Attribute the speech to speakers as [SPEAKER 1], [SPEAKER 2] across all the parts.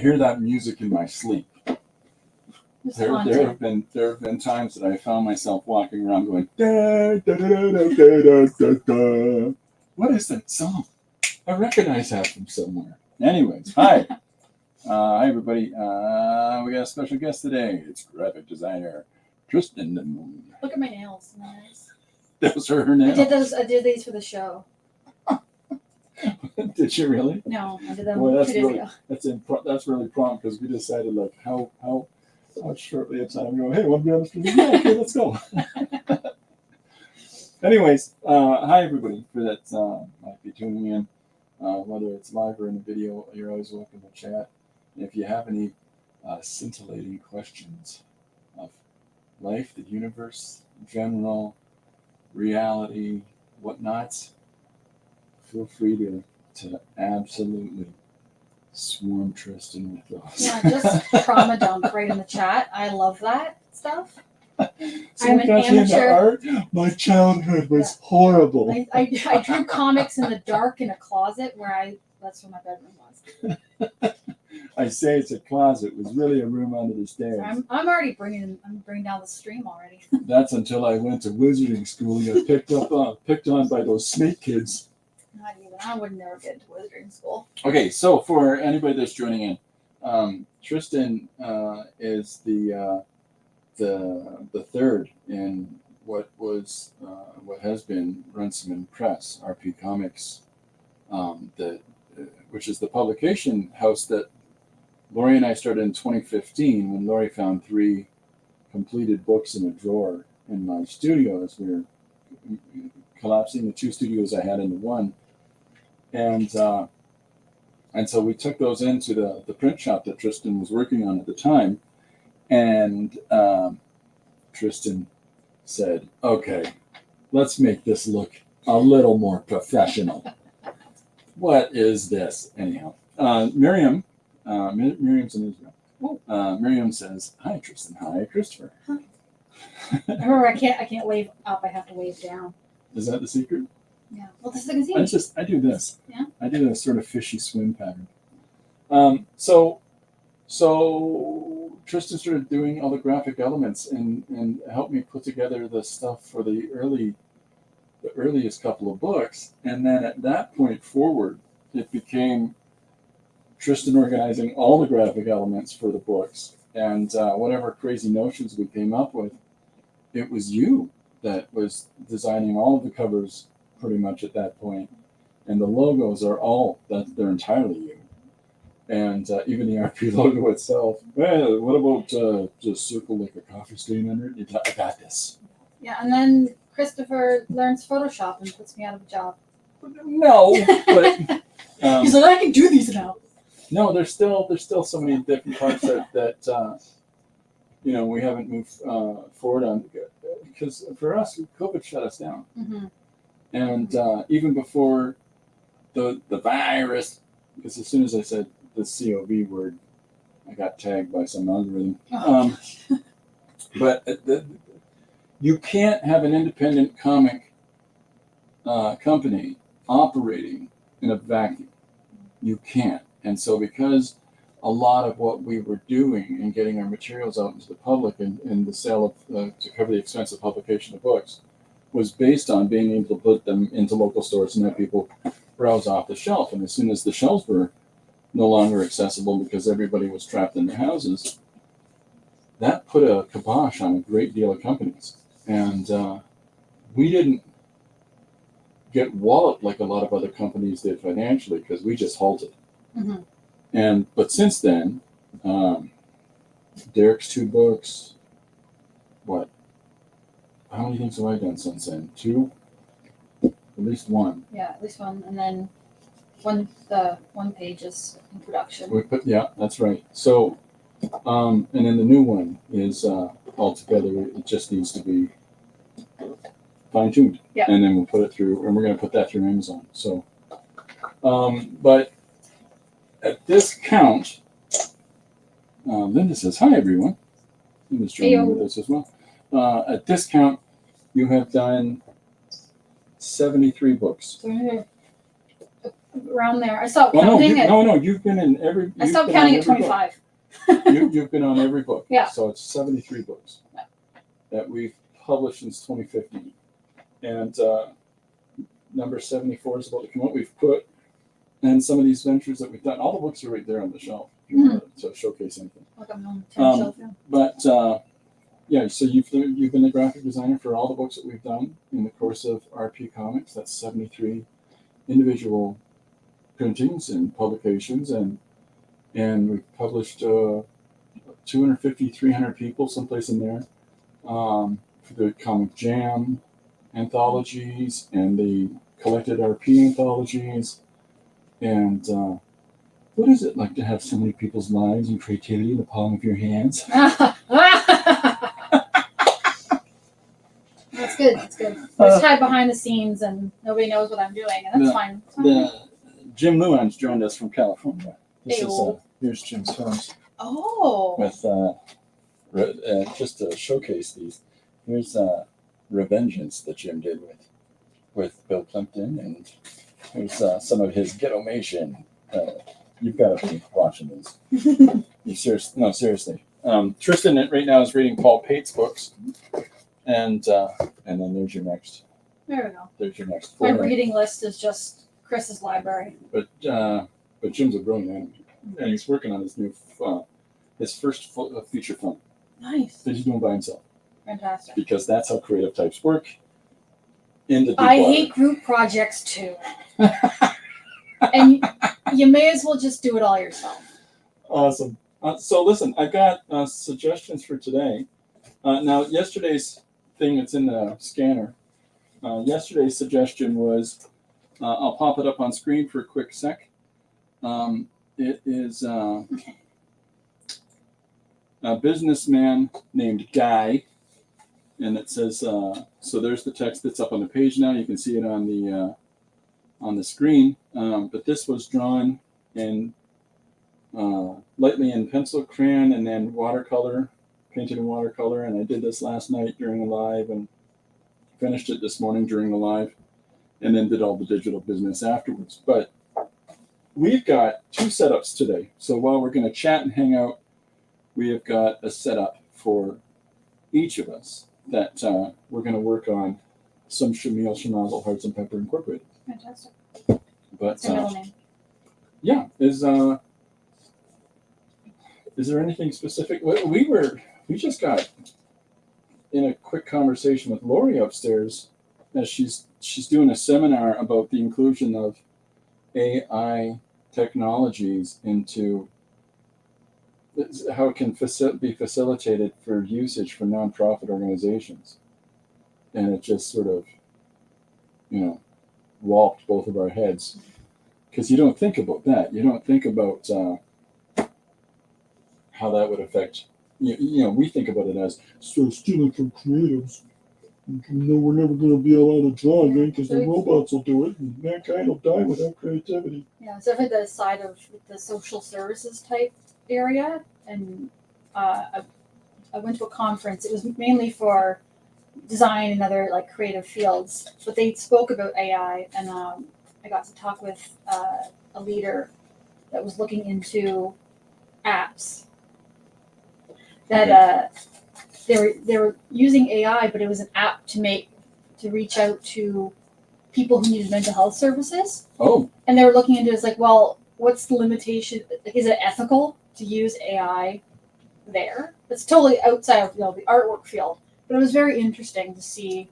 [SPEAKER 1] hear that music in my sleep.
[SPEAKER 2] It's
[SPEAKER 1] There
[SPEAKER 2] haunted.
[SPEAKER 1] have been times that I found myself walking around going, da, da, da, da, da, da, da, da. What is that song? I recognize that from somewhere. Anyways, hi. Hi, everybody. We got a special guest today. It's graphic designer Tristan.
[SPEAKER 2] Look at my nails. Nice.
[SPEAKER 1] Those are her nails.
[SPEAKER 2] I did these for the show.
[SPEAKER 1] Did you really?
[SPEAKER 2] No, I did them
[SPEAKER 1] Boy,
[SPEAKER 2] 2 days ago.
[SPEAKER 1] That's really prompt because we decided like how shortly a time ago. Hey, want to be on the stream? Yeah, okay, let's go. Anyways, hi everybody for that might be tuning in, whether it's live or in a video. You're always welcome to chat. And if you have any scintillating questions of life, the universe, general reality, whatnot, feel free to absolutely swarm Tristan with those.
[SPEAKER 2] Yeah, just trauma dump right in the chat. I love that stuff.
[SPEAKER 1] I'm an amateur. Art? My childhood was horrible.
[SPEAKER 2] I drew comics in the dark in a closet that's where my bedroom was.
[SPEAKER 1] I say it's a closet. It was really a room under the stairs.
[SPEAKER 2] So I'm already bringing down the stream already.
[SPEAKER 1] That's until I went to wizarding school and got picked on by those snake kids.
[SPEAKER 2] Not even. I would never get into wizarding school.
[SPEAKER 1] Okay, so for anybody that's joining in, Tristan is the third in what has been Runciman Press, RP Comics, which is the publication house that Lori and I started in 2015 when Lori found 3 completed books in a drawer in my studio as we were collapsing the 2 studios I had into one. And so we took those into the print shop that Tristan was working on at the time. And Tristan said, okay, let's make this look a little more professional. What is this? Anyhow, Miriam's in Israel. Miriam says, hi, Tristan. Hi, Christopher.
[SPEAKER 2] Huh. Remember, I can't wave up. I have to wave down.
[SPEAKER 1] Is that the secret?
[SPEAKER 2] Yeah. Well, this is
[SPEAKER 1] I do this.
[SPEAKER 2] Yeah.
[SPEAKER 1] I do this sort of fishy swim pattern. So Tristan started doing all the graphic elements and helped me put together the stuff for the earliest couple of books. And then at that point forward, it became Tristan organizing all the graphic elements for the books. And whatever crazy notions we came up with, it was you that was designing all of the covers pretty much at that point. And the logos they're entirely you. And even the RP logo itself, well, what about just circle like a coffee stain under it? I got this.
[SPEAKER 2] Yeah, and then Christopher learns Photoshop and puts me out of a job.
[SPEAKER 1] No, but
[SPEAKER 2] he's like, I can do these now.
[SPEAKER 1] No, there's still so many different parts that we haven't moved forward on because for us, COVID shut us down.
[SPEAKER 2] Mm-hmm.
[SPEAKER 1] And even before the virus, because as soon as I said the COV word, I got tagged by some algorithm. But you can't have an independent comic company operating in a vacuum. You can't. And so because a lot of what we were doing and getting our materials out into the public and the sale of to cover the expense of publication of books was based on being able to put them into local stores and have people browse off the shelf. And as soon as the shelves were no longer accessible because everybody was trapped in their houses, that put a kibosh on a great deal of companies. And we didn't get walloped like a lot of other companies did financially because we just halted.
[SPEAKER 2] Mm-hmm.
[SPEAKER 1] But since then, Derek's 2 books, how many things have I done since then? 2? At least 1.
[SPEAKER 2] Yeah, at least 1. And then the 1 page is in production.
[SPEAKER 1] That's right. So, and then the new one is all together. It just needs to be fine-tuned.
[SPEAKER 2] Yeah.
[SPEAKER 1] And then we'll put it through, and we're going to put that through Amazon. So, but at this count, Linda says, hi, everyone. Linda's joining with us as well. At this count, you have done 73 books.
[SPEAKER 2] around there. I stopped
[SPEAKER 1] Well,
[SPEAKER 2] counting it.
[SPEAKER 1] no, you've been in every.
[SPEAKER 2] I
[SPEAKER 1] you've
[SPEAKER 2] stopped
[SPEAKER 1] been on
[SPEAKER 2] counting at
[SPEAKER 1] every book.
[SPEAKER 2] 25.
[SPEAKER 1] You've been on every book.
[SPEAKER 2] Yeah.
[SPEAKER 1] So it's 73 books
[SPEAKER 2] Yeah.
[SPEAKER 1] that we've published since 2015. And number 74 is about to come out. We've put, and some of these ventures that we've done, all the books are right there on the shelf if you want to showcase anything.
[SPEAKER 2] Like I'm on the 10 shelf. Yeah.
[SPEAKER 1] But yeah, so you've been the graphic designer for all the books that we've done in the course of RP Comics. That's 73 individual printings and publications, and we've published 250, 300 people, someplace in there, for the Comic Jam anthologies and the collected RP anthologies. And what is it like to have so many people's lives and creativity in the palm of your hands?
[SPEAKER 2] That's good. That's good. I just hide behind the scenes and nobody knows what I'm doing, and that's fine. It's fine.
[SPEAKER 1] Jim Luan's joined us from California. This is
[SPEAKER 2] Ayo.
[SPEAKER 1] here's Jim's films
[SPEAKER 2] Oh.
[SPEAKER 1] with just to showcase these. Here's Revengeance that Jim did with Bill Plimpton, and here's some of his Ghettomation. You've got to be watching these. Seriously. Tristan right now is reading Paul Pate's books, and then there's your next.
[SPEAKER 2] There we go.
[SPEAKER 1] There's your next.
[SPEAKER 2] My
[SPEAKER 1] 4.
[SPEAKER 2] reading list is just Chris's library.
[SPEAKER 1] But Jim's a brilliant animator, and he's working on his new his first feature film
[SPEAKER 2] Nice.
[SPEAKER 1] that he's doing by himself,
[SPEAKER 2] Fantastic.
[SPEAKER 1] because that's how creative types work. In the deep
[SPEAKER 2] I
[SPEAKER 1] water.
[SPEAKER 2] hate group projects too. And you may as well just do it all yourself.
[SPEAKER 1] Awesome. So listen, I've got suggestions for today. Now, yesterday's thing that's in the scanner. Yesterday's suggestion was, I'll pop it up on screen for a quick sec. It is a businessman named Guy, and it says, so there's the text that's up on the page now. You can see it on the screen. But this was drawn in lightly in pencil, crayon, and then watercolor, painted in watercolor. And I did this last night during the live and finished it this morning during the live, and then did all the digital business afterwards. But we've got 2 setups today. So while we're going to chat and hang out, we have got a setup for each of us that we're going to work on some Shamil Shemazel Hearts and Pepper Incorporated.
[SPEAKER 2] Fantastic.
[SPEAKER 1] But
[SPEAKER 2] What's your middle name?
[SPEAKER 1] yeah, is there anything specific? We just got in a quick conversation with Lori upstairs, as she's doing a seminar about the inclusion of AI technologies into how it can be facilitated for usage for nonprofit organizations, and it just sort of, walloped both of our heads, because you don't think about that. You don't think about how that would affect. We think about it as stealing from creatives. We're never going to be allowed to draw again because the robots will do it, and mankind will die without creativity.
[SPEAKER 2] Yeah, so for the side of the social services type area, and I went to a conference. It was mainly for design and other like creative fields, but they spoke about AI, and I got to talk with a leader that was looking into apps that they were using AI, but it was an app to reach out to people who needed mental health services.
[SPEAKER 1] Oh,
[SPEAKER 2] And they were looking into it's like, well, what's the limitation? Like, is it ethical to use AI there? It's totally outside of the artwork field, but it was very interesting to see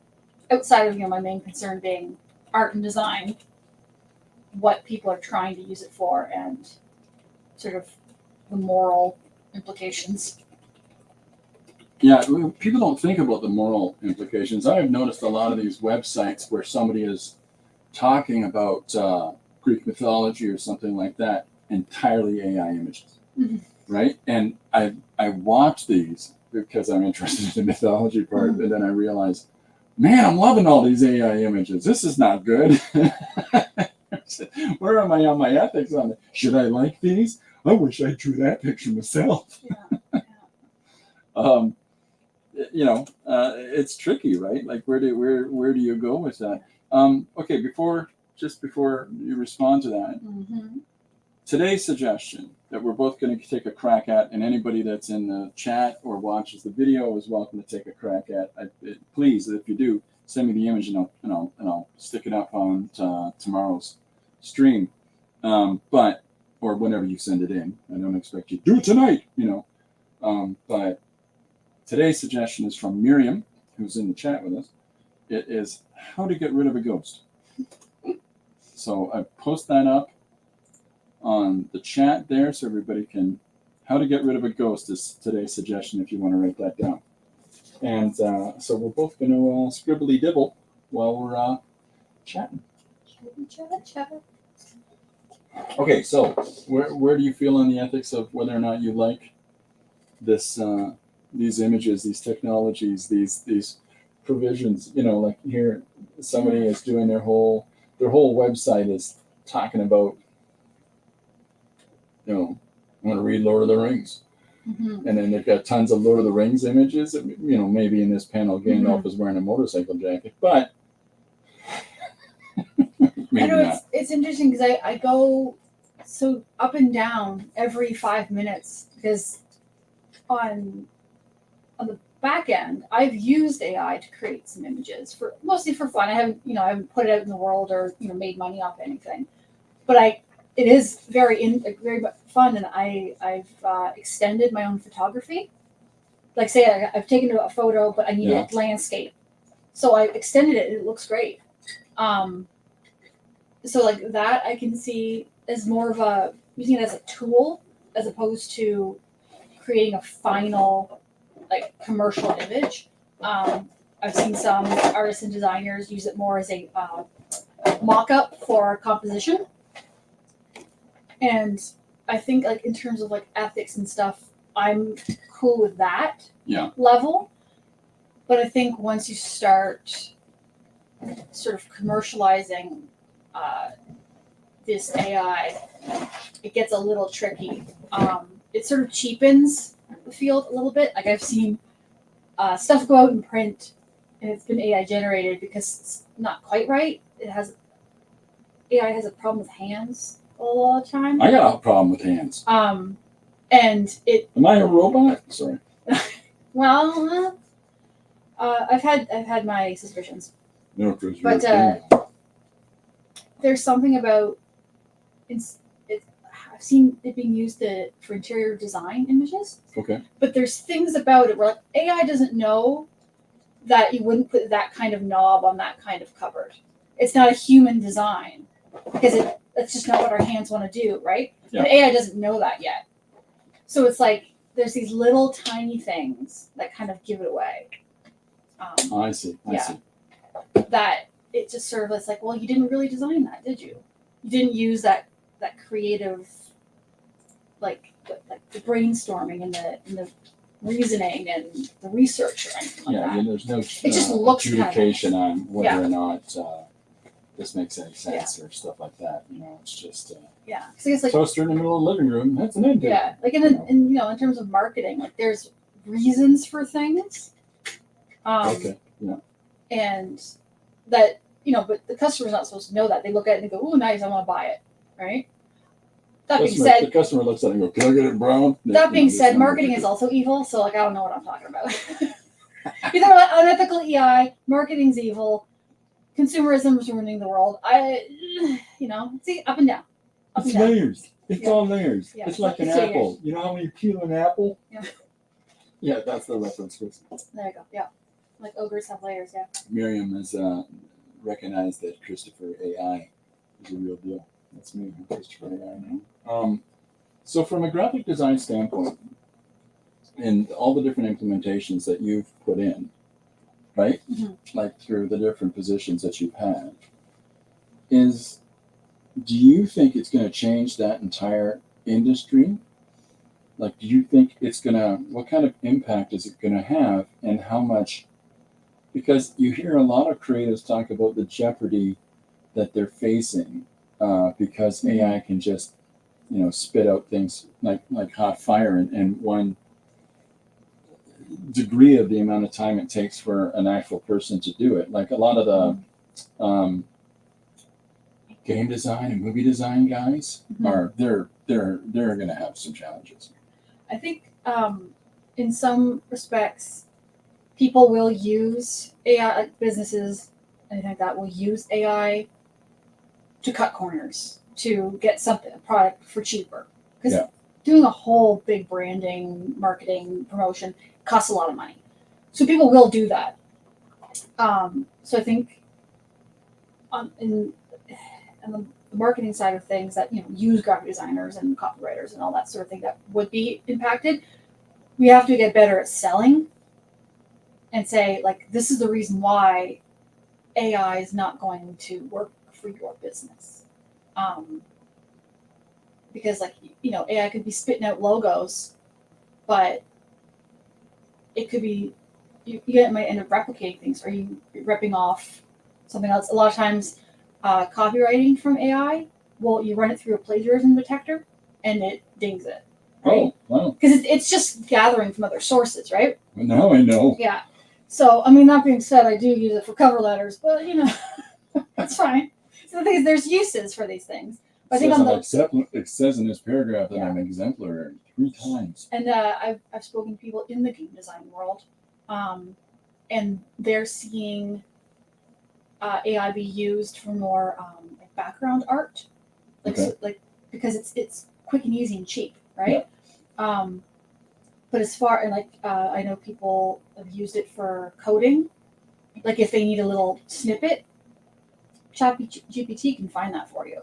[SPEAKER 2] outside of my main concern being art and design, what people are trying to use it for and sort of the moral implications.
[SPEAKER 1] yeah. People don't think about the moral implications. I have noticed a lot of these websites where somebody is talking about Greek mythology or something like that, entirely AI images, right? And I watch these because I'm interested in the mythology part, and then I realize, man, I'm loving all these AI images. This is not good. Where am I on my ethics on it? Should I like these? I wish I drew that picture myself.
[SPEAKER 2] Yeah.
[SPEAKER 1] It's tricky, right? Like where do you go with that? Okay, before just before you respond to that,
[SPEAKER 2] Mm-hmm.
[SPEAKER 1] today's suggestion that we're both going to take a crack at, and anybody that's in the chat or watches the video is welcome to take a crack at. Please, if you do, send me the image and I'll stick it up on tomorrow's stream. But or whenever you send it in, I don't expect you to do it tonight, But today's suggestion is from Miriam, who's in the chat with us. It is how to get rid of a ghost. So I post that up on the chat there so everybody can. How to get rid of a ghost is today's suggestion if you want to write that down. And so we're both going to scribbly dibble while we're chatting.
[SPEAKER 2] Chat.
[SPEAKER 1] Okay, so where do you feel on the ethics of whether or not you like this these images, these technologies, these provisions? Like here, somebody is doing their whole website is talking about, I want to read Lord of the Rings.
[SPEAKER 2] Mm-hmm.
[SPEAKER 1] And then they've got tons of Lord of the Rings images. Maybe in this panel, Gandalf is wearing a motorcycle jacket, but maybe
[SPEAKER 2] I know
[SPEAKER 1] not.
[SPEAKER 2] it's interesting because I go so up and down every 5 minutes because on the back end I've used AI to create some images for mostly for fun. I haven't put it out in the world or made money off anything, but it is very fun, and I've extended my own photography. Like say I've taken a photo, but I need it landscape, so I extended it and it looks great. So like that I can see as more of a using it as a tool as opposed to creating a final like commercial image. I've seen some artists and designers use it more as a mock-up for composition. And I think like in terms of like ethics and stuff, I'm cool with that level. But I think once you start sort of commercializing this AI, it gets a little tricky. It sort of cheapens the field a little bit. Like I've seen stuff go out in print and it's been AI generated because it's not quite right. AI has a problem with hands a lot of the time.
[SPEAKER 1] I got a problem with hands.
[SPEAKER 2] And it.
[SPEAKER 1] Am I a robot? Sorry.
[SPEAKER 2] Well, I've had my suspicions.
[SPEAKER 1] No,
[SPEAKER 2] but there's something about I've seen it being used for interior design images.
[SPEAKER 1] Okay.
[SPEAKER 2] But there's things about it where like, AI doesn't know that you wouldn't put that kind of knob on that kind of cupboard. It's not a human design because that's just not what our hands want to do, right?
[SPEAKER 1] Yeah.
[SPEAKER 2] But AI doesn't know that yet. So it's like there's these little tiny things that kind of give it away.
[SPEAKER 1] I see.
[SPEAKER 2] That it just sort of is like, well, you didn't really design that, did you? You didn't use that creative, like the brainstorming and the reasoning and the research or anything like that.
[SPEAKER 1] There's no
[SPEAKER 2] It just looks
[SPEAKER 1] adjudication on whether
[SPEAKER 2] Yeah.
[SPEAKER 1] or not this makes any sense or stuff like that. It's just
[SPEAKER 2] Yeah, because it's like
[SPEAKER 1] toaster in the middle of the living room. That's an end.
[SPEAKER 2] yeah, like in terms of marketing, like there's reasons for things.
[SPEAKER 1] Okay. Yeah.
[SPEAKER 2] And that but the customer's not supposed to know that. They look at it and go, "Oh, nice, I want to buy it." Right. That being said,
[SPEAKER 1] the customer looks at it and goes, "Can I get it brown?"
[SPEAKER 2] That being said, marketing is also evil. So like, I don't know what I'm talking about. Either like unethical EI, marketing's evil, consumerism is ruining the world. See up and down. Up
[SPEAKER 1] It's
[SPEAKER 2] and down.
[SPEAKER 1] layers. It's all layers.
[SPEAKER 2] Yeah.
[SPEAKER 1] It's like an
[SPEAKER 2] It's layers.
[SPEAKER 1] apple. You know how you peel an apple?
[SPEAKER 2] Yeah.
[SPEAKER 1] Yeah, that's the reference.
[SPEAKER 2] There you go. Yeah. Like ogres have layers. Yeah.
[SPEAKER 1] Miriam has recognized that Christopher AI is a real deal. That's me, Christopher AI now. So from a graphic design standpoint, and all the different implementations that you've put in, right?
[SPEAKER 2] Mhm.
[SPEAKER 1] Like through the different positions that you've had, do you think it's going to change that entire industry? Like, do you think what kind of impact is it going to have, and how much? Because you hear a lot of creatives talk about the jeopardy that they're facing because AI can just, spit out things like hot fire and one degree of the amount of time it takes for an actual person to do it. Like a lot of the, game design and movie design guys are they're going to have some challenges.
[SPEAKER 2] I think in some respects, people will use AI, like businesses, anything like that, will use AI to cut corners, to get something, a product for cheaper. Because doing a whole big branding, marketing, promotion costs a lot of money. So people will do that. So I think in the marketing side of things that, use graphic designers and copywriters and all that sort of thing that would be impacted, we have to get better at selling and say, like, this is the reason why AI is not going to work for your business. Because, like, AI could be spitting out logos, but it could be, you might end up replicating things, or you ripping off something else. A lot of times, copywriting from AI, you run it through a plagiarism detector, and it dings it. Right?
[SPEAKER 1] Oh, wow.
[SPEAKER 2] Because it's just gathering from other sources, right?
[SPEAKER 1] Well, now I know.
[SPEAKER 2] Yeah. So, I mean, that being said, I do use it for cover letters, but, that's fine. So the thing is, there's uses for these things. But I think
[SPEAKER 1] it says in this paragraph that I'm exemplary 3 times.
[SPEAKER 2] And I've spoken to people in the game design world, and they're seeing AI be used for more like background art, because it's quick and easy and cheap, right? Yeah. But as far and I know people have used it for coding, like if they need a little snippet, ChatGPT can find that for you.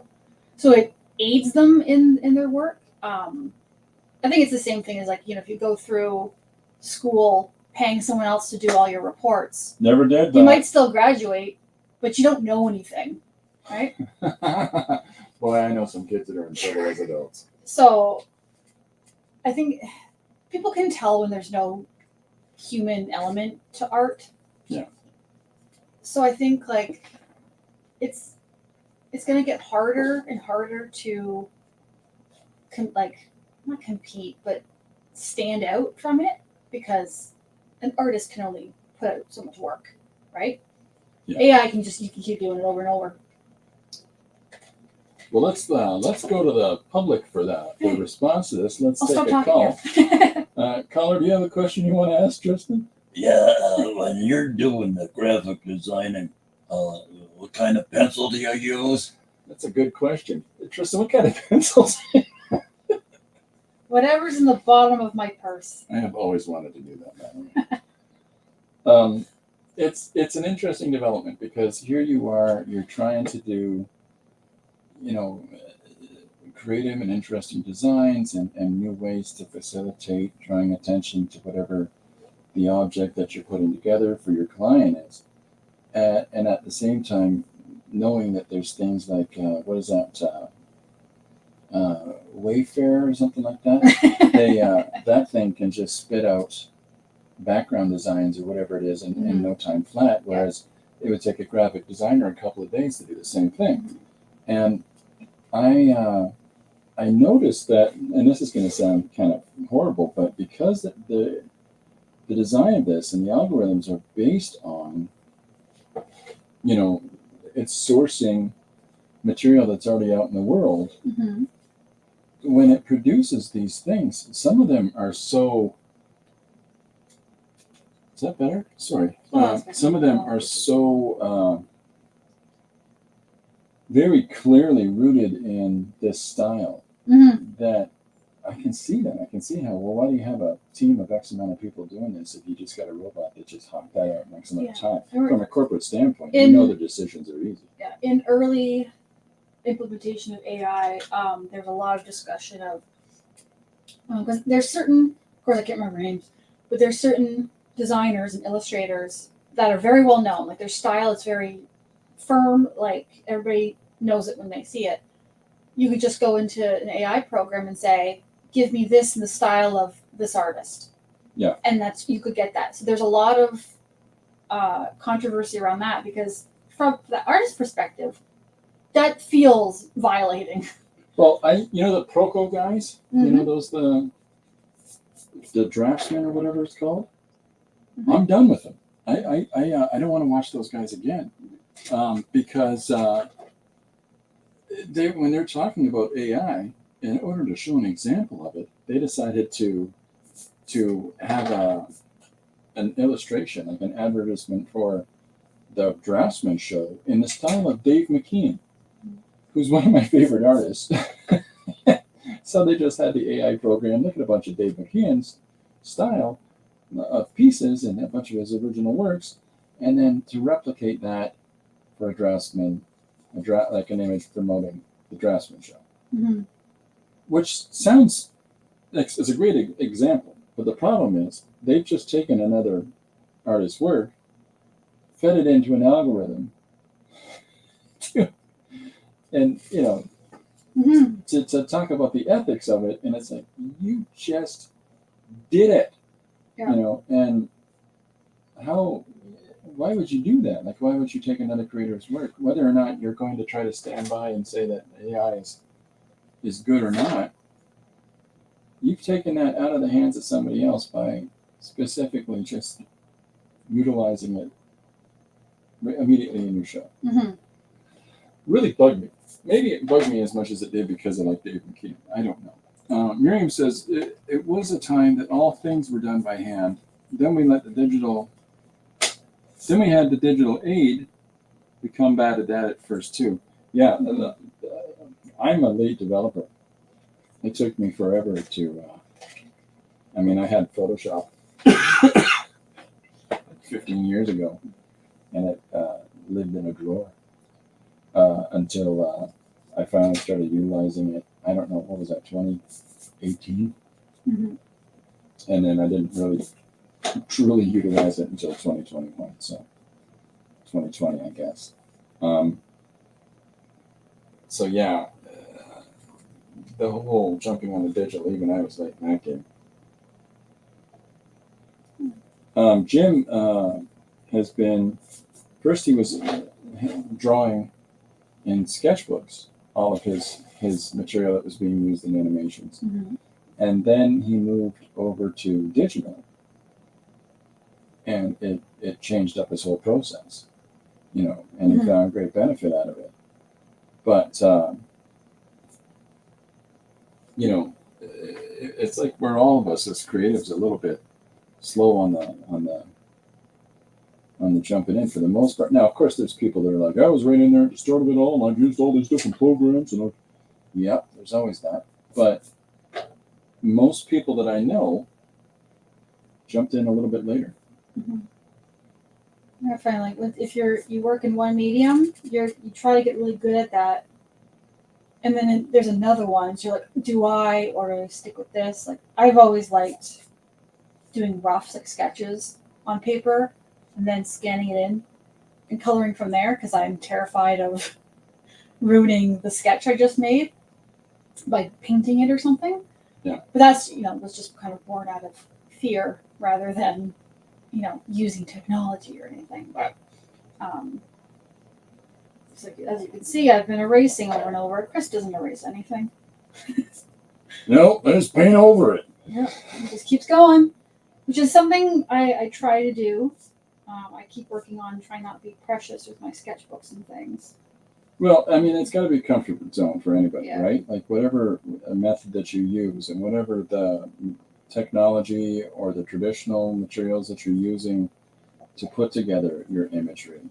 [SPEAKER 2] So it aids them in their work. I think it's the same thing as if you go through school paying someone else to do all your reports.
[SPEAKER 1] Never did that.
[SPEAKER 2] You might still graduate, but you don't know anything, right?
[SPEAKER 1] Boy, I know some kids that are in trouble as adults.
[SPEAKER 2] So I think people can tell when there's no human element to art.
[SPEAKER 1] Yeah.
[SPEAKER 2] So I think it's going to get harder and harder to not compete, but stand out from it, because an artist can only put out so much work, right?
[SPEAKER 1] Yeah.
[SPEAKER 2] AI you can keep doing it over and over.
[SPEAKER 1] Well, let's go to the public for that. For the response to this, let's take a call. Caller, do you have a question you want to ask Tristan?
[SPEAKER 3] Yeah, when you're doing the graphic designing, what kind of pencil do you use?
[SPEAKER 1] That's a good question. Tristan, what kind of pencils?
[SPEAKER 2] Whatever's in the bottom of my purse.
[SPEAKER 1] I have always wanted to do that. It's an interesting development, because here you're trying to do, creative and interesting designs and new ways to facilitate drawing attention to whatever the object that you're putting together for your client is. And at the same time, knowing that there's things like, what is that, Wayfair or something like that? That thing can just spit out background designs or whatever it is in no time flat, whereas it would take a graphic designer a couple of days to do the same thing. And I noticed that, and this is going to sound kind of horrible, but because the design of this and the algorithms are based on, it's sourcing material that's already out in the world.
[SPEAKER 2] Mm-hmm.
[SPEAKER 1] When it produces these things, some of them are so. Is that better? Sorry. Some of them are so very clearly rooted in this style that I can see them. I can see how, why do you have a team of X amount of people doing this if you just got a robot that just hocked that out in X amount of time? From a corporate standpoint, the decisions are easy.
[SPEAKER 2] Yeah. In early implementation of AI, there's a lot of discussion of, because there's certain, of course I can't remember names, but there's certain designers and illustrators that are very well known. Like their style is very firm, like everybody knows it when they see it. You could just go into an AI program and say, give me this in the style of this artist.
[SPEAKER 1] Yeah.
[SPEAKER 2] And you could get that. So there's a lot of controversy around that, because from the artist perspective, that feels violating.
[SPEAKER 1] Well, the Proco guys, those the draftsmen or whatever it's called. Mm-hmm. I'm done with them. I don't want to watch those guys again, because when they're talking about AI, in order to show an example of it, they decided to have an illustration, like an advertisement for the Draftsman show in the style of Dave McKean, who's one of my favorite artists. So they just had the AI program look at a bunch of Dave McKean's style of pieces and a bunch of his original works, and then to replicate that for a Draftsman, like an image promoting the Draftsman show,
[SPEAKER 2] Mm-hmm.
[SPEAKER 1] which sounds like it's a great example. But the problem is they've just taken another artist's work, fed it into an algorithm, and
[SPEAKER 2] Mm-hmm.
[SPEAKER 1] to talk about the ethics of it, and it's like you just did it,
[SPEAKER 2] Yeah.
[SPEAKER 1] and why would you do that? Like, why would you take another creator's work, whether or not you're going to try to stand by and say that AI is good or not? You've taken that out of the hands of somebody else by specifically just utilizing it immediately in your show.
[SPEAKER 2] Mm-hmm.
[SPEAKER 1] Really bugged me. Maybe it bugged me as much as it did because I like Dave McKean. I don't know. Miriam says it was a time that all things were done by hand. Then we had the digital aid become bad at that at first too. Yeah, I'm a late developer. It took me forever to. I had Photoshop 15 years ago, and it lived in a drawer until I finally started utilizing it. I don't know, what was that, 2018?
[SPEAKER 2] Mm-hmm.
[SPEAKER 1] And then I didn't really truly utilize it until 2021. So 2020, I guess. So yeah, the whole jumping on the digital, even I was late in that game. Jim has been, first he was drawing in sketchbooks, all of his material that was being used in animations.
[SPEAKER 2] Mm-hmm.
[SPEAKER 1] And then he moved over to digital, and it changed up his whole process, and he
[SPEAKER 2] Mhm.
[SPEAKER 1] found great benefit out of it. But, it's like we're all of us as creatives a little bit slow on the jumping in for the most part. Now, of course, there's people that are like, I was right in there at the start of it all, and I've used all these different programs, and yep, there's always that. But most people that I know jumped in a little bit later.
[SPEAKER 2] Mm-hmm. I find like if you work in one medium, you try to get really good at that, and then there's another one. So you're like, do I or do I stick with this? Like I've always liked doing roughs, like sketches on paper, and then scanning it in and coloring from there because I'm terrified of ruining the sketch I just made by painting it or something.
[SPEAKER 1] Yeah.
[SPEAKER 2] But that's was just kind of born out of fear rather than using technology or anything. But so as you can see, I've been erasing over and over. Chris doesn't erase anything.
[SPEAKER 1] No, there's paint over it.
[SPEAKER 2] Yeah, it just keeps going, which is something I try to do. I keep working on trying not to be precious with my sketchbooks and things.
[SPEAKER 1] Well, it's got to be a comfort zone for anybody,
[SPEAKER 2] Yeah.
[SPEAKER 1] right? Like whatever method that you use and whatever the technology or the traditional materials that you're using to put together your imagery,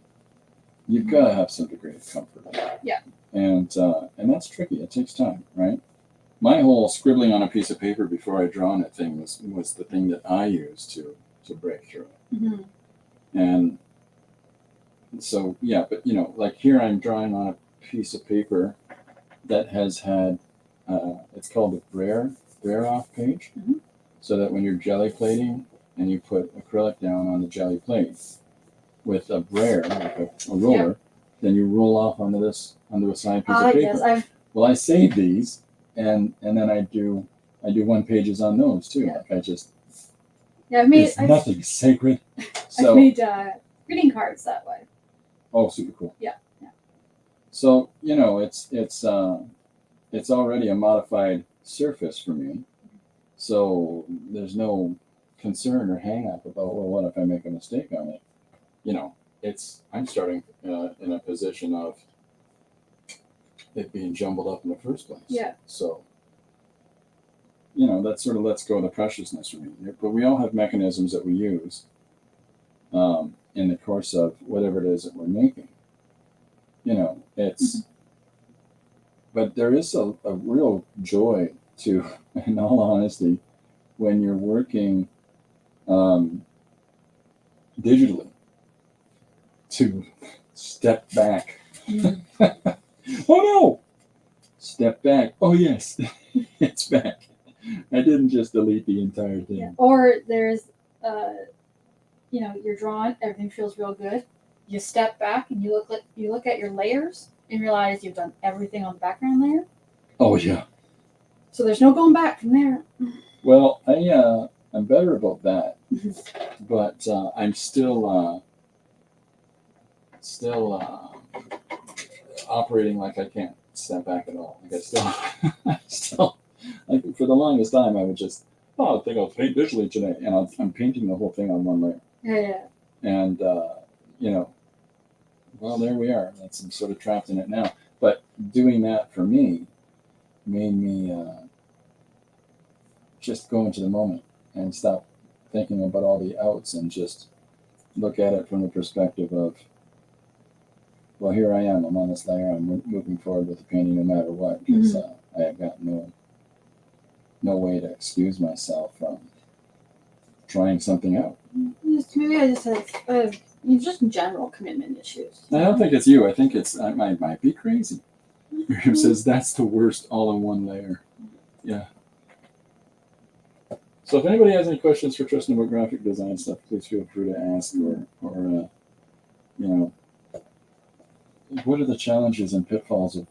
[SPEAKER 1] you've got to have some degree of comfort.
[SPEAKER 2] Yeah.
[SPEAKER 1] And that's tricky. It takes time, right? My whole scribbling on a piece of paper before I draw on a thing was the thing that I used to break through it.
[SPEAKER 2] Mm-hmm.
[SPEAKER 1] And so, yeah, but like here I'm drawing on a piece of paper that has had, it's called a Braille off page.
[SPEAKER 2] Mm-hmm.
[SPEAKER 1] So that when you're jelly plating and you put acrylic down on the jelly plate with a brayer, like a roller, then you roll off onto a side piece of paper.
[SPEAKER 2] Yes,
[SPEAKER 1] Well, I save these and then I do 1 pages on those too.
[SPEAKER 2] Yeah.
[SPEAKER 1] Like I just,
[SPEAKER 2] I've made
[SPEAKER 1] nothing sacred. So,
[SPEAKER 2] I've made greeting cards that way.
[SPEAKER 1] oh, super cool.
[SPEAKER 2] Yeah.
[SPEAKER 1] So it's already a modified surface for me. So there's no concern or hang up about, well, what if I make a mistake on it? I'm starting in a position of, it being jumbled up in the first place.
[SPEAKER 2] Yeah.
[SPEAKER 1] So, that sort of lets go of the preciousness from it. But we all have mechanisms that we use in the course of whatever it is that we're making. It's, but there is a real joy to, in all honesty, when you're working digitally, to step back. Oh no! Step back. Oh yes, it's back. I didn't just delete the entire thing.
[SPEAKER 2] Yeah. Or there's, you're drawing, everything feels real good. You step back and you look at your layers and realize you've done everything on the background layer.
[SPEAKER 1] Oh yeah.
[SPEAKER 2] So there's no going back from there.
[SPEAKER 1] Well, I'm better about that, but I'm still operating like I can't step back at all. Like I still, like for the longest time, I would just, I think I'll paint digitally today, and I'm painting the whole thing on one layer.
[SPEAKER 2] Yeah.
[SPEAKER 1] And well, there we are. I'm sort of trapped in it now. But doing that for me made me just go into the moment and stop thinking about all the outs and just look at it from the perspective of, well, here I am. I'm on this layer. I'm moving forward with the painting no matter what, because I have got no way to excuse myself from trying something out.
[SPEAKER 2] Maybe I just have just general commitment issues.
[SPEAKER 1] I don't think it's you. I think I might be crazy. Miriam says that's the worst all in one layer. Yeah. So if anybody has any questions for Tristan about graphic design stuff, please feel free to ask or what are the challenges and pitfalls of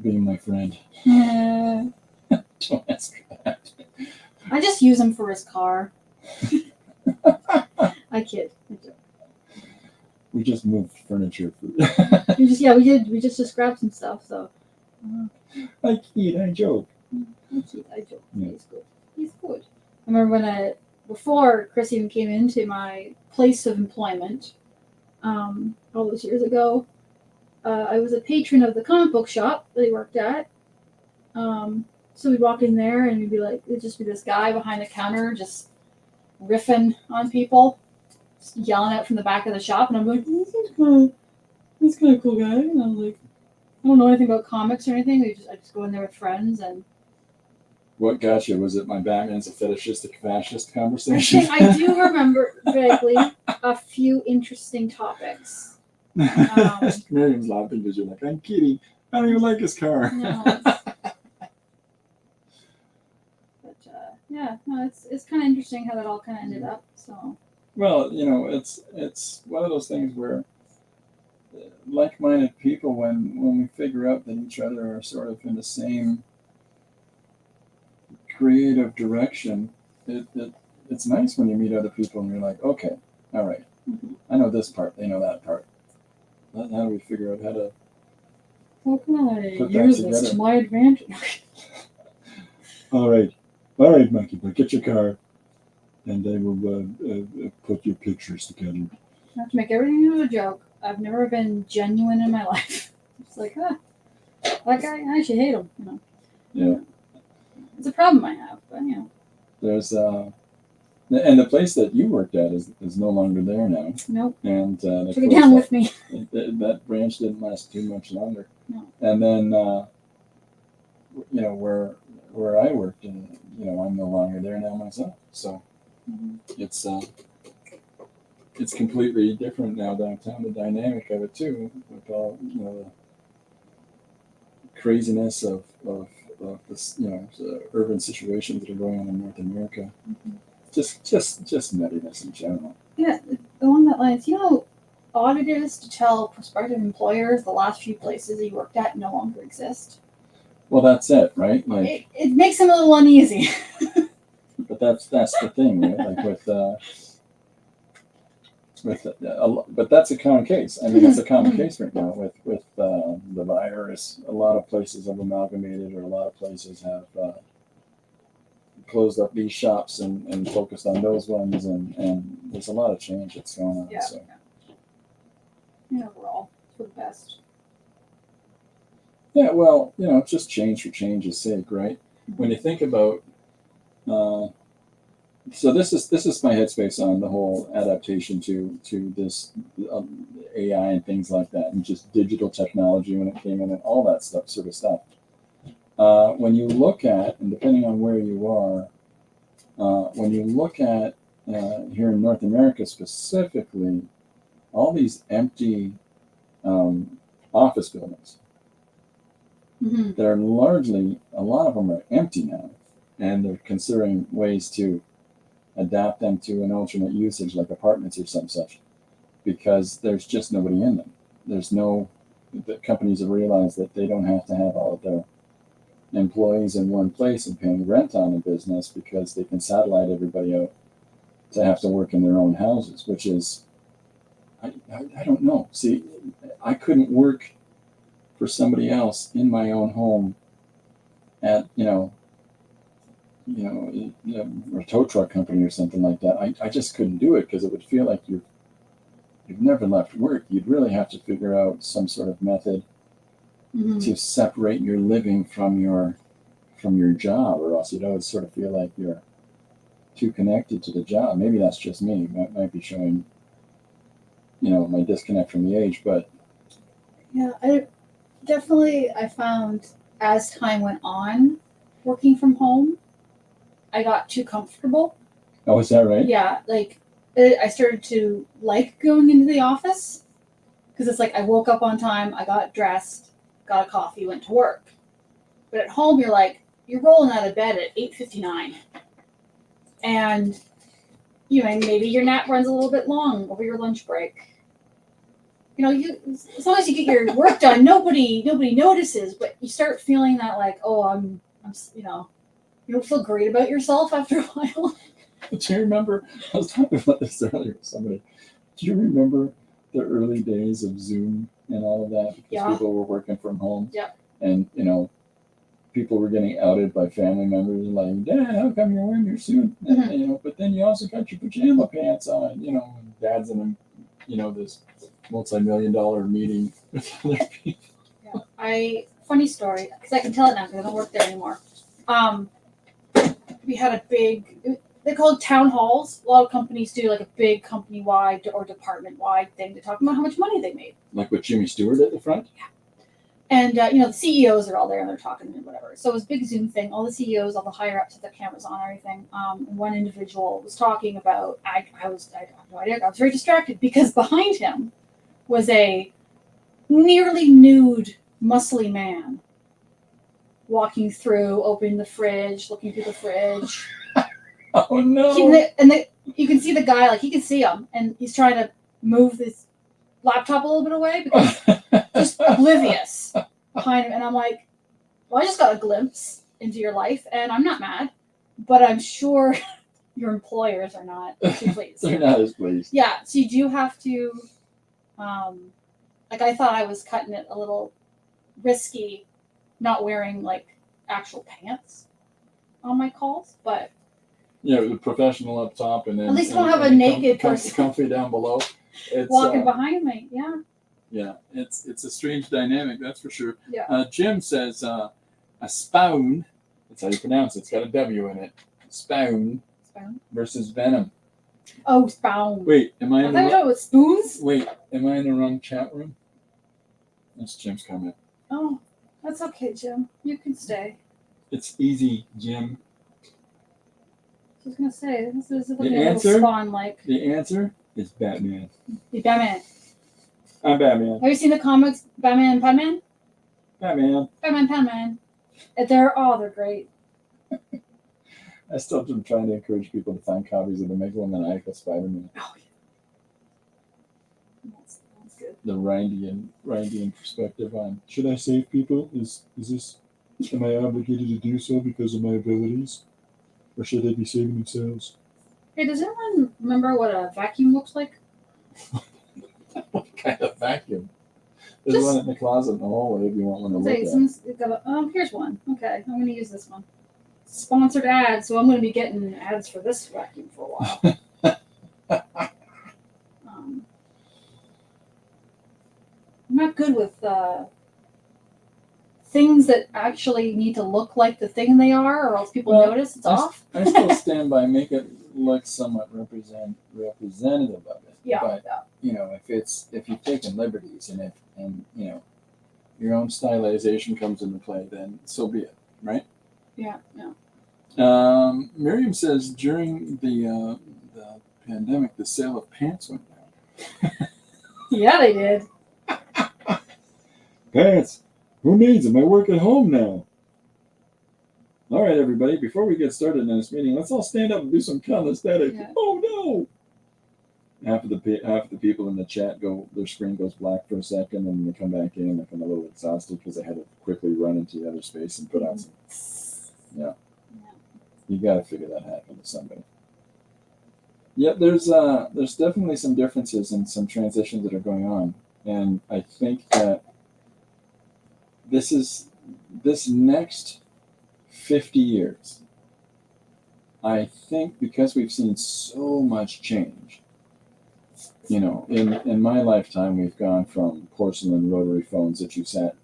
[SPEAKER 1] being my friend? Don't ask that.
[SPEAKER 2] I just use him for his car. I kid.
[SPEAKER 1] We just moved furniture.
[SPEAKER 2] We just grabbed some stuff. So
[SPEAKER 1] I kid, I joke.
[SPEAKER 2] I joke.
[SPEAKER 1] Yeah.
[SPEAKER 2] He's good. I remember before Chris even came into my place of employment, all those years ago, I was a patron of the comic book shop that he worked at. So we'd walk in there and it'd just be this guy behind the counter just riffing on people, just yelling out from the back of the shop, and I'm like, he's kind of cool guy. And I was like, I don't know anything about comics or anything. I just go in there with friends and.
[SPEAKER 1] What got you? Was it my Batman's a fetishistic fascist conversation?
[SPEAKER 2] I do remember vaguely a few interesting topics.
[SPEAKER 1] Miriam's laughing because you're like, I'm kidding. I don't even like his car.
[SPEAKER 2] No, it's kind of interesting how that all kind of ended up. So.
[SPEAKER 1] Well, it's one of those things where like-minded people, when we figure out that each other are sort of in the same creative direction, it's nice when you meet other people and you're like, okay, all right, I know this part, they know that part. How do we figure out how to
[SPEAKER 2] can I
[SPEAKER 1] put
[SPEAKER 2] use
[SPEAKER 1] that
[SPEAKER 2] this
[SPEAKER 1] together?
[SPEAKER 2] to my advantage?
[SPEAKER 1] All right, Monkey Boy, get your car, and I will put your pictures together.
[SPEAKER 2] I have to make everything into a joke. I've never been genuine in my life. It's like, that guy, I should hate him.
[SPEAKER 1] Yeah.
[SPEAKER 2] It's a problem I have, but
[SPEAKER 1] There's and the place that you worked at is no longer there now.
[SPEAKER 2] Nope.
[SPEAKER 1] And
[SPEAKER 2] took it down with me.
[SPEAKER 1] That branch didn't last too much longer.
[SPEAKER 2] No.
[SPEAKER 1] And then where I worked, and I'm no longer there now myself. So it's completely different now downtown. The dynamic of it too, with all the craziness of this, the urban situations that are going on in North America. Just nuttiness in general.
[SPEAKER 2] Yeah, along that lines, how odd it is to tell prospective employers the last few places he worked at no longer exist.
[SPEAKER 1] Well, that's it, right? Like,
[SPEAKER 2] it makes him a little uneasy.
[SPEAKER 1] but that's the thing, right? Like but that's a common case. I mean, that's a common case right now with the virus. A lot of places have amalgamated, or a lot of places have closed up these shops and focused on those ones, and there's a lot of change that's going on.
[SPEAKER 2] Yeah.
[SPEAKER 1] So.
[SPEAKER 2] Overall, for the best.
[SPEAKER 1] Yeah, well, it's just change for change's sake, right? When you think about, so this is my headspace on the whole adaptation to this AI and things like that, and just digital technology when it came in and all that sort of stuff. When you look at, and depending on where you are, when you look at here in North America specifically, all these empty office buildings.
[SPEAKER 2] Mm-hmm.
[SPEAKER 1] They're largely, a lot of them are empty now, and they're considering ways to adapt them to an alternate usage like apartments or some such, because there's just nobody in them. The companies have realized that they don't have to have all of their employees in one place and paying rent on the business, because they can satellite everybody out to have to work in their own houses, which is, I don't know. See, I couldn't work for somebody else in my own home at, a tow truck company or something like that. I just couldn't do it, because it would feel like you've never left work. You'd really have to figure out some sort of method
[SPEAKER 2] Mm-hmm.
[SPEAKER 1] to separate your living from your job, or else you'd always sort of feel like you're too connected to the job. Maybe that's just me. That might be showing, my disconnect from the age, but
[SPEAKER 2] Yeah, I found as time went on working from home, I got too comfortable.
[SPEAKER 1] oh, is that right?
[SPEAKER 2] Yeah, like I started to like going into the office, because it's like I woke up on time, I got dressed, got a coffee, went to work. But at home, you're rolling out of bed at 8:59, and maybe your nap runs a little bit long over your lunch break. As long as you get your work done, nobody notices. But you start feeling that, like, oh, I'm you don't feel great about yourself after a while.
[SPEAKER 1] Do you remember? I was talking about this earlier with somebody. Do you remember the early days of Zoom and all of that? Because
[SPEAKER 2] Yeah.
[SPEAKER 1] people were working from home.
[SPEAKER 2] Yeah.
[SPEAKER 1] And people were getting outed by family members, like, "Dad, how come you're wearing your suit?"
[SPEAKER 2] Mhm.
[SPEAKER 1] And, but then you also got your pajama pants on. And Dad's in this multi-million-dollar meeting with other people.
[SPEAKER 2] Yeah. Funny story, because I can tell it now because I don't work there anymore. We had they call it town halls. A lot of companies do like a big company-wide or department-wide thing to talk about how much money they made.
[SPEAKER 1] Like with Jimmy Stewart at the front.
[SPEAKER 2] And the CEOs are all there and they're talking and whatever. So it was a big Zoom thing. All the CEOs, all the higher ups with their cameras on and everything. And one individual was talking about. I have no idea. I was very distracted because behind him was a nearly nude, muscly man walking through, opening the fridge, looking through the fridge.
[SPEAKER 1] Oh no!
[SPEAKER 2] You can see the guy, like he can see him, and he's trying to move this laptop a little bit away because just oblivious behind him. And I'm like, well, I just got a glimpse into your life, and I'm not mad, but I'm sure your employers are not too pleased.
[SPEAKER 1] They're not as pleased.
[SPEAKER 2] Yeah, so you do have to, I thought I was cutting it a little risky, not wearing like actual pants on my calls, but
[SPEAKER 1] The professional up top, and then
[SPEAKER 2] at least don't have a naked person
[SPEAKER 1] comfy down below. It's,
[SPEAKER 2] walking behind me. Yeah.
[SPEAKER 1] Yeah, it's a strange dynamic, that's for sure.
[SPEAKER 2] Yeah.
[SPEAKER 1] Jim says a spawn. That's how you pronounce it. It's got a W in it. Spawn
[SPEAKER 2] Spoon.
[SPEAKER 1] versus venom.
[SPEAKER 2] Oh, spoon.
[SPEAKER 1] Wait, am I
[SPEAKER 2] I
[SPEAKER 1] in
[SPEAKER 2] thought you were
[SPEAKER 1] the
[SPEAKER 2] talking about spoons.
[SPEAKER 1] wait? Am I in the wrong chat room? That's Jim's comment.
[SPEAKER 2] Oh, that's okay, Jim. You can stay.
[SPEAKER 1] It's easy, Jim.
[SPEAKER 2] I was gonna say this is
[SPEAKER 1] The
[SPEAKER 2] looking a little
[SPEAKER 1] answer?
[SPEAKER 2] spawn like.
[SPEAKER 1] The answer is Batman.
[SPEAKER 2] The Batman.
[SPEAKER 1] I'm Batman.
[SPEAKER 2] Have you seen the comics Batman and Padman?
[SPEAKER 1] Batman.
[SPEAKER 2] Batman, Padman. They're great.
[SPEAKER 1] I still am trying to encourage people to find copies of the Megalomaniacal Spider-Man.
[SPEAKER 2] Oh yeah. That's good.
[SPEAKER 1] The Randian perspective on, should I save people? Am I obligated to do so because of my abilities? Or should they be saving themselves?
[SPEAKER 2] Hey, does anyone remember what a vacuum looks like?
[SPEAKER 1] What kind of vacuum? There's
[SPEAKER 2] Just-
[SPEAKER 1] one in the closet in the hallway if you want one to look
[SPEAKER 2] Say,
[SPEAKER 1] at.
[SPEAKER 2] here's one. Okay, I'm gonna use this one. Sponsored ad, so I'm gonna be getting ads for this vacuum for a while. I'm not good with things that actually need to look like the thing they are, or else people
[SPEAKER 1] Well,
[SPEAKER 2] notice it's
[SPEAKER 1] I s-
[SPEAKER 2] off.
[SPEAKER 1] I still stand by make it look somewhat representative of it.
[SPEAKER 2] Yeah,
[SPEAKER 1] But
[SPEAKER 2] yeah.
[SPEAKER 1] you know, if you've taken liberties and you know your own stylization comes into play, then so be it, right?
[SPEAKER 2] Yeah, yeah.
[SPEAKER 1] Miriam says during the pandemic, the sale of pants went down.
[SPEAKER 2] Yeah, they did.
[SPEAKER 1] Pants? Who needs them? I work at home now. All right, everybody. Before we get started in this meeting, let's all stand up and do some calisthenics.
[SPEAKER 2] Yeah.
[SPEAKER 1] Oh no! Half of the people in the chat their screen goes black for a second, and they come back in like I'm a little exhausted because I had to quickly run into the other space and put on some. Yeah. You got to figure that happened to somebody. Yeah, there's definitely some differences and some transitions that are going on, and I think that this next 50 years. I think because we've seen so much change, you know, in my lifetime, we've gone from porcelain rotary phones that you sat,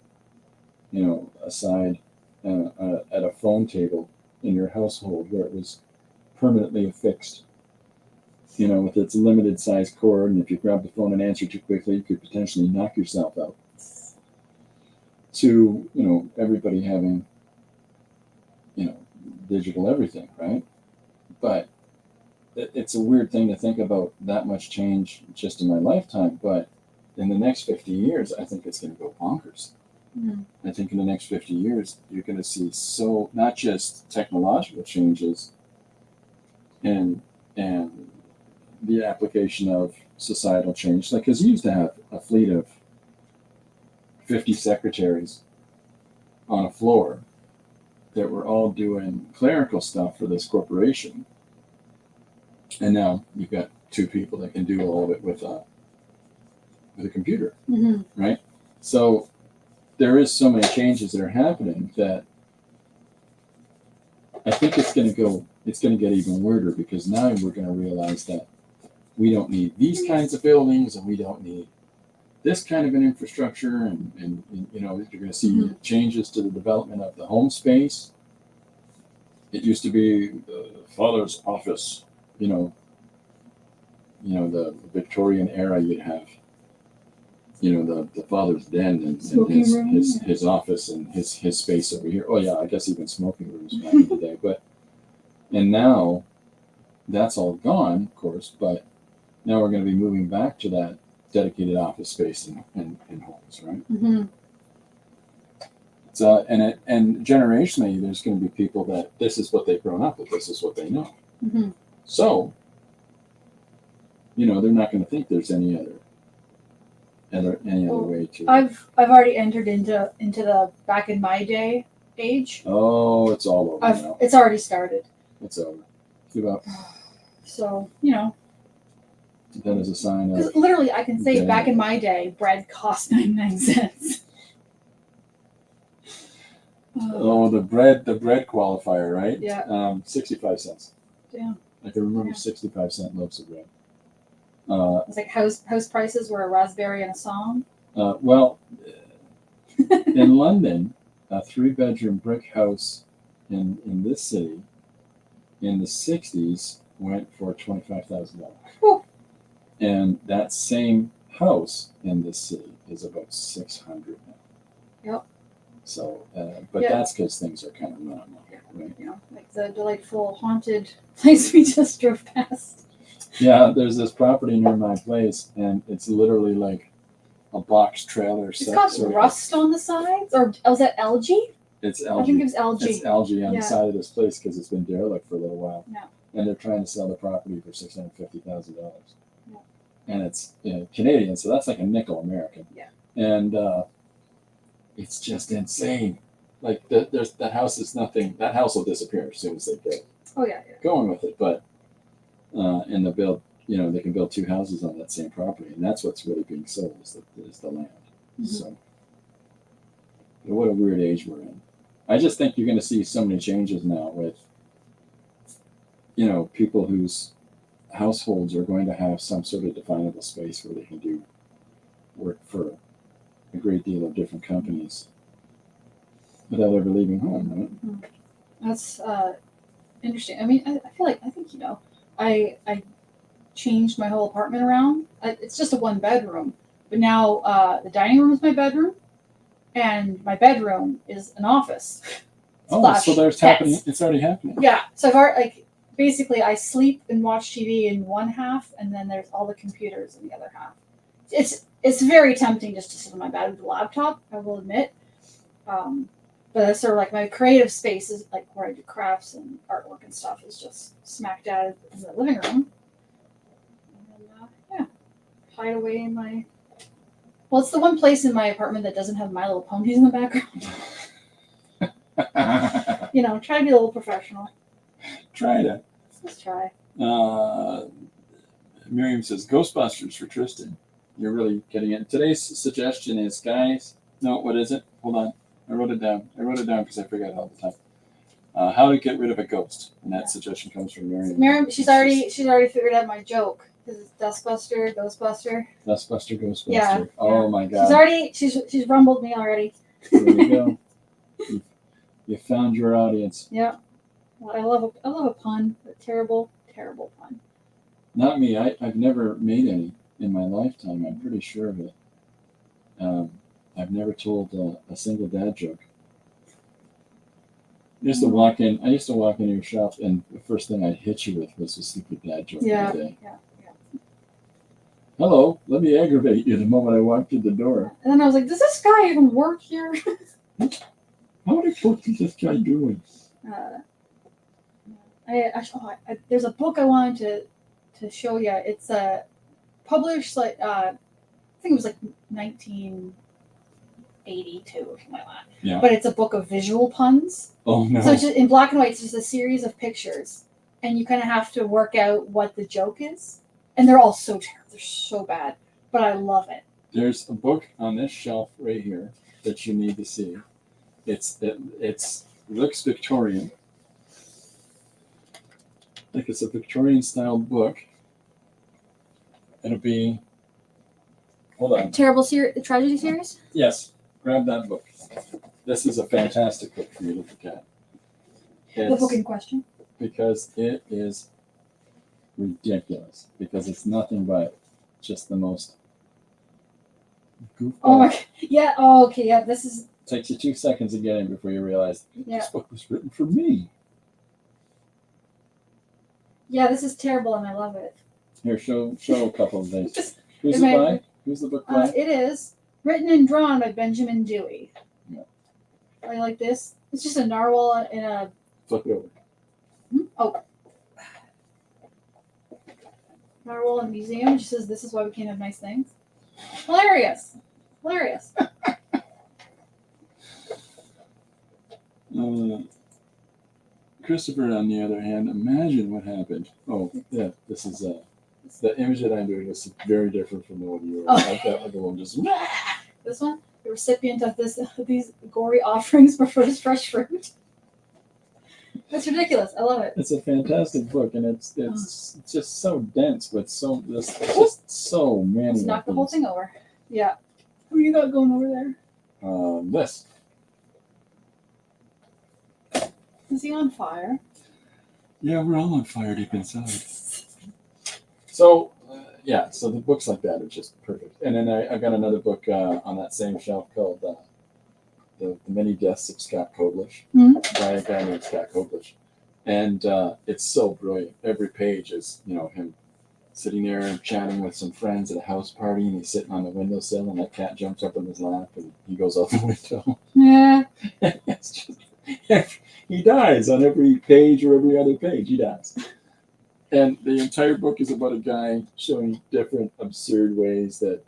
[SPEAKER 1] you know, aside at a phone table in your household where it was permanently affixed, you know, with its limited size cord. And if you grabbed the phone and answered too quickly, you could potentially knock yourself out. To, you know, everybody having, you know, digital everything, right? But it's a weird thing to think about that much change just in my lifetime. But in the next 50 years, I think it's going to go bonkers.
[SPEAKER 2] Mm.
[SPEAKER 1] I think in the next 50 years, you're going to see not just technological changes and the application of societal change, like because you used to have a fleet of 50 secretaries on a floor that were all doing clerical stuff for this corporation. And now you've got two people that can do all of it with a computer, right? So there is so many changes that are happening that I think it's going to get even weirder because now we're going to realize that we don't need these kinds of buildings and we don't need this kind of an infrastructure and you know, you're going to see changes to the development of the home space. It used to be the father's office, you know, the Victorian era, you'd have, you know, the father's den and his office and his space over here. Oh yeah, I guess even smoking rooms back in the day. And now that's all gone, of course, but now we're going to be moving back to that dedicated office space in homes, right?
[SPEAKER 2] Mm-hmm.
[SPEAKER 1] So and generationally, there's going to be people that this is what they've grown up with, this is what they know.
[SPEAKER 2] Mm-hmm.
[SPEAKER 1] So, you know, they're not going to think there's any other way to.
[SPEAKER 2] I've already entered into the back in my day age.
[SPEAKER 1] Oh, it's all over now.
[SPEAKER 2] It's already started.
[SPEAKER 1] It's over. Give up.
[SPEAKER 2] So, you know.
[SPEAKER 1] That is a sign of.
[SPEAKER 2] Because literally, I can say
[SPEAKER 1] Yeah.
[SPEAKER 2] back in my day, bread cost 99 cents.
[SPEAKER 1] Oh, the bread qualifier, right?
[SPEAKER 2] Yeah.
[SPEAKER 1] 65 cents.
[SPEAKER 2] Yeah.
[SPEAKER 1] I can remember
[SPEAKER 2] Yeah.
[SPEAKER 1] 65-cent loaves of bread.
[SPEAKER 2] It's like house prices were a raspberry and a song.
[SPEAKER 1] Well, in London, a 3-bedroom brick house in this city in the 60s went for $25,000. And that same house in this city is about $600 now.
[SPEAKER 2] Yep.
[SPEAKER 1] So, but
[SPEAKER 2] Yeah.
[SPEAKER 1] that's because things are kind of normal, right?
[SPEAKER 2] You know, like the delightful haunted place we just drove past.
[SPEAKER 1] Yeah, there's this property near my place, and it's literally like a box trailer.
[SPEAKER 2] It's got
[SPEAKER 1] sort of
[SPEAKER 2] rust on the sides, or was that algae?
[SPEAKER 1] It's
[SPEAKER 2] I
[SPEAKER 1] algae.
[SPEAKER 2] think it was algae.
[SPEAKER 1] It's algae on
[SPEAKER 2] Yeah.
[SPEAKER 1] the side of this place because it's been derelict for a little while.
[SPEAKER 2] Yeah.
[SPEAKER 1] And they're trying to sell the property for $650,000.
[SPEAKER 2] Yeah.
[SPEAKER 1] And it's, you know, Canadian, so that's like a nickel American.
[SPEAKER 2] Yeah.
[SPEAKER 1] And it's just insane. Like that house is nothing. That house will disappear as soon as they get
[SPEAKER 2] Oh yeah, yeah.
[SPEAKER 1] going with it. But and they'll build, you know, they can build 2 houses on that same property, and that's what's really being sold is the land.
[SPEAKER 2] Mhm.
[SPEAKER 1] So what a weird age we're in. I just think you're going to see so many changes now with, you know, people whose households are going to have some sort of definable space where they can do work for a great deal of different companies. without ever leaving home, right?
[SPEAKER 2] That's interesting. I mean, I think I changed my whole apartment around. It's just a one bedroom, but now the dining room is my bedroom, and my bedroom is an office.
[SPEAKER 1] Oh,
[SPEAKER 2] Slash
[SPEAKER 1] so there's
[SPEAKER 2] pets.
[SPEAKER 1] happening. It's already happening.
[SPEAKER 2] Yeah, so I've already basically I sleep and watch TV in one half, and then there's all the computers in the other half. It's very tempting just to sit on my bed with a laptop, I will admit. But it's sort of like my creative space is like where I do crafts and artwork and stuff is just smack dab in the living room. And yeah, hide away in my. Well, it's the one place in my apartment that doesn't have My Little Ponies in the background. Try to be a little professional.
[SPEAKER 1] Try to.
[SPEAKER 2] Let's try.
[SPEAKER 1] Miriam says Ghostbusters for Tristan. You're really getting it. Today's suggestion is, guys. No, what is it? Hold on. I wrote it down because I forget all the time. How to get rid of a ghost, and that suggestion comes from Miriam.
[SPEAKER 2] Miriam, she's already figured out my joke because it's Dustbuster, Ghostbuster.
[SPEAKER 1] Ghostbuster.
[SPEAKER 2] Yeah.
[SPEAKER 1] Oh my God.
[SPEAKER 2] She's rumbled me already.
[SPEAKER 1] There you go. You found your audience.
[SPEAKER 2] Yeah. Well, I love a pun, a terrible pun.
[SPEAKER 1] Not me. I've never made any in my lifetime. I'm pretty sure of it. I've never told a single dad joke. I used to walk into your shop, and the first thing I'd hit you with was a stupid dad joke
[SPEAKER 2] Yeah.
[SPEAKER 1] all day.
[SPEAKER 2] Yeah.
[SPEAKER 1] Hello, let me aggravate you the moment I walked through the door.
[SPEAKER 2] And then I was like, does this guy even work here?
[SPEAKER 1] How the fuck is this guy doing?
[SPEAKER 2] There's a book I wanted to show you. It's published like I think it was like 1982 or something like that.
[SPEAKER 1] Yeah.
[SPEAKER 2] But it's a book of visual puns.
[SPEAKER 1] Oh no.
[SPEAKER 2] So it's just in black and white. It's just a series of pictures, and you kind of have to work out what the joke is. And they're all so terrible. They're so bad, but I love it.
[SPEAKER 1] There's a book on this shelf right here that you need to see. It looks Victorian. Like it's a Victorian style book. It'll be. Hold on.
[SPEAKER 2] Terrible tragedy series.
[SPEAKER 1] Yes, grab that book. This is a fantastic book for you to look at.
[SPEAKER 2] The book in question.
[SPEAKER 1] Because it is ridiculous. Because it's nothing but just the most goofball.
[SPEAKER 2] Oh my! Yeah. Oh, okay. Yeah. This is.
[SPEAKER 1] Takes you 2 seconds to get in before you realize
[SPEAKER 2] Yeah.
[SPEAKER 1] this book was written for me.
[SPEAKER 2] Yeah. This is terrible, and I love it.
[SPEAKER 1] Here, show a couple of things.
[SPEAKER 2] Just-
[SPEAKER 1] Who's
[SPEAKER 2] it
[SPEAKER 1] it
[SPEAKER 2] might-
[SPEAKER 1] by? Who's the book by?
[SPEAKER 2] It is written and drawn by Benjamin Dewey.
[SPEAKER 1] Yeah.
[SPEAKER 2] I like this. It's just a narwhal in a.
[SPEAKER 1] Flip it over.
[SPEAKER 2] Oh. Narwhal in a museum. It just says, "This is why we can't have nice things." Hilarious. Hilarious.
[SPEAKER 1] Christopher, on the other hand, imagine what happened. Oh, yeah, this is the image that I'm doing is very different from the one you were.
[SPEAKER 2] Oh.
[SPEAKER 1] Like that other one just.
[SPEAKER 2] This one, the recipient of these gory offerings for fresh fruit. That's ridiculous. I love it.
[SPEAKER 1] It's a fantastic book, and it's just so dense with there's just so many.
[SPEAKER 2] Let's knock the whole
[SPEAKER 1] of
[SPEAKER 2] thing over. Yeah. Who you got going over there?
[SPEAKER 1] these. This.
[SPEAKER 2] Is he on fire?
[SPEAKER 1] Yeah, we're all on fire deep inside. So, so the books like that are just perfect. And then I got another book on that same shelf called The Many Deaths of Scott Koblish by a guy named Scott Koblish. And it's so brilliant. Every page is, him sitting there and chatting with some friends at a house party, and he's sitting on the windowsill, and that cat jumps up in his lap, and he goes out the window.
[SPEAKER 2] Yeah.
[SPEAKER 1] It's just, he dies on every page or every other page. He dies. And the entire book is about a guy showing different absurd ways that,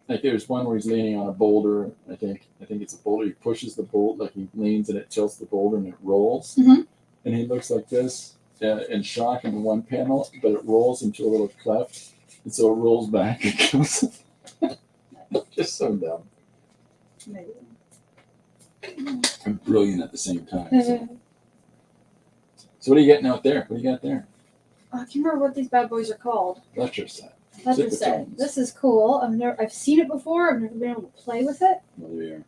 [SPEAKER 1] like there's one where he's leaning on a boulder. I think it's a boulder. He pushes the boulder, like he leans and it tilts the boulder and it rolls.
[SPEAKER 2] Mhm.
[SPEAKER 1] And he looks like this in shock in one panel, but it rolls into a little cleft. And so it rolls back and goes. Just so dumb. And brilliant at the same time. So what are you getting out there? What do you got there?
[SPEAKER 2] I can't remember what these bad boys are called.
[SPEAKER 1] Lecture set.
[SPEAKER 2] Ledger set. This is cool. I've seen it before. I've never been able to play with it.
[SPEAKER 1] Well, there you are.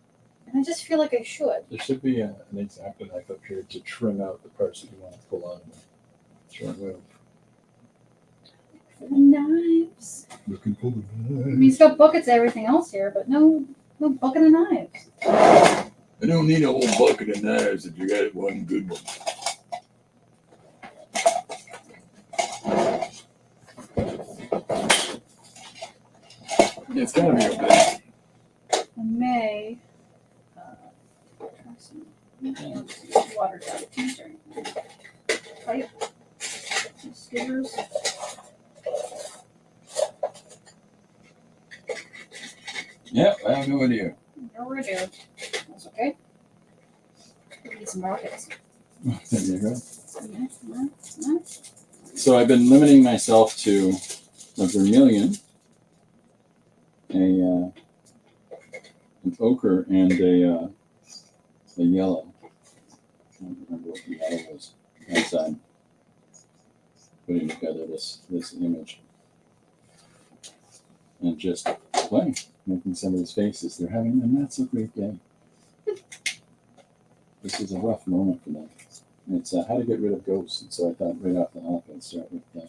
[SPEAKER 2] and I just feel like I should.
[SPEAKER 1] There should be an X-Acto knife up here to trim out the parts that you want to pull out of the short move.
[SPEAKER 2] For the knives.
[SPEAKER 1] Looking for the
[SPEAKER 2] I mean, it's got buckets and everything else here, but no bucket of knives.
[SPEAKER 3] I don't need a whole bucket of knives if you got one good one.
[SPEAKER 1] It's gotta be over there.
[SPEAKER 2] I may try some water diffuser. Pipe. Some skivers.
[SPEAKER 3] Yep, I have no idea.
[SPEAKER 2] No redo. That's okay. Get some rockets.
[SPEAKER 1] There you go.
[SPEAKER 2] Yeah.
[SPEAKER 1] So I've been limiting myself to a vermilion, an ochre, and a yellow. I don't remember what the yellow was as I'm putting together this image. And just playing, making somebody's faces. They're having a not so great day. This is a rough moment for them. It's how to get rid of ghosts, and so I thought right off the hop I'd start with the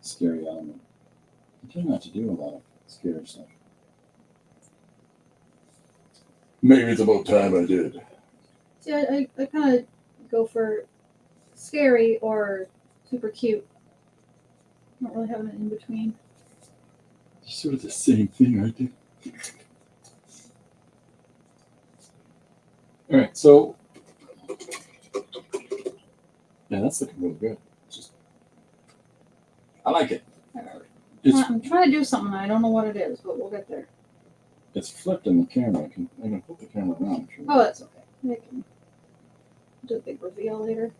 [SPEAKER 1] scary element. I tend not to do a lot of scary stuff.
[SPEAKER 3] Maybe it's about time I did.
[SPEAKER 2] See, I kind of go for scary or super cute. I don't really have an in between.
[SPEAKER 1] It's sort of the same thing I do. All right, so yeah, that's looking really good. I like it. It's
[SPEAKER 2] I'm trying to do something. I don't know what it is, but we'll get there.
[SPEAKER 1] it's flipped in the camera. I can flip the camera around. If you
[SPEAKER 2] Oh,
[SPEAKER 1] want.
[SPEAKER 2] that's okay. I can do a big reveal later.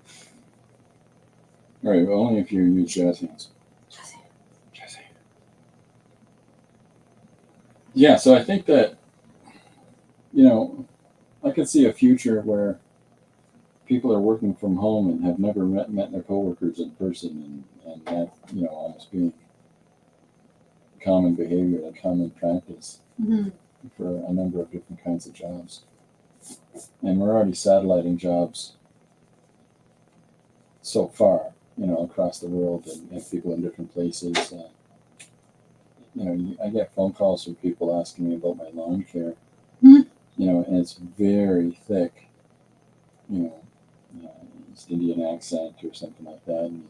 [SPEAKER 1] All right, well, only if you use jazz hands. Jazz hands. Yeah, so I think that I could see a future where people are working from home and have never met their coworkers in person, and that almost being common behavior and common practice
[SPEAKER 2] Mm-hmm.
[SPEAKER 1] for a number of different kinds of jobs. And we're already satelliting jobs so far, across the world, and have people in different places. I get phone calls from people asking me about my lawn care,
[SPEAKER 2] Mhm.
[SPEAKER 1] And it's very thick, East Indian accent or something like that. And,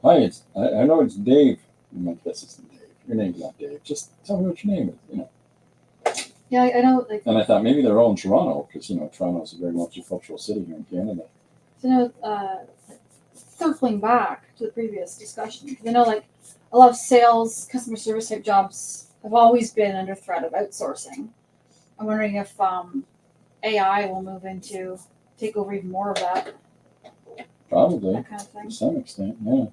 [SPEAKER 1] hi, I know it's Dave. I'm like, this isn't Dave. Your name's not Dave. Just tell me what your name is,
[SPEAKER 2] Yeah, I know. Like,
[SPEAKER 1] And I thought maybe they're all in Toronto because Toronto's a very multicultural city here in Canada.
[SPEAKER 2] Circling back to the previous discussion, because I know, like, a lot of sales, customer service type jobs have always been under threat of outsourcing. I'm wondering if AI will move into take over even more of that
[SPEAKER 1] Probably.
[SPEAKER 2] kind of thing.
[SPEAKER 1] To some extent, yeah.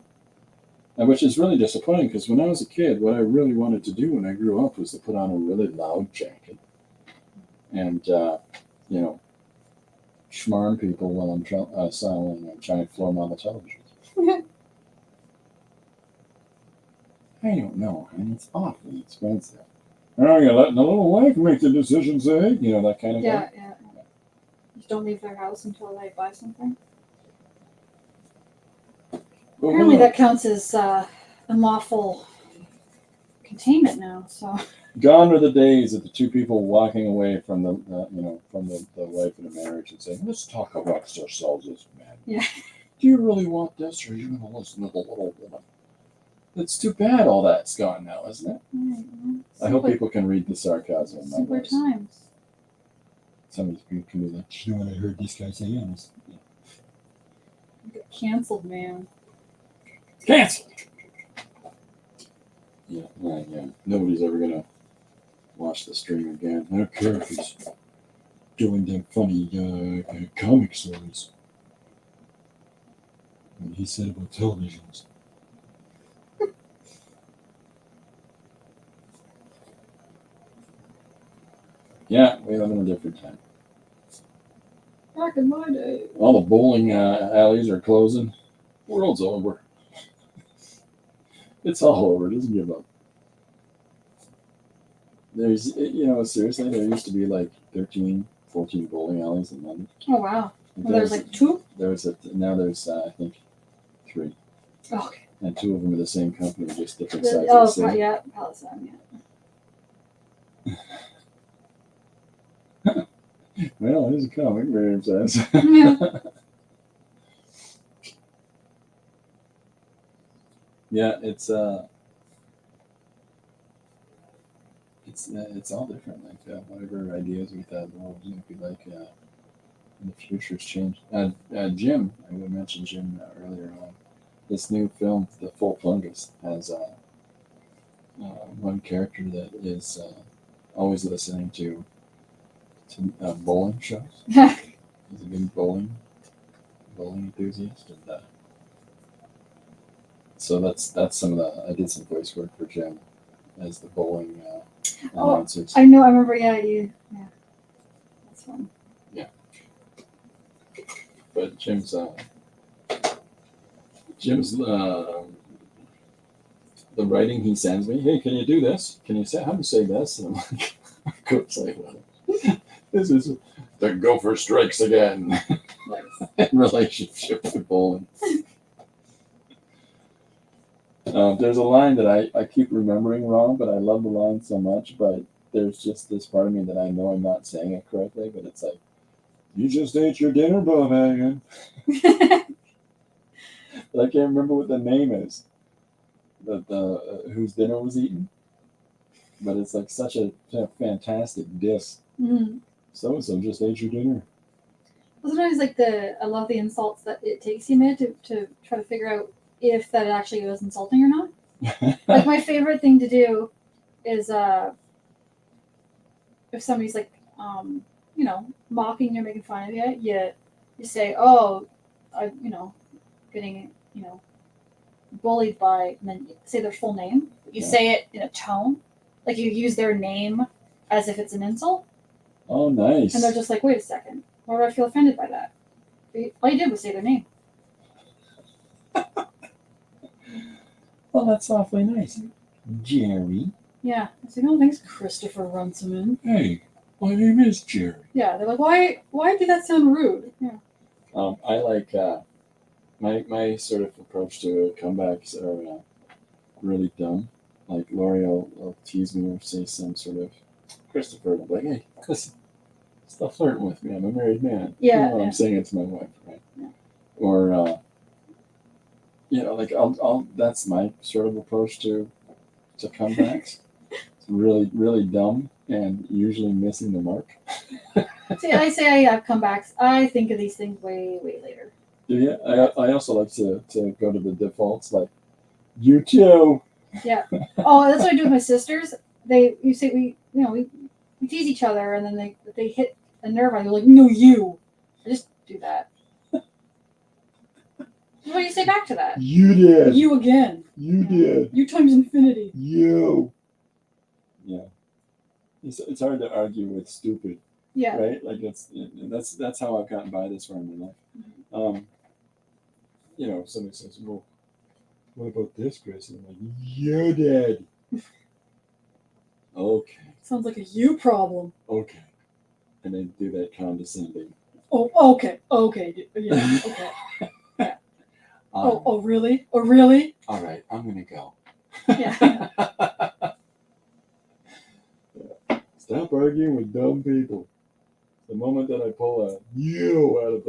[SPEAKER 1] And which is really disappointing because when I was a kid, what I really wanted to do when I grew up was to put on a really loud jacket and, schmarm people while I'm selling a giant floor model television. I don't know, and it's awfully expensive. Oh, you're letting the little wife make the decisions, eh? That kind of
[SPEAKER 2] Yeah,
[SPEAKER 1] thing.
[SPEAKER 2] yeah. Just don't leave their house until they buy something.
[SPEAKER 1] But
[SPEAKER 2] Apparently,
[SPEAKER 1] well,
[SPEAKER 2] that counts as unlawful containment now. So
[SPEAKER 1] gone are the days of the two people walking away from the wife in a marriage and saying, "Let's talk amongst ourselves as men.
[SPEAKER 2] Yeah.
[SPEAKER 1] Do you really want this, or are you going to listen to the little woman?" It's too bad all that's gone now, isn't it? I hope people can read the sarcasm in my
[SPEAKER 2] simpler
[SPEAKER 1] voice.
[SPEAKER 2] times.
[SPEAKER 1] Some of these people can be like, "You know what I heard this guy say?"
[SPEAKER 2] Get canceled, man.
[SPEAKER 1] Cancel. Yeah, right. Yeah, nobody's ever gonna watch the stream again. I don't care if he's doing them funny comic stories. What he said about televisions. Yeah, we live in a different time.
[SPEAKER 2] Back in my day.
[SPEAKER 1] All the bowling alleys are closing. World's over. It's all over. It doesn't give up. There's, seriously, there used to be like 13, 14 bowling alleys in London.
[SPEAKER 2] Oh wow. Well, there's like two.
[SPEAKER 1] Now there's I think 3,
[SPEAKER 2] Oh, okay.
[SPEAKER 1] and 2 of them are the same company, just different sizes.
[SPEAKER 2] Oh,
[SPEAKER 1] So-
[SPEAKER 2] yeah, Palestine.
[SPEAKER 1] Well, here's a comic, Miriam says.
[SPEAKER 2] Yeah.
[SPEAKER 1] Yeah, it's all different. Like whatever ideas we thought the world was going to be like in the future's changed. Jim, I would mention Jim earlier on. This new film, The Full Plungus, has one character that is always listening to bowling shows. He's a big bowling enthusiast, and so that's some of the. I did some voice work for Jim as the bowling
[SPEAKER 2] Oh,
[SPEAKER 1] announcers.
[SPEAKER 2] I know. I remember. Yeah, that's fun.
[SPEAKER 1] But Jim's the writing he sends me. Hey, can you do this? Can you say how to say this? And I'm like, of course I will. This is the gopher strikes again
[SPEAKER 2] Nice.
[SPEAKER 1] in relationship to bowling. There's a line that I keep remembering wrong, but I love the line so much. But there's just this part of me that I know I'm not saying it correctly. But it's like, you just ate your dinner, Bob Hagan. But I can't remember what the name is. The whose dinner was eaten. But it's like such a fantastic diss.
[SPEAKER 2] Mhm.
[SPEAKER 1] So just ate your dinner.
[SPEAKER 2] Sometimes like I love the insults that it takes you mid to try to figure out if that actually was insulting or not. Like my favorite thing to do is if somebody's like mocking you or making fun of you, you say, oh, I getting bullied by, and then say their full name. You
[SPEAKER 1] Yeah.
[SPEAKER 2] say it in a tone, like you use their name as if it's an insult,
[SPEAKER 1] Oh, nice.
[SPEAKER 2] and they're just like, wait a second, why would I feel offended by that? All you did was say their name.
[SPEAKER 1] Well, that's awfully nice. Jerry.
[SPEAKER 2] Yeah, I was like, oh, thanks, Christopher Runciman.
[SPEAKER 1] Hey, my name is Jerry.
[SPEAKER 2] Yeah, they're like, why did that sound rude? Yeah.
[SPEAKER 1] I like my sort of approach to comebacks are really dumb. Like Lori will tease me or say some sort of Christopher will be like, hey, listen, stop flirting with me. I'm a married man.
[SPEAKER 2] Yeah,
[SPEAKER 1] I'm
[SPEAKER 2] yeah.
[SPEAKER 1] saying it to my wife, right?
[SPEAKER 2] Yeah.
[SPEAKER 1] Or like I'll that's my sort of approach to comebacks. It's really, really dumb and usually missing the mark.
[SPEAKER 2] See, I say I have comebacks. I think of these things way, way later.
[SPEAKER 1] Yeah, I also like to go to the defaults like, you too.
[SPEAKER 2] Oh, that's what I do with my sisters. You say we tease each other, and then they hit a nerve on you. Like, no, you. I just do that. What do you say back to that?
[SPEAKER 1] You did.
[SPEAKER 2] You again.
[SPEAKER 1] You did.
[SPEAKER 2] You times infinity.
[SPEAKER 1] You. Yeah. It's hard to argue with stupid,
[SPEAKER 2] Yeah.
[SPEAKER 1] right? Like that's how I've gotten by this far in my life. Somebody says, well, what about this, Chris? And I'm like, you did. Okay.
[SPEAKER 2] Sounds like a you problem.
[SPEAKER 1] Okay. And they do that condescending.
[SPEAKER 2] Oh, okay. Yeah. Okay. Oh, really? Oh, really?
[SPEAKER 1] All right, I'm gonna go.
[SPEAKER 2] Yeah.
[SPEAKER 1] Stop arguing with dumb people. The moment that I pull a you out of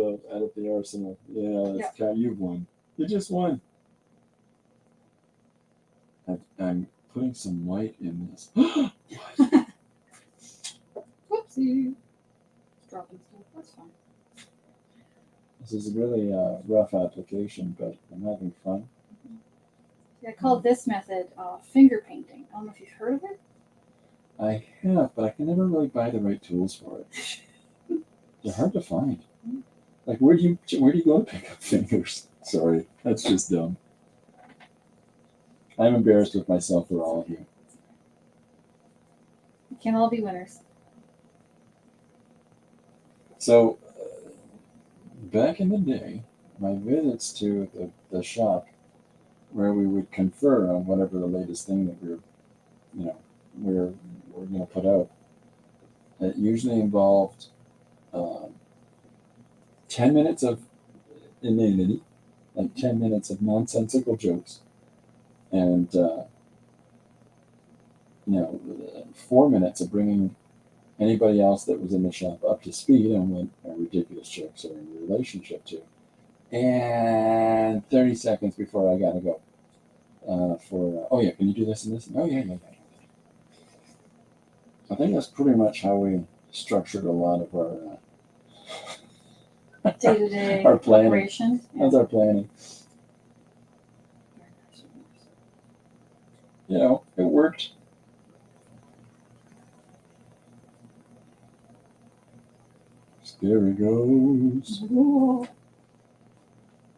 [SPEAKER 1] the arsenal, you've won. You just won. I'm putting some white in this.
[SPEAKER 2] Whoopsie. Dropping stuff. That's fine.
[SPEAKER 1] This is a really rough application, but I'm having fun.
[SPEAKER 2] I call this method finger painting. I don't know if you've heard of it.
[SPEAKER 1] I have, but I can never really buy the right tools for it. They're hard to find. Like, where do you go to pick up fingers? Sorry, that's just dumb. I'm embarrassed with myself for all of you.
[SPEAKER 2] We can't all be winners.
[SPEAKER 1] So, back in the day, my visits to the shop where we would confer on whatever the latest thing that we're going to put out. It usually involved 10 minutes of inanity, like 10 minutes of nonsensical jokes, and 4 minutes of bringing anybody else that was in the shop up to speed on what ridiculous jokes are in relationship to, and 30 seconds before I gotta go. Oh yeah, can you do this and this? Oh yeah. I think that's pretty much how we structured a lot of our
[SPEAKER 2] Day-to-day
[SPEAKER 1] our planning.
[SPEAKER 2] operations.
[SPEAKER 1] That's our planning. It worked. Scary ghosts.
[SPEAKER 2] Ooh.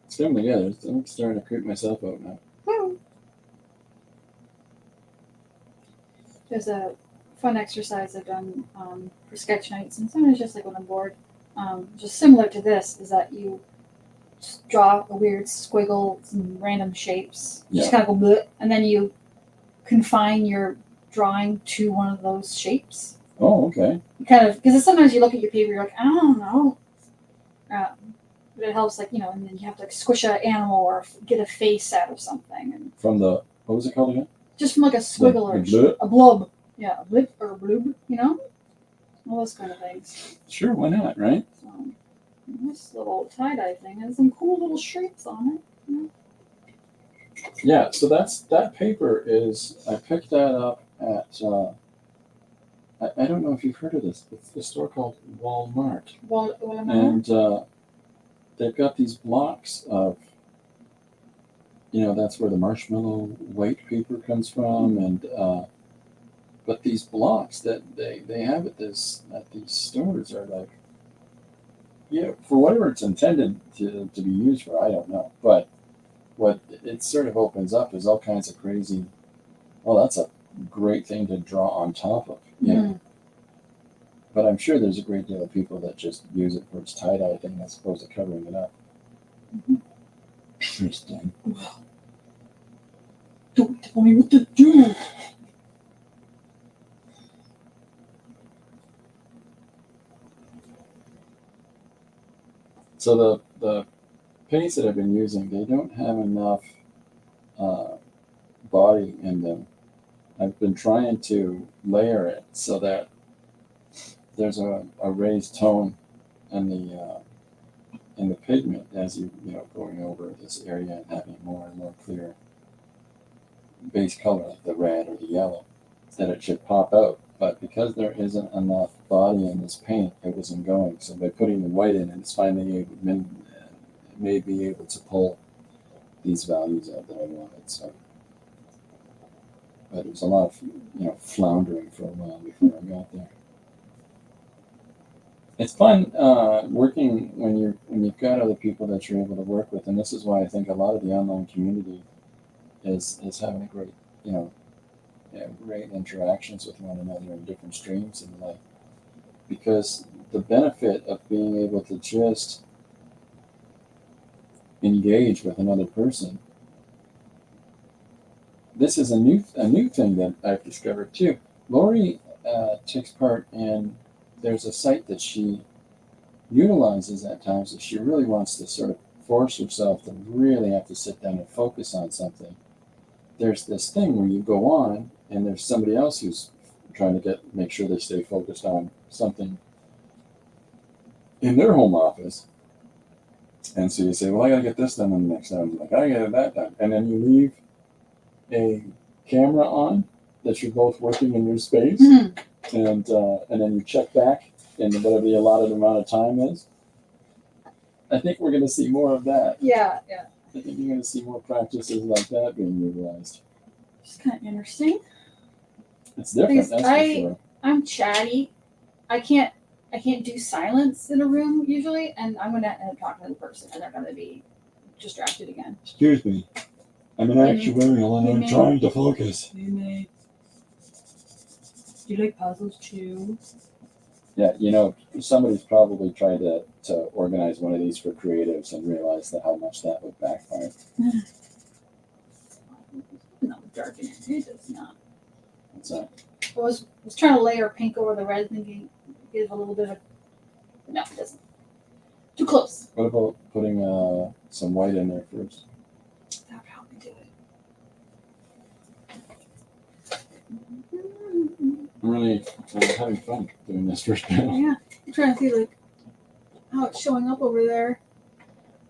[SPEAKER 1] It's coming together. I'm starting to creep myself out now.
[SPEAKER 2] There's a fun exercise I've done for sketch nights, and sometimes just like on a board, just similar to this, is that you just draw a weird squiggle, some random shapes, just kind of go bleh, and then you confine your drawing to one of those shapes.
[SPEAKER 1] Oh, okay.
[SPEAKER 2] Kind of, because sometimes you look at your paper, you're like, I don't know. But it helps, like, and then you have to like squish an animal or get a face out of something. And
[SPEAKER 1] From the, what was it called again?
[SPEAKER 2] just from like a squiggle or
[SPEAKER 1] blub?
[SPEAKER 2] a blub. Yeah, a blip or a bloob, all those kind of things.
[SPEAKER 1] Sure, why not, right?
[SPEAKER 2] So, this little tie-dye thing has some cool little shapes on it.
[SPEAKER 1] Yeah, so that paper is, I picked that up at, I don't know if you've heard of this. It's a store called Walmart. And they've got these blocks of, that's where the marshmallow white paper comes from. And but these blocks that they have at these stores are like, for whatever it's intended to be used for, I don't know. But what it sort of opens up is all kinds of crazy, that's a great thing to draw on top of. But I'm sure there's a great deal of people that just use it for its tie-dye thing as opposed to covering it up. Interesting.
[SPEAKER 2] Don't tell me what to do.
[SPEAKER 1] So the paints that I've been using, they don't have enough body in them. I've been trying to layer it so that there's a raised tone in the pigment as going over this area and having more and more clear base color, like the red or the yellow, that it should pop out. But because there isn't enough body in this paint, it wasn't going. So by putting the white in, it's finally may be able to pull these values out that I wanted. So, but it was a lot of floundering for a while before I got there. It's fun working when you've got other people that you're able to work with, and this is why I think a lot of the online community is having a great great interactions with one another in different streams and like, because the benefit of being able to just engage with another person. This is a new thing that I've discovered too. Lori takes part in. There's a site that she utilizes at times if she really wants to sort of force herself to really have to sit down and focus on something. There's this thing where you go on and there's somebody else who's trying to make sure they stay focused on something in their home office. And so you say, well, I gotta get this done in the next hour. I'm like, I gotta get that done. And then you leave a camera on that you're both working in your space.
[SPEAKER 2] Mm-hmm.
[SPEAKER 1] And then you check back in whatever the allotted amount of time is. I think we're going to see more of that.
[SPEAKER 2] Yeah.
[SPEAKER 1] I think you're going to see more practices like that being utilized.
[SPEAKER 2] It's kind of interesting.
[SPEAKER 1] It's different, that's for sure.
[SPEAKER 2] I'm chatty. I can't do silence in a room usually, and I'm going to end up talking to the person, and they're going to be distracted again.
[SPEAKER 1] Excuse me. I'm an actuarial, and I'm trying to focus.
[SPEAKER 2] Hey, mate. Do you like puzzles too?
[SPEAKER 1] Yeah, somebody's probably tried to organize one of these for creatives and realized how much that would backfire.
[SPEAKER 2] No, darken it. It does not.
[SPEAKER 1] What's that?
[SPEAKER 2] I was trying to layer pink over the red, thinking give a little bit of. No, it doesn't. Too close.
[SPEAKER 1] What about putting some white in there first?
[SPEAKER 2] That would help me do it.
[SPEAKER 1] I'm really having fun doing this first panel.
[SPEAKER 2] Yeah, I'm trying to see like how it's showing up over there.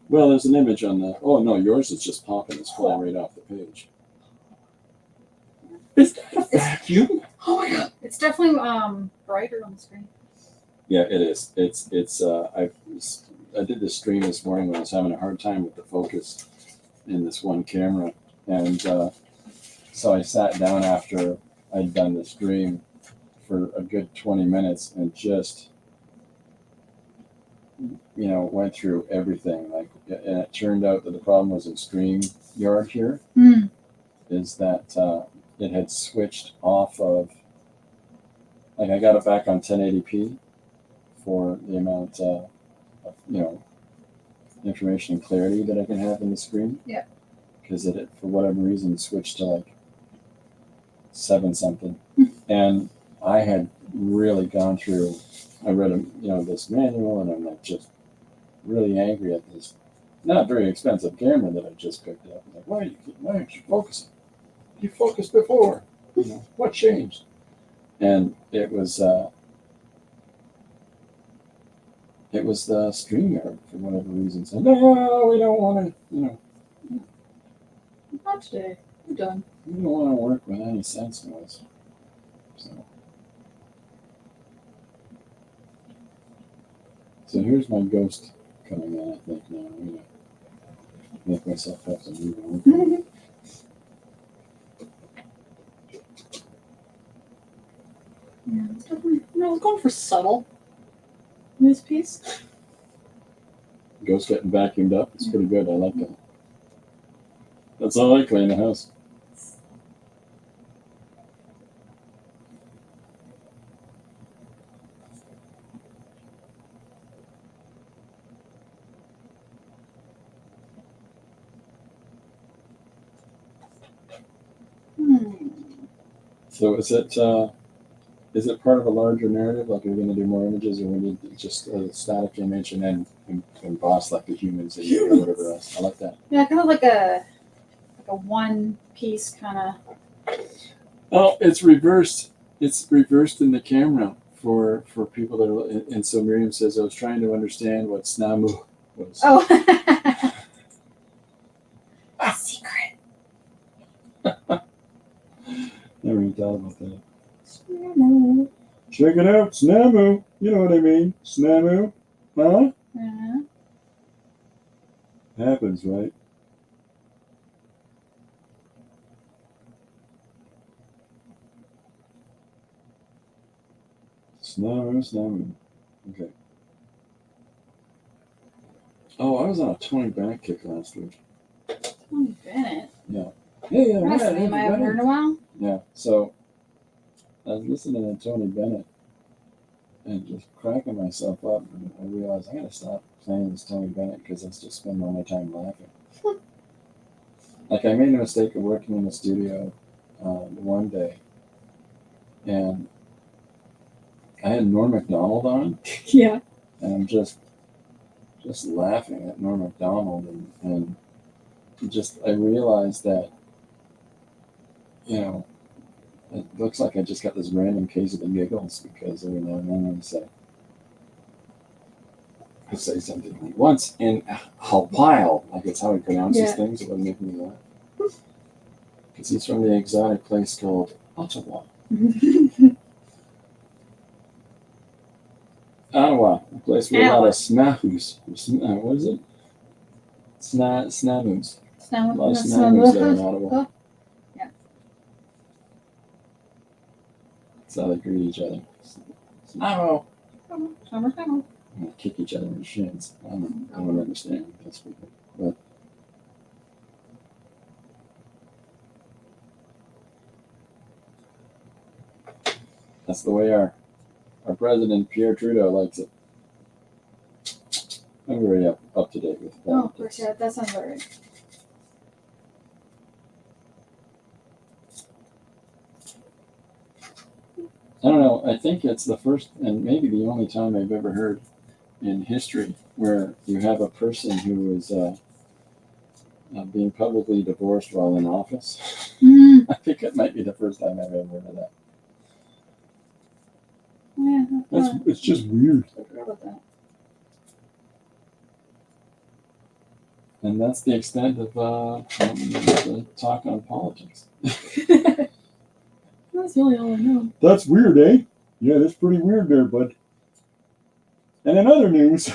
[SPEAKER 1] Well, there's an image on the. Oh no, yours is just popping. It's flying right off the page. Is that a vacuum?
[SPEAKER 2] Oh my god, it's definitely brighter on the screen.
[SPEAKER 1] Yeah, it is. I did this stream this morning when I was having a hard time with the focus in this one camera, and so I sat down after I'd done the stream for a good 20 minutes and just went through everything. Like, and it turned out that the problem was in StreamYard here. Is that it had switched off of, like, I got it back on 1080p for the amount of information and clarity that I can have in the screen.
[SPEAKER 2] Yeah.
[SPEAKER 1] Because it, for whatever reason, switched to like 7 something. And I had really gone through, I read this manual, and I'm like just really angry at this not very expensive camera that I just picked up. I'm like, why aren't you focusing? You focused before. What changed? And it was the StreamYard for whatever reason said, no, we don't want to,
[SPEAKER 2] Not today. We're done.
[SPEAKER 1] we don't want to work with any sense noise. So here's my ghost coming in, I think now. I'm gonna make myself have to move on.
[SPEAKER 2] Yeah, it's definitely. I was going for subtle in this piece.
[SPEAKER 1] Ghost getting vacuumed up. It's pretty good. I like that. That's all I clean the house. So is it part of a larger narrative? Like, are we going to do more images, or we need just a static image and then emboss like the humans or whatever else? I like that.
[SPEAKER 2] Yeah, kind of like a one piece kind of.
[SPEAKER 1] Oh, it's reversed. It's reversed in the camera for people that are. And so Miriam says, I was trying to understand what Snamu was.
[SPEAKER 2] Oh. A secret.
[SPEAKER 1] Never even thought about that. Snamu. Check it out, Snamu. You know what I mean? Snamu. Huh?
[SPEAKER 2] Yeah.
[SPEAKER 1] Happens, right? Snamu. Okay. Oh, I was on a Tony Bennett kick last week.
[SPEAKER 2] Tony Bennett.
[SPEAKER 1] Yeah. Hey,
[SPEAKER 2] That's a name I haven't heard in a while.
[SPEAKER 1] Yeah. So I was listening to Tony Bennett and just cracking myself up, and I realized I gotta stop playing this Tony Bennett because I just spend all my time laughing. Like, I made a mistake of working in the studio one day, and I had Norm Macdonald on,
[SPEAKER 2] Yeah.
[SPEAKER 1] and I'm just laughing at Norm Macdonald, and I realized that, it looks like I just got this random case of the giggles because every now and then I say something like, once in a while, like it's how he pronounces things, it would make me laugh. Because he's from the exotic place called Ottawa. Ottawa, a place with a lot of snahoos. What is it? Snahoos. A lot of snahoos there in Ottawa.
[SPEAKER 2] Yeah.
[SPEAKER 1] That's how they greet each other. Snaho.
[SPEAKER 2] Summer.
[SPEAKER 1] And kick each other in the shins. I don't understand those people. But that's the way our president, Pierre Trudeau, likes it. I'm very up to date with that.
[SPEAKER 2] Oh, of course, yeah, that sounds about right.
[SPEAKER 1] I don't know. I think it's the first and maybe the only time I've ever heard in history where you have a person who is being publicly divorced while in office.
[SPEAKER 2] Mm,
[SPEAKER 1] I think it might be the first time I've ever heard of that.
[SPEAKER 2] yeah,
[SPEAKER 1] It's just weird.
[SPEAKER 2] I forgot about that.
[SPEAKER 1] And that's the extent of the talk on politics.
[SPEAKER 2] That's really all I know.
[SPEAKER 1] That's weird, eh? Yeah, that's pretty weird there, bud. And in other news,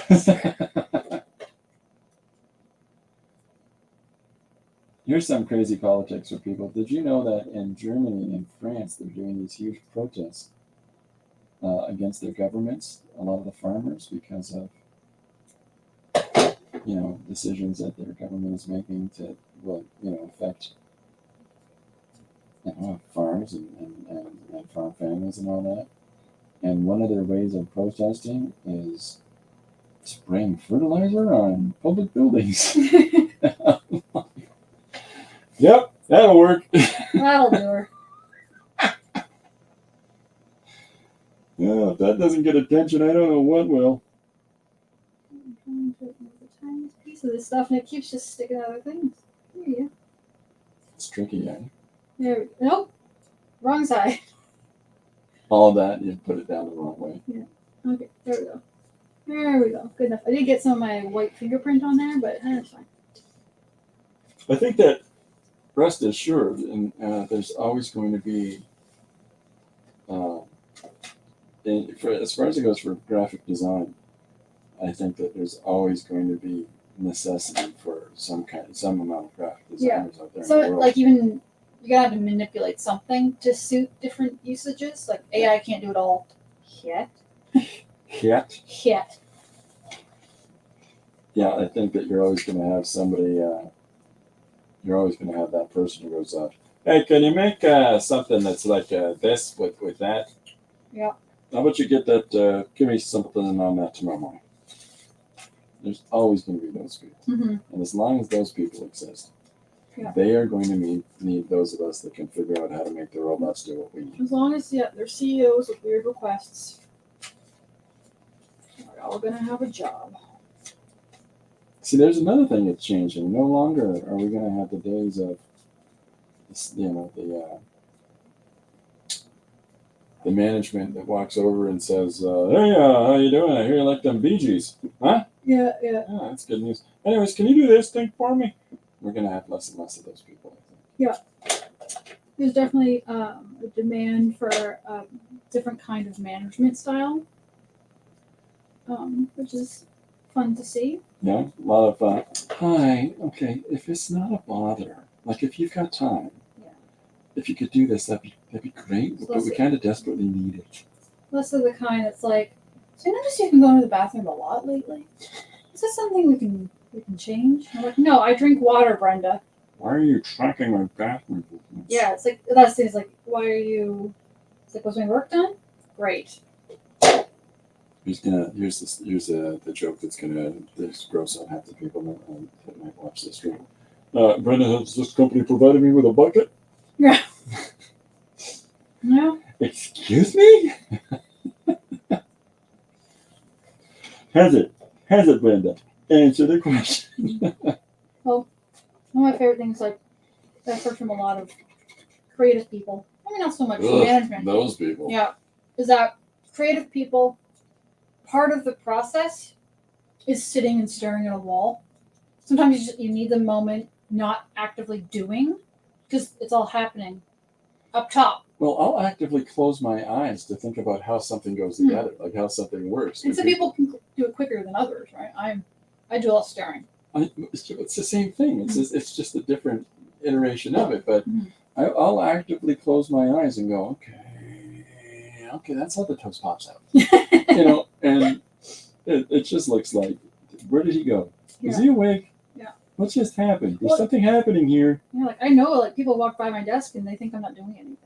[SPEAKER 1] here's some crazy politics for people. Did you know that in Germany and France, they're doing these huge protests against their governments, a lot of the farmers, because of decisions that their government is making to affect farms and farm families and all that. And one of their ways of protesting is spraying fertilizer on public buildings. Yep, that'll work.
[SPEAKER 2] That'll do her.
[SPEAKER 1] Yeah, if that doesn't get attention, I don't know what will.
[SPEAKER 2] I'm trying to move the tiniest piece of this stuff, and it keeps just sticking out of things. There you go.
[SPEAKER 1] It's tricky, eh?
[SPEAKER 2] There we go. Nope. Wrong side.
[SPEAKER 1] All of that, you put it down the wrong way.
[SPEAKER 2] Okay, there we go. There we go. Good enough. I did get some of my white fingerprint on there, but that's fine.
[SPEAKER 1] I think that rest assured, and there's always going to be, as far as it goes for graphic design, I think that there's always going to be necessity for some amount of graphic designers out there in the
[SPEAKER 2] So,
[SPEAKER 1] world.
[SPEAKER 2] like, even you gotta have to manipulate something to suit different usages. Like, AI can't do it all yet.
[SPEAKER 1] Yet,
[SPEAKER 2] Yet.
[SPEAKER 1] yeah, I think that you're always going to have somebody. You're always going to have that person who goes, "Hey, can you make something that's like this with that?"
[SPEAKER 2] Yeah.
[SPEAKER 1] How about you get that? Give me something on that tomorrow morning. There's always going to be those people,
[SPEAKER 2] Mm-hmm.
[SPEAKER 1] and as long as those people exist,
[SPEAKER 2] Yeah.
[SPEAKER 1] they are going to need those of us that can figure out how to make the robots do what we need.
[SPEAKER 2] As long as, they're CEOs with weird requests, we're all gonna have a job.
[SPEAKER 1] See, there's another thing that's changing. No longer are we going to have the days of, the management that walks over and says, "Hey, how you doing? I hear you like them Bee Gees, huh?
[SPEAKER 2] Yeah.
[SPEAKER 1] Oh, that's good news. Anyways, can you do this thing for me?" We're going to have less and less of those people, I think.
[SPEAKER 2] There's definitely a demand for a different kind of management style, which is fun to see.
[SPEAKER 1] Yeah, a lot of, hi, okay, if it's not a bother, like if you've got time,
[SPEAKER 2] Yeah.
[SPEAKER 1] if you could do this, that'd be great, but we kind of desperately need it.
[SPEAKER 2] Less of the kind that's like, so I noticed you've been going to the bathroom a lot lately. Is this something we can change? I'm like, no, I drink water, Brenda.
[SPEAKER 1] Why are you tracking my bathroom movements?
[SPEAKER 2] Yeah, it's like that's things like, why are you? It's like, was my work done? Great.
[SPEAKER 1] Here's the joke that's gonna gross out half the people that might watch this stream. Brenda, has this company provided me with a bucket?
[SPEAKER 2] Yeah. No.
[SPEAKER 1] Excuse me? Has it, Brenda? Answer the question.
[SPEAKER 2] One of my favorite things, like, I've heard from a lot of creative people. I mean, not so much management.
[SPEAKER 1] Those people.
[SPEAKER 2] Yeah, is that creative people? Part of the process is sitting and staring at a wall. Sometimes you need the moment, not actively doing, because it's all happening up top.
[SPEAKER 1] Well, I'll actively close my eyes to think about how something goes together, like how something works.
[SPEAKER 2] And some people can do it quicker than others, right? I do a lot of staring.
[SPEAKER 1] It's the same thing. It's just a different iteration of it. But
[SPEAKER 2] Mhm.
[SPEAKER 1] I'll actively close my eyes and go, okay, that's how the toast pops out. And it just looks like, where did he go? Is he awake?
[SPEAKER 2] Yeah.
[SPEAKER 1] What's just happened? There's
[SPEAKER 2] Well-
[SPEAKER 1] something happening here.
[SPEAKER 2] Yeah, like I know, like people walk by my desk and they think I'm not doing anything.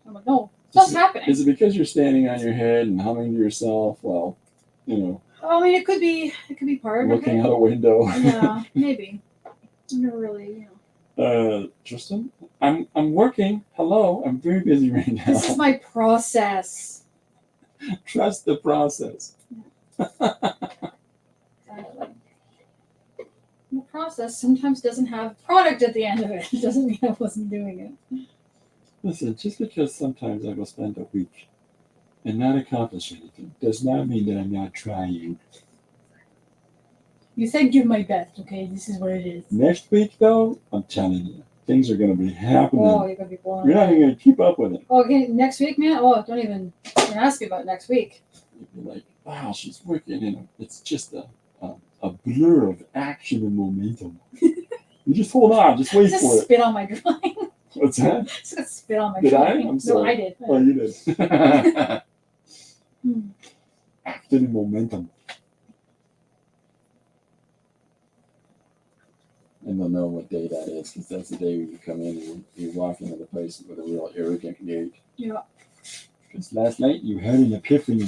[SPEAKER 2] I'm like, no, stuff's happening.
[SPEAKER 1] Is it because you're standing on your head and humming to yourself? Well,
[SPEAKER 2] I mean, it could be part of
[SPEAKER 1] looking
[SPEAKER 2] it.
[SPEAKER 1] out a window.
[SPEAKER 2] Yeah, maybe. I never really,
[SPEAKER 1] Tristan, I'm working. Hello, I'm very busy right now.
[SPEAKER 2] This is my process.
[SPEAKER 1] Trust the process.
[SPEAKER 2] Exactly. The process sometimes doesn't have product at the end of it. It doesn't mean I wasn't doing it.
[SPEAKER 1] Listen, just because sometimes I will spend a week and not accomplish anything does not mean that I'm not trying.
[SPEAKER 2] You said give my best, okay? This is what it is.
[SPEAKER 1] Next week, though, I'm telling you, things are going to be happening.
[SPEAKER 2] Oh, you're gonna be blown
[SPEAKER 1] You're not
[SPEAKER 2] away.
[SPEAKER 1] even going to keep up with it.
[SPEAKER 2] Oh, okay, next week, man. Oh, don't even ask me about next week.
[SPEAKER 1] You'll be like, wow, she's working in it's just a blur of action and momentum. You just hold on, just wait
[SPEAKER 2] Just
[SPEAKER 1] for it.
[SPEAKER 2] spit on my drawing.
[SPEAKER 1] What's that?
[SPEAKER 2] Just spit on my
[SPEAKER 1] Did I?
[SPEAKER 2] drawing.
[SPEAKER 1] I'm
[SPEAKER 2] No,
[SPEAKER 1] sorry.
[SPEAKER 2] I did.
[SPEAKER 1] Oh, you did.
[SPEAKER 2] Hmm.
[SPEAKER 1] Action and momentum. And they'll know what day that is, because that's the day when you come in and you walk into the place with a real arrogant gait.
[SPEAKER 2] Yeah.
[SPEAKER 1] Because last night you had an epiphany.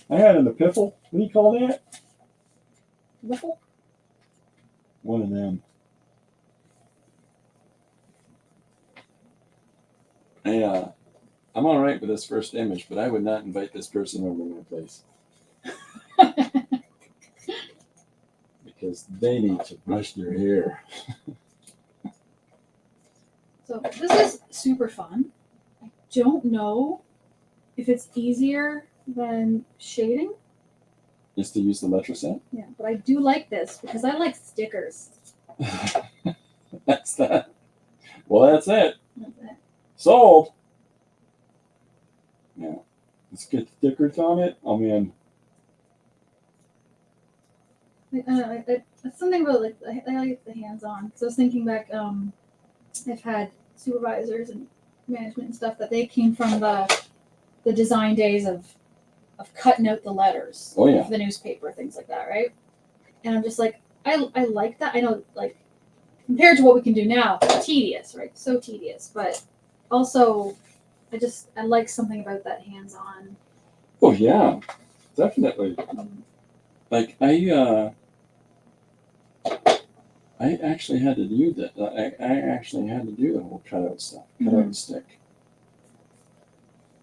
[SPEAKER 1] I had an epiphany. What do you call that?
[SPEAKER 2] Wiffle?
[SPEAKER 1] One of them. I'm all right with this first image, but I would not invite this person over to my place because they need to brush their hair.
[SPEAKER 2] So this is super fun. I don't know if it's easier than shading.
[SPEAKER 1] Is to use the Letraset.
[SPEAKER 2] Yeah, but I do like this because I like stickers.
[SPEAKER 1] That's that. Well, that's it.
[SPEAKER 2] That's it.
[SPEAKER 1] Sold. Yeah. Let's get stickers on it. I'm in.
[SPEAKER 2] It's something about like I like the hands-on. So I was thinking back. I've had supervisors and management and stuff that they came from the design days of cutting out the letters
[SPEAKER 1] Oh yeah.
[SPEAKER 2] of the newspaper, things like that, right? And I'm just like, I like that. I know, like, compared to what we can do now, tedious, right? So tedious, but also, I like something about that hands-on.
[SPEAKER 1] Oh yeah. Definitely. Like I actually had to do that. I actually had to do the whole cutout stuff, cutout stick.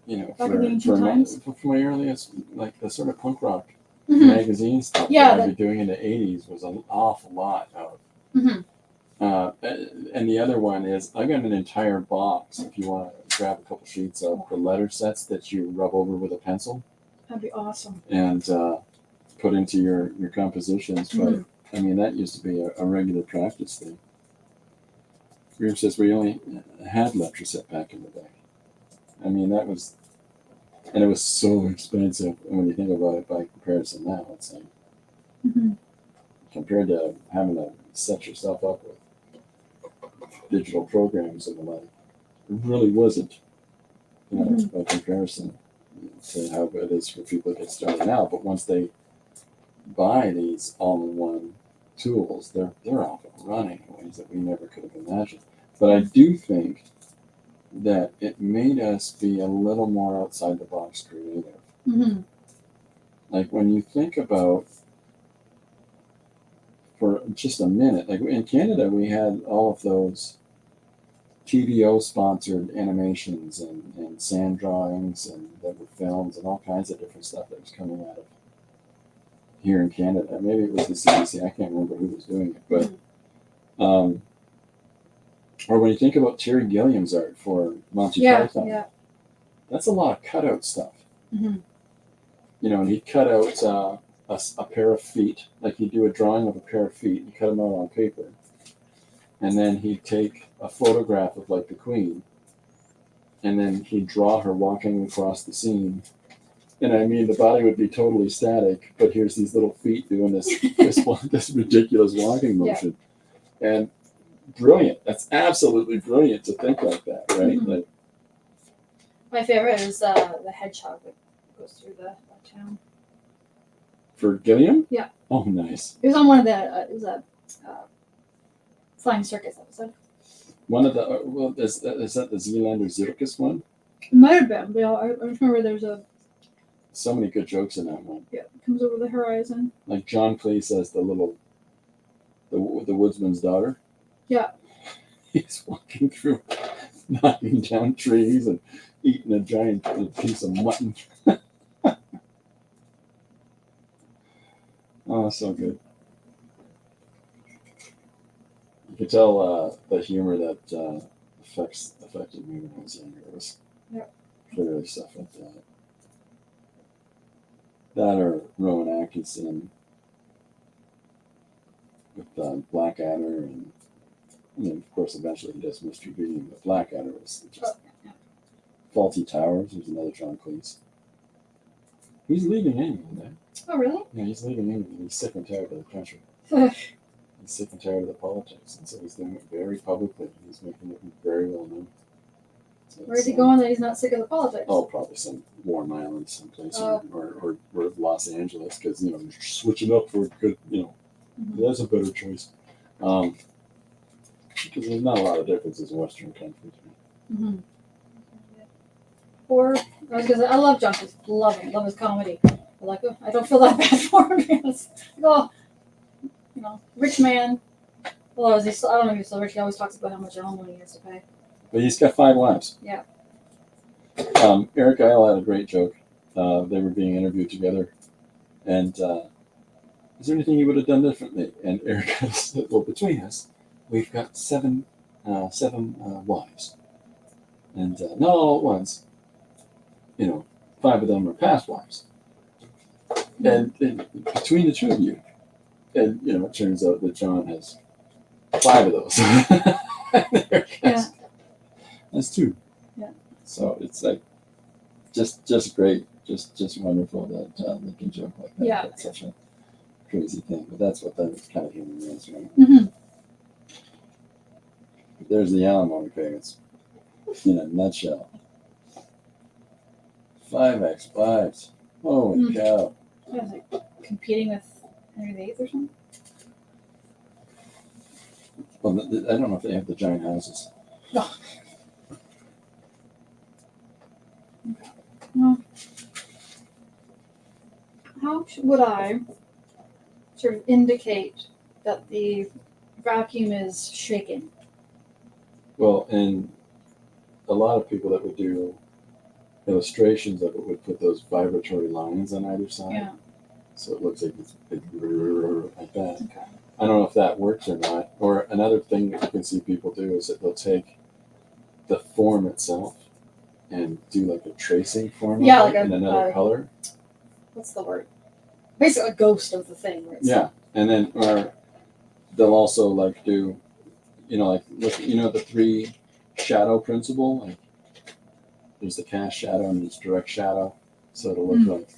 [SPEAKER 1] You know,
[SPEAKER 2] Back in the ancient times?
[SPEAKER 1] for my earliest, like the sort of punk rock
[SPEAKER 2] Mhm.
[SPEAKER 1] magazine stuff
[SPEAKER 2] Yeah,
[SPEAKER 1] that I'd be doing in the '80s was an awful lot of.
[SPEAKER 2] Mhm.
[SPEAKER 1] And the other one is I got an entire box. If you want to grab a couple sheets of the letter sets that you rub over with a pencil
[SPEAKER 2] That'd be awesome.
[SPEAKER 1] and put into your compositions, but
[SPEAKER 2] Mhm.
[SPEAKER 1] I mean, that used to be a regular practice thing. Group says we only had Letraset back in the day. I mean, that was, and it was so expensive. And when you think about it by comparison now, it's like,
[SPEAKER 2] Mhm.
[SPEAKER 1] compared to having to set yourself up with digital programs and the like, it really wasn't, you know, by comparison to how it is for people that get started now. But once they buy these all-in-one tools, they're off and running in ways that we never could have imagined. But I do think that it made us be a little more outside the box creative.
[SPEAKER 2] Mhm.
[SPEAKER 1] Like when you think about, for just a minute, like in Canada, we had all of those TVO sponsored animations and sand drawings and that were films and all kinds of different stuff that was coming out of here in Canada. Maybe it was the CBC. I can't remember who was doing it, but or when you think about Terry Gilliam's art for Monty Python,
[SPEAKER 2] Yeah.
[SPEAKER 1] that's a lot of cutout stuff.
[SPEAKER 2] Mhm.
[SPEAKER 1] You know, and he'd cut out a pair of feet, like he'd do a drawing of a pair of feet, and cut them out on paper, and then he'd take a photograph of like the Queen, and then he'd draw her walking across the scene. And I mean, the body would be totally static, but here's these little feet doing this ridiculous walking motion, and brilliant. That's absolutely brilliant to think like that, right?
[SPEAKER 2] Mhm.
[SPEAKER 1] Like,
[SPEAKER 2] My favorite is the hedgehog that goes through the town.
[SPEAKER 1] for Gilliam?
[SPEAKER 2] Yeah.
[SPEAKER 1] Oh, nice.
[SPEAKER 2] It was on one of the. It was a Flying Circus episode.
[SPEAKER 1] One of the well, is that the Zealander Zirkus one?
[SPEAKER 2] It might have been, but I remember there's a.
[SPEAKER 1] So many good jokes in that one.
[SPEAKER 2] Yeah, comes over the horizon.
[SPEAKER 1] Like John Cleese as the woodsman's daughter.
[SPEAKER 2] Yeah.
[SPEAKER 1] He's walking through, knocking down trees and eating a giant piece of mutton. Oh, so good. You could tell the humor that affected me when I was younger. It was clearly stuff like that. That or Rowan Atkinson with Blackadder, and of course, eventually he does Mr. Bean, but Blackadder was just Faulty Towers. There's another John Cleese. He's leaving England, man.
[SPEAKER 2] Oh, really?
[SPEAKER 1] Yeah, he's leaving England. He's sick and tired of the country. He's sick and tired of the politics, and so he's doing it very publicly. He's making it very well known. So
[SPEAKER 2] Where's he going that he's not sick of the politics?
[SPEAKER 1] Oh, probably some warm island someplace, or Los Angeles, because you're switching up for good. That's a better choice. Because there's not a lot of differences in Western countries.
[SPEAKER 2] Mm-hmm. Or I was gonna say, I love John Cleese. Love him. Love his comedy. I don't feel that bad for him because, rich man. Well, I don't know if he's so rich. He always talks about how much alimony he has to pay.
[SPEAKER 1] But he's got 5 wives.
[SPEAKER 2] Yeah.
[SPEAKER 1] Eric Idle had a great joke. They were being interviewed together, and is there anything he would have done differently? And Eric said, "Well, between us, we've got seven wives, and not all at once. 5 of them are past wives, and between the 2 of you, and it turns out that John has 5 of those.
[SPEAKER 2] Yeah.
[SPEAKER 1] That's 2.
[SPEAKER 2] Yeah.
[SPEAKER 1] So it's like just great, just wonderful that they can joke like that.
[SPEAKER 2] Yeah.
[SPEAKER 1] That's such a crazy thing, but that's what that kind of humor is, right?
[SPEAKER 2] Mm-hmm.
[SPEAKER 1] There's the alimony payments in a nutshell. 5 ex-wives. Holy cow!
[SPEAKER 2] I was competing with Henry VIII or something.
[SPEAKER 1] Well, I don't know if they have the giant houses.
[SPEAKER 2] No. Well, how would I sort of indicate that the vacuum is shaking?
[SPEAKER 1] Well, and a lot of people that would do illustrations of it would put those vibratory lines on either side.
[SPEAKER 2] Yeah.
[SPEAKER 1] So it looks like it's like that.
[SPEAKER 2] Okay.
[SPEAKER 1] I don't know if that works or not. Or another thing that you can see people do is that they'll take the form itself and do like a tracing form
[SPEAKER 2] Yeah,
[SPEAKER 1] of it
[SPEAKER 2] like
[SPEAKER 1] in another color.
[SPEAKER 2] What's the word? Basically, a ghost of the thing. Where it's
[SPEAKER 1] Yeah, and then or they'll also like do, look, the 3 shadow principle. Like there's the cast shadow and there's direct shadow, so it'll look like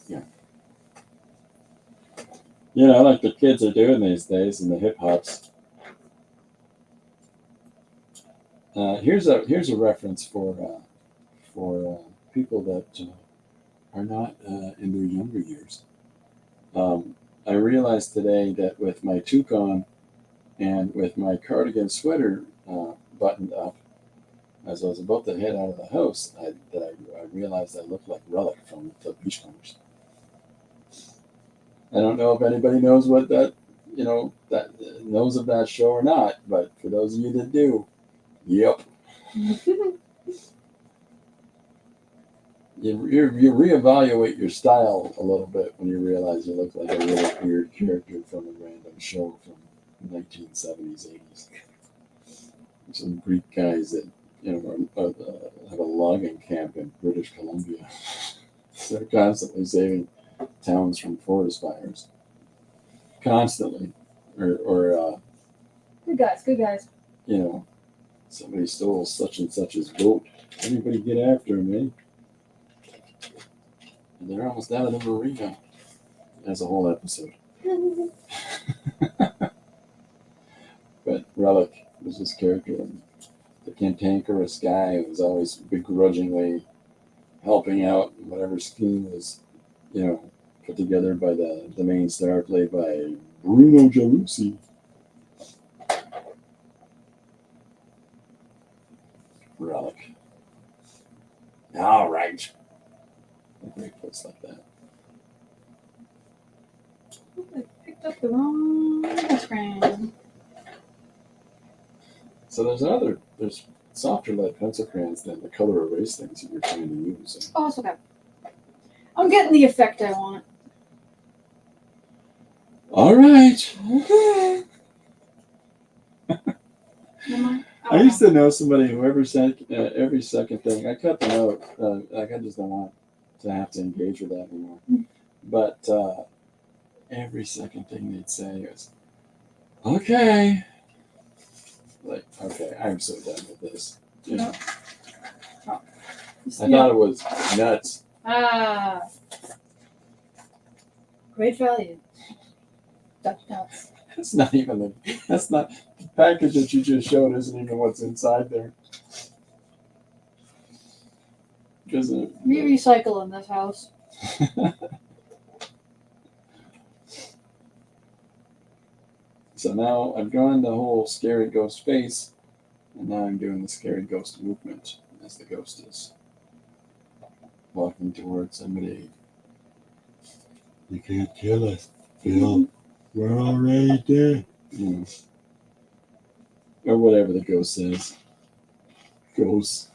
[SPEAKER 1] like the kids are doing these days in the hip hops. Here's a reference for people that are not in their younger years. I realized today that with my toucan and with my cardigan sweater buttoned up, as I was about to head out of the house, I realized I looked like Relic from the Beachcombers. I don't know if anybody knows what that knows of that show or not, but for those of you that do, yep. You reevaluate your style a little bit when you realize you look like a really weird character from a random show from the 1970s, 80s. Some Greek guys that have a logging camp in British Columbia. They're constantly saving towns from forest fires. Constantly, or
[SPEAKER 2] good guys.
[SPEAKER 1] Somebody stole such and such's boat. Everybody get after him, eh? And they're almost out of the marina. That's a whole episode. But Relic was this character, the cantankerous guy who was always begrudgingly helping out in whatever scheme was, put together by the main star, played by Bruno Jalusi. Relic. All right. A great place like that.
[SPEAKER 2] I picked up the wrong screen.
[SPEAKER 1] So there's softer lead pencil crayons than the color erase things that you're trying to use.
[SPEAKER 2] Oh, it's okay. I'm getting the effect I want.
[SPEAKER 1] All right.
[SPEAKER 2] Okay. Am I?
[SPEAKER 1] I used to know somebody who every second thing. I cut them out. Like I just don't want to have to engage with that anymore. But every second thing they'd say is, "Okay." Like, okay, I'm so done with this. You know, I thought it was nuts.
[SPEAKER 2] Ah. Great value. Dutch nuts.
[SPEAKER 1] That's not the package that you just showed isn't even what's inside there. Because
[SPEAKER 2] We recycle in this house.
[SPEAKER 1] So now I've gone the whole scary ghost face, and now I'm doing the scary ghost movement as the ghost is walking towards somebody. You can't kill us, Phil. We're already dead. You know. Or whatever the ghost says. Ghost.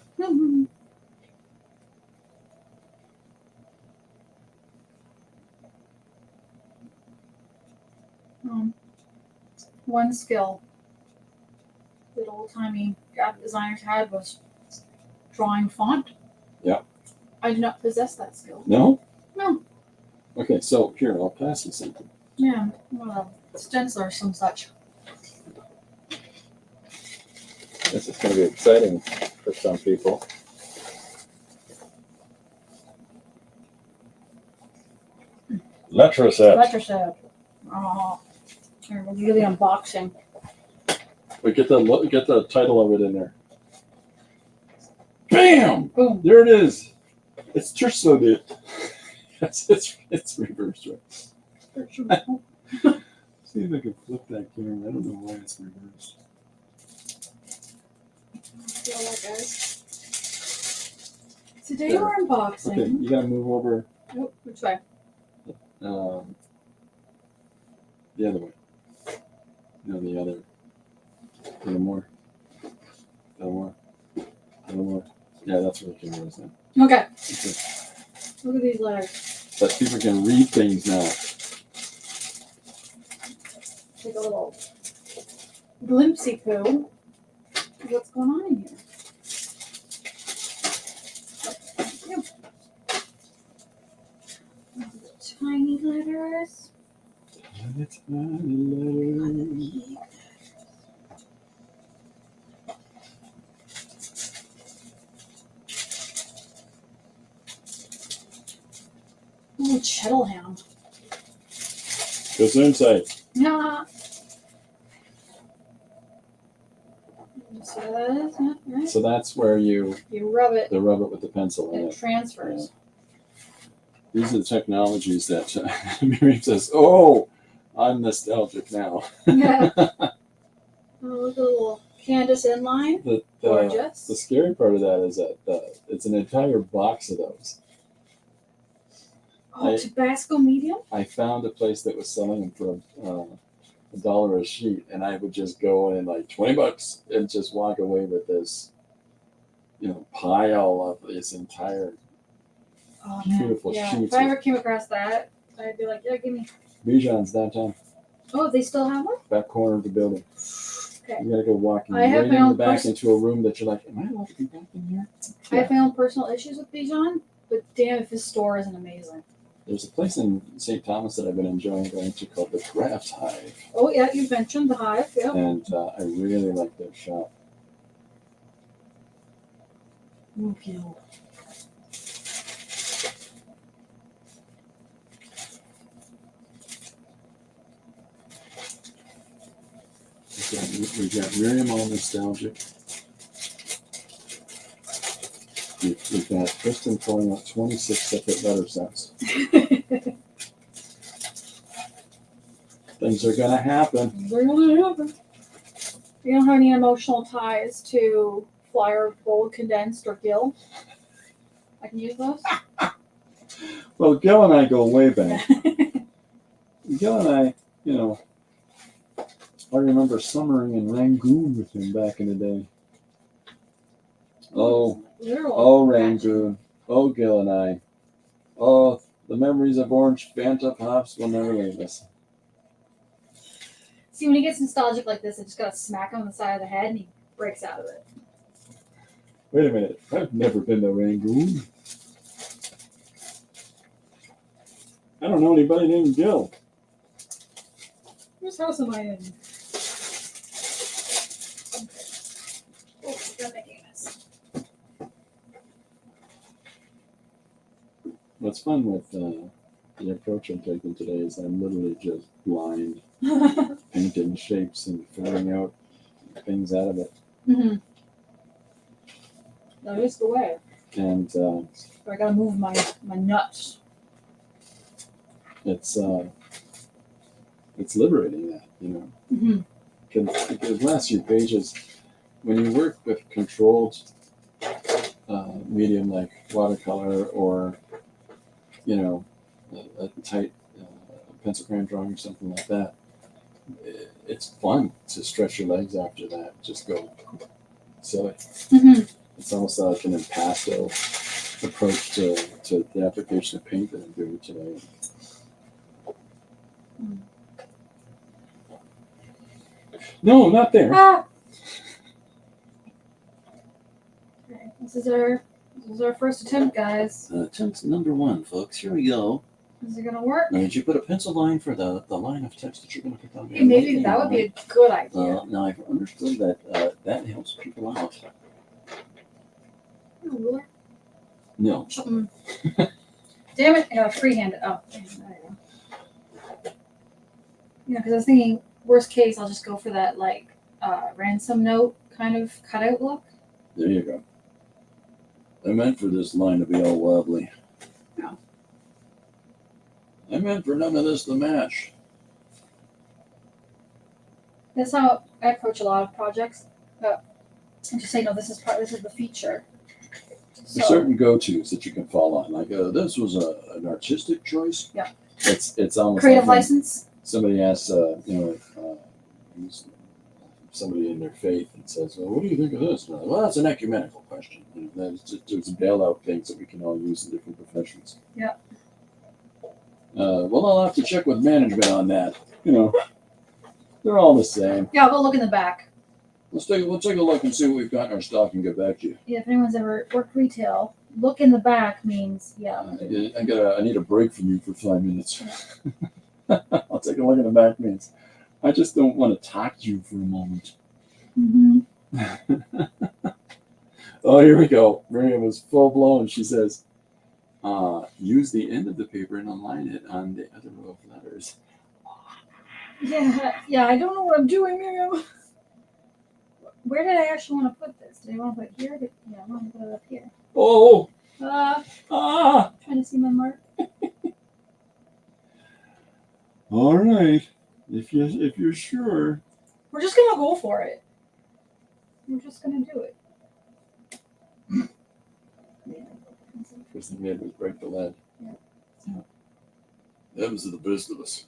[SPEAKER 2] One skill that old timey graphic designers had was drawing font.
[SPEAKER 1] Yeah.
[SPEAKER 2] I do not possess that skill.
[SPEAKER 1] No?
[SPEAKER 2] No.
[SPEAKER 1] Okay, so here, I'll pass you something.
[SPEAKER 2] Yeah, well, stencil or some such.
[SPEAKER 1] This is going to be exciting for some people. Letraset.
[SPEAKER 2] Letraset. Oh, here, we'll do the unboxing.
[SPEAKER 1] We get the title of it in there. Bam!
[SPEAKER 2] Boom.
[SPEAKER 1] There it is. It's Tersodet. It's reversed, right? See if I can flip that camera. I don't know why it's reversed.
[SPEAKER 2] Feel that, guys. Today we're unboxing.
[SPEAKER 1] Okay, you gotta move over
[SPEAKER 2] Oh, which way?
[SPEAKER 1] the other way. No, the other. A little more. A little more. A little more. Yeah, that's where the camera is now.
[SPEAKER 2] Okay.
[SPEAKER 1] Okay.
[SPEAKER 2] Look at these letters.
[SPEAKER 1] But people can read things now.
[SPEAKER 2] Take a little glimpsey poo. What's going on in here? Oh, thank you. Tiny letters.
[SPEAKER 1] Tiny letters.
[SPEAKER 2] Ooh, Chettleham.
[SPEAKER 1] Goes inside.
[SPEAKER 2] Yeah. You see what that is? Yeah, right?
[SPEAKER 1] So that's where you
[SPEAKER 2] rub it,
[SPEAKER 1] rub it with the pencil in
[SPEAKER 2] it
[SPEAKER 1] it.
[SPEAKER 2] transfers.
[SPEAKER 1] These are the technologies that Miriam says, "Oh, I'm nostalgic now."
[SPEAKER 2] Yeah. Oh, look at the little Candace inline.
[SPEAKER 1] The
[SPEAKER 2] Gorgeous.
[SPEAKER 1] scary part of that is that it's an entire box of those.
[SPEAKER 2] Oh, Tabasco medium?
[SPEAKER 1] I found a place that was selling them for $1 a sheet, and I would just go in like $20 and just walk away with this, pile of this entire
[SPEAKER 2] Oh, man.
[SPEAKER 1] beautiful
[SPEAKER 2] Yeah.
[SPEAKER 1] sheets.
[SPEAKER 2] If I ever came across that, I'd be like, yeah, give me.
[SPEAKER 1] Bijan's downtown,
[SPEAKER 2] Oh, they still have one?
[SPEAKER 1] back corner of the building.
[SPEAKER 2] Okay.
[SPEAKER 1] You gotta go walking
[SPEAKER 2] I have
[SPEAKER 1] right
[SPEAKER 2] my
[SPEAKER 1] in the
[SPEAKER 2] own
[SPEAKER 1] back into a room that you're like, am I allowed to be back in here?
[SPEAKER 2] I have my own personal issues with Bijan, but damn if his store isn't amazing.
[SPEAKER 1] There's a place in St. Thomas that I've been enjoying going to called the Craft Hive,
[SPEAKER 2] Oh, yeah, you mentioned the Hive. Yeah.
[SPEAKER 1] and I really like their shop.
[SPEAKER 2] Okay.
[SPEAKER 1] We've got Miriam all nostalgic. We've got Kristen pulling out 26 separate letter sets. Things are gonna happen.
[SPEAKER 2] They're gonna happen. You don't have any emotional ties to Flyer, Bold, Condensed, or Gill? I can use those?
[SPEAKER 1] Well, Gil and I go way back. Gil and I, I remember summering in Rangoon with him back in the day. Oh, Rangoon. Oh, Gil and I. Oh, the memories of orange Fanta Pops will never leave us.
[SPEAKER 2] See, when he gets nostalgic like this, I just gotta smack him on the side of the head and he breaks out of it.
[SPEAKER 1] Wait a minute. I've never been to Rangoon. I don't know anybody named Gil.
[SPEAKER 2] Whose house am I in? Oh, you're making this.
[SPEAKER 1] What's fun with the approach I'm taking today is I'm literally just blind, painting shapes and figuring out things out of it.
[SPEAKER 2] Mm-hmm. That is the way.
[SPEAKER 1] And
[SPEAKER 2] I gotta move my nuts.
[SPEAKER 1] it's liberating that, you know.
[SPEAKER 2] Mm-hmm.
[SPEAKER 1] Because last few pages, when you work with controlled medium like watercolor or, you know, a tight pencil crayon drawing or something like that, it's fun to stretch your legs after that. Just go silly.
[SPEAKER 2] Mm-hmm.
[SPEAKER 1] It's almost like an impasto approach to the application of paint that I'm doing today. No, not there.
[SPEAKER 2] Ah! Okay, this is our first attempt, guys.
[SPEAKER 3] Attempt number 1, folks. Here we go.
[SPEAKER 2] Is it gonna work?
[SPEAKER 3] Now, did you put a pencil line for the line of text that you're going to put down
[SPEAKER 2] Hey, maybe that would be a good idea.
[SPEAKER 3] Now, I've understood that that helps people out.
[SPEAKER 2] A ruler?
[SPEAKER 3] No.
[SPEAKER 2] Something. Damn it! I got a freehand. Oh, there you go. Yeah, because I was thinking, worst case, I'll just go for that like ransom note kind of cutout look.
[SPEAKER 3] There you go. I meant for this line to be all wobbly.
[SPEAKER 2] Yeah.
[SPEAKER 3] I meant for none of this to match.
[SPEAKER 2] That's how I approach a lot of projects. And just say, no, this is the feature.
[SPEAKER 1] There's certain go-tos that you can fall on. Like this was an artistic choice.
[SPEAKER 2] Yeah.
[SPEAKER 1] It's almost
[SPEAKER 2] creative
[SPEAKER 1] like when
[SPEAKER 2] license.
[SPEAKER 1] somebody asks, somebody in their faith and says, "Well, what do you think of this?" Well, that's an ecumenical question. You know, there's bailout things that we can all use in different professions.
[SPEAKER 2] Yeah.
[SPEAKER 1] Well, I'll have to check with management on that. You know, they're all the same.
[SPEAKER 2] Yeah, I'll go look in the back.
[SPEAKER 1] We'll take a look and see what we've got in our stock and get back to you.
[SPEAKER 2] Yeah, if anyone's ever worked retail, look in the back means
[SPEAKER 1] I need a break from you for 5 minutes. I'll take a look in the back means I just don't want to talk to you for a moment.
[SPEAKER 2] Mm-hmm.
[SPEAKER 1] Oh, here we go. Miriam was full blown. She says, use the end of the paper and align it on the other row of letters.
[SPEAKER 2] Yeah, I don't know what I'm doing, Miriam. Where did I actually want to put this? Did I want to put it here? Yeah, I want to put it up here.
[SPEAKER 1] Oh!
[SPEAKER 2] Trying to see my mark.
[SPEAKER 1] All right. If you're sure.
[SPEAKER 2] We're just gonna go for it. We're just gonna do it.
[SPEAKER 1] First thing we did was break the lead.
[SPEAKER 2] Yeah.
[SPEAKER 1] Them are the best of us.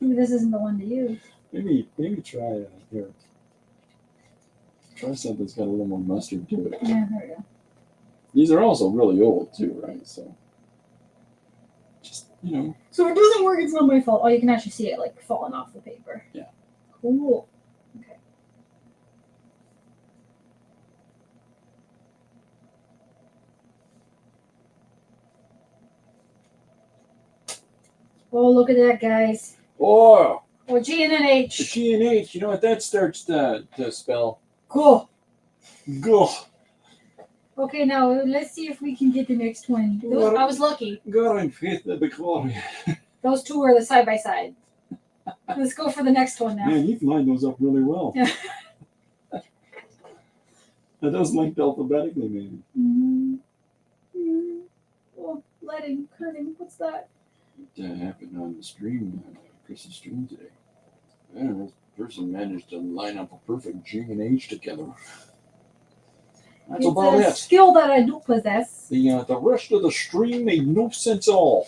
[SPEAKER 2] Maybe this isn't the one to use.
[SPEAKER 1] Maybe try here. Try something that's got a little more mustard to it.
[SPEAKER 2] Yeah, there we go.
[SPEAKER 1] These are also really old too, right? So just
[SPEAKER 2] So if it doesn't work, it's not my fault. Oh, you can actually see it like falling off the paper.
[SPEAKER 1] Yeah.
[SPEAKER 2] Cool. Okay. Oh, look at that, guys.
[SPEAKER 1] Oh,
[SPEAKER 2] Oh, G and an
[SPEAKER 1] the
[SPEAKER 2] H.
[SPEAKER 1] G and H. You know what that starts to spell?
[SPEAKER 2] Cool.
[SPEAKER 1] Go.
[SPEAKER 2] Okay, now let's see if we can get the next one. I was lucky.
[SPEAKER 1] Go and fit the glory.
[SPEAKER 2] Those two are the side by side. Let's go for the next one now.
[SPEAKER 1] Man, you've lined those up really well.
[SPEAKER 2] Yeah.
[SPEAKER 1] That does linked alphabetically, maybe.
[SPEAKER 2] Oh, lighting, curtain, what's that?
[SPEAKER 1] That happened on the stream, Chris's stream today. Yeah, this person managed to line up a perfect G and H together. That's about
[SPEAKER 2] It's a
[SPEAKER 1] it.
[SPEAKER 2] skill that I do possess.
[SPEAKER 1] The rest of the stream made no sense at all.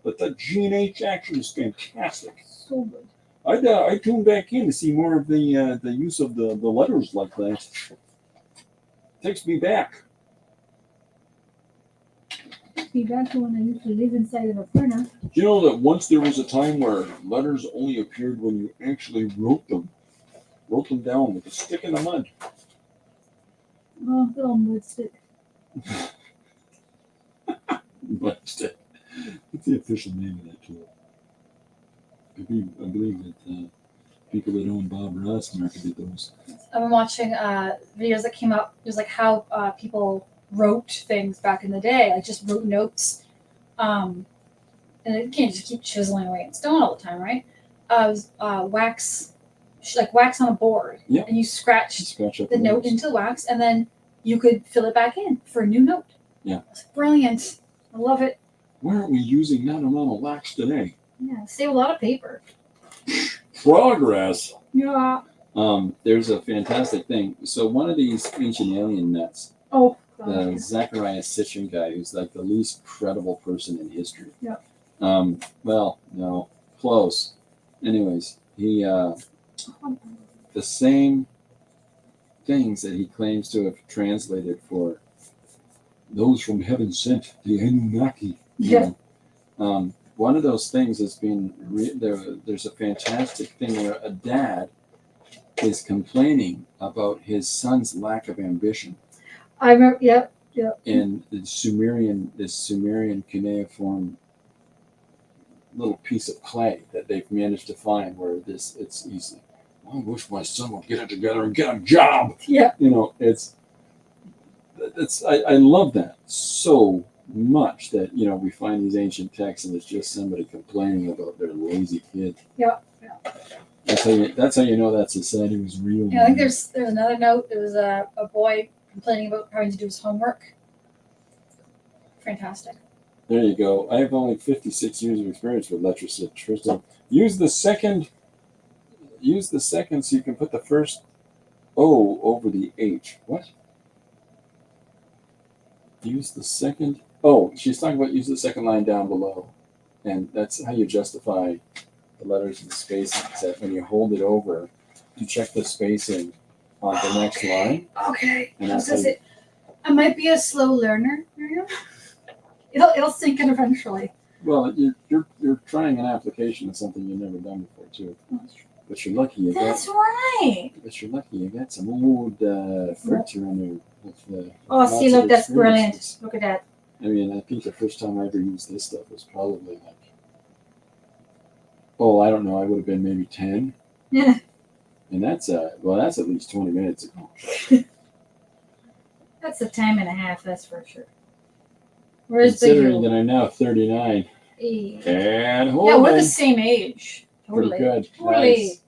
[SPEAKER 1] but the G&H action is fantastic.
[SPEAKER 2] So good.
[SPEAKER 1] I tuned back in to see more of the use of the letters like that. Takes me back.
[SPEAKER 4] Be back to when I used to live inside of a printer.
[SPEAKER 1] You know that once there was a time where letters only appeared when you actually wrote them down with a stick in the mud.
[SPEAKER 4] Oh, good old mud stick.
[SPEAKER 1] Mud stick. What's the official name of that tool? I believe that people that own Bob Ross marketed those.
[SPEAKER 2] I've been watching videos that came up. It was like how people wrote things back in the day, like just wrote notes. And you can't just keep chiseling away in stone all the time, right? It was wax, like wax on a board.
[SPEAKER 1] Yeah.
[SPEAKER 2] And you scratched
[SPEAKER 1] Scratch up
[SPEAKER 2] the note
[SPEAKER 1] letters.
[SPEAKER 2] into the wax, and then you could fill it back in for a new note.
[SPEAKER 1] Yeah.
[SPEAKER 2] It's brilliant. I love it.
[SPEAKER 1] Why aren't we using that amount of wax today?
[SPEAKER 2] Yeah, save a lot of paper.
[SPEAKER 1] Progress.
[SPEAKER 4] Yeah.
[SPEAKER 1] There's a fantastic thing. So one of these ancient alien nuts,
[SPEAKER 2] Oh,
[SPEAKER 1] the
[SPEAKER 2] God.
[SPEAKER 1] Zachariah Sitchin guy, who's like the least credible person in history.
[SPEAKER 4] Yeah.
[SPEAKER 1] Well, no, close. Anyways, he the same things that he claims to have translated for those from heaven sent, the Anunnaki. you
[SPEAKER 2] Yeah.
[SPEAKER 1] know. One of those things has been there's a fantastic thing where a dad is complaining about his son's lack of ambition.
[SPEAKER 2] I remember. Yep.
[SPEAKER 1] And this Sumerian cuneiform little piece of clay that they've managed to find where it's easy. I wish my son would get it together and get a job.
[SPEAKER 2] Yeah.
[SPEAKER 1] I love that so much that we find these ancient texts and it's just somebody complaining about their lazy kid.
[SPEAKER 2] Yeah.
[SPEAKER 1] That's how you know that society was real.
[SPEAKER 2] Yeah, I think there's another note. There was a boy complaining about having to do his homework. Fantastic.
[SPEAKER 1] There you go. I have only 56 years of experience with letteracy. Tristan, use the second so you can put the first O over the H. What? Use the second. Oh, she's talking about use the second line down below. And that's how you justify the letters and the spacing. Is that when you hold it over, you check the spacing on the next line.
[SPEAKER 2] Okay.
[SPEAKER 1] And
[SPEAKER 2] How
[SPEAKER 1] that's
[SPEAKER 2] does
[SPEAKER 1] how
[SPEAKER 2] it? I might be a slow learner, Miriam. It'll sink in eventually.
[SPEAKER 1] Well, you're trying an application of something you've never done before too. But you're lucky you got.
[SPEAKER 2] That's right.
[SPEAKER 1] But you're lucky you got some old furniture in there. With,
[SPEAKER 2] Oh,
[SPEAKER 1] lots
[SPEAKER 2] see,
[SPEAKER 1] of
[SPEAKER 2] look, that's brilliant.
[SPEAKER 1] experiences.
[SPEAKER 2] Look at that.
[SPEAKER 1] I mean, I think the first time I ever used this stuff was probably like, I don't know, I would have been maybe 10.
[SPEAKER 2] Yeah.
[SPEAKER 1] And that's at least 20 minutes ago.
[SPEAKER 4] That's a time and a half, that's for sure.
[SPEAKER 2] Where's the
[SPEAKER 1] Considering
[SPEAKER 2] you?
[SPEAKER 1] that I'm now 39
[SPEAKER 4] Eh.
[SPEAKER 1] and
[SPEAKER 2] Yeah,
[SPEAKER 1] holding.
[SPEAKER 2] we're the same age.
[SPEAKER 1] Pretty
[SPEAKER 2] Totally.
[SPEAKER 1] good.
[SPEAKER 2] Totally.
[SPEAKER 1] Nice.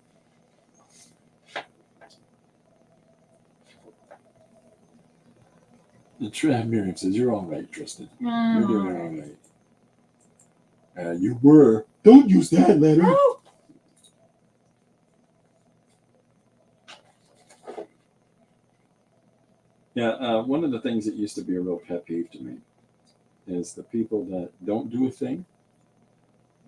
[SPEAKER 1] Miriam says, you're all right, Tristan. You're doing all right. You were. Don't use that letter.
[SPEAKER 2] No.
[SPEAKER 1] Yeah, one of the things that used to be a real pet peeve to me is the people that don't do a thing,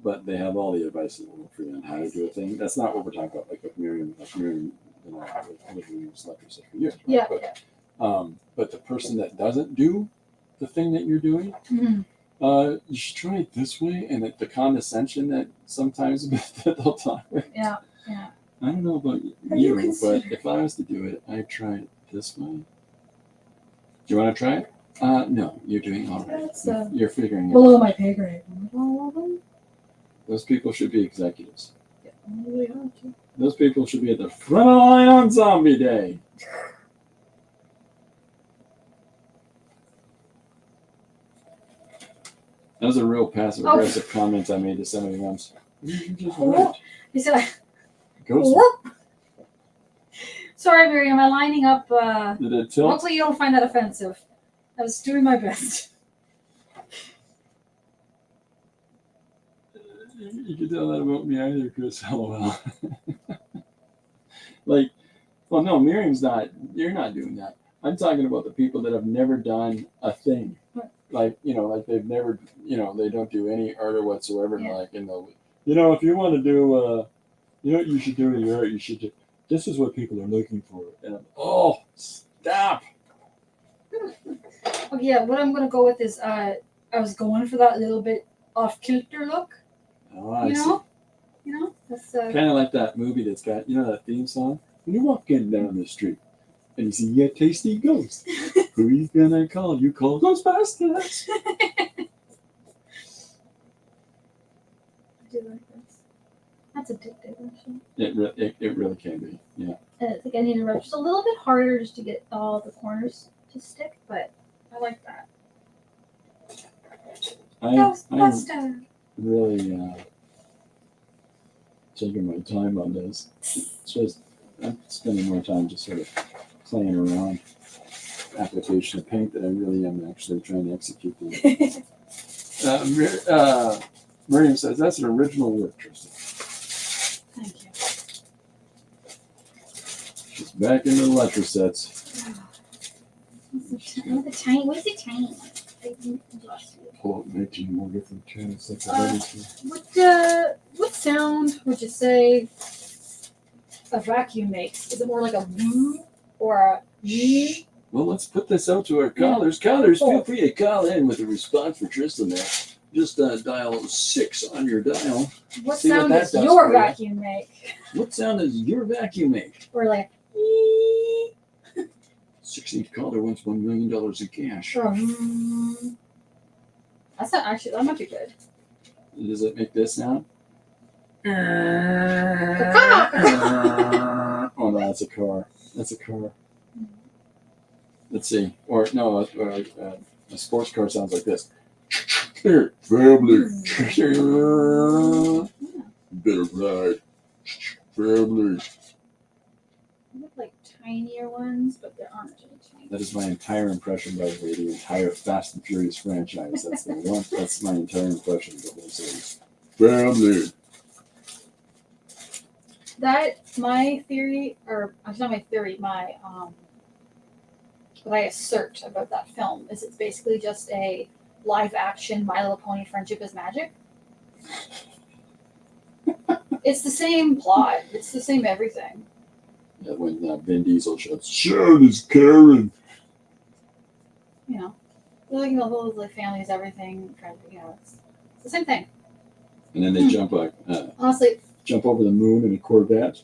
[SPEAKER 1] but they have all the advice in the world for you on how to do a thing. That's not what we're talking about, like with Miriam, Miriam's lecture said for years. Right?
[SPEAKER 2] Yeah.
[SPEAKER 1] But the person that doesn't do the thing that you're doing,
[SPEAKER 2] Mhm.
[SPEAKER 1] you should try it this way, and the condescension that sometimes that they'll talk with.
[SPEAKER 2] Yeah.
[SPEAKER 1] I don't know about
[SPEAKER 2] Have you
[SPEAKER 1] you, but
[SPEAKER 2] considered-
[SPEAKER 1] if I was to do it, I'd try it this way. Do you want to try it? No, you're doing all right.
[SPEAKER 2] That's,
[SPEAKER 1] You're figuring it
[SPEAKER 2] Below
[SPEAKER 1] out.
[SPEAKER 2] my pay grade. All of them?
[SPEAKER 1] Those people should be executives.
[SPEAKER 2] Yeah, really hard to.
[SPEAKER 1] Those people should be at the front of the line on Zombie Day. That was a real passive aggressive comment I made to somebody once. You just right.
[SPEAKER 2] He said,
[SPEAKER 1] Ghost.
[SPEAKER 2] "Whoop." Sorry, Miriam, am I lining up?
[SPEAKER 1] Did it tilt?
[SPEAKER 2] Hopefully you don't find that offensive. I was doing my best.
[SPEAKER 1] You can tell that about me either, Chris. LOL. Well, no, Miriam's not. You're not doing that. I'm talking about the people that have never done a thing. like like they've never they don't do any art or whatsoever.
[SPEAKER 2] Yeah.
[SPEAKER 1] Like if you want to do what you should do in your art, you should do. This is what people are looking for. And stop.
[SPEAKER 2] Oh yeah, what I'm gonna go with is I was going for that little bit off kilter look.
[SPEAKER 1] Oh, I
[SPEAKER 2] You
[SPEAKER 1] see.
[SPEAKER 2] know? That's
[SPEAKER 1] Kind of like that movie that's got that theme song. When you're walking down the street and you see a tasty ghost, who you gonna call? You call Ghostbusters.
[SPEAKER 2] I do like this. That's addictive actually.
[SPEAKER 1] It really can be. Yeah.
[SPEAKER 2] And I think I need to rub just a little bit harder just to get all the corners to stick, but I like that.
[SPEAKER 1] I'm
[SPEAKER 2] Ghostbuster.
[SPEAKER 1] really taking my time on this. It's just I'm spending more time just sort of playing around application of paint than I really am actually trying to execute the. Miriam says that's an original work, Tristan.
[SPEAKER 2] Thank you.
[SPEAKER 1] She's back into the lecture sets.
[SPEAKER 4] What's the tiny one?
[SPEAKER 1] Pull up 19 more different channels like I already
[SPEAKER 2] What sound would you say a vacuum makes? Is it more like a woo or a yee?
[SPEAKER 1] Well, let's put this out to our callers. Callers, feel free to call in with a response for Tristan there. Just dial 6 on your dial.
[SPEAKER 2] What
[SPEAKER 1] See what
[SPEAKER 2] sound
[SPEAKER 1] that
[SPEAKER 2] does
[SPEAKER 1] does
[SPEAKER 2] your
[SPEAKER 1] for you.
[SPEAKER 2] vacuum make?
[SPEAKER 1] What sound does your vacuum make?
[SPEAKER 2] Or like yee
[SPEAKER 1] 16th caller wants $1 million in cash.
[SPEAKER 2] or That's not actually that might be good.
[SPEAKER 1] Does it make this sound? Oh no, that's a car. That's a car. Let's see. Or no, a sports car sounds like this. Here, family. Better ride. Family.
[SPEAKER 2] I have like tinier ones, but there aren't any tiny.
[SPEAKER 1] That is my entire impression, by the way, the entire Fast and Furious franchise. That's the one. That's my entire impression of the whole series. Family.
[SPEAKER 2] My theory, or it's not my theory, what I assert about that film is it's basically just a live action My Little Pony Friendship is Magic. It's the same plot. It's the same everything.
[SPEAKER 1] Yeah, when Vin Diesel shouts, "Sharon is Karen."
[SPEAKER 2] You know, they're like the whole like family is everything. It's the same thing.
[SPEAKER 1] And then they jump
[SPEAKER 2] Honestly,
[SPEAKER 1] over the moon in a Corvette.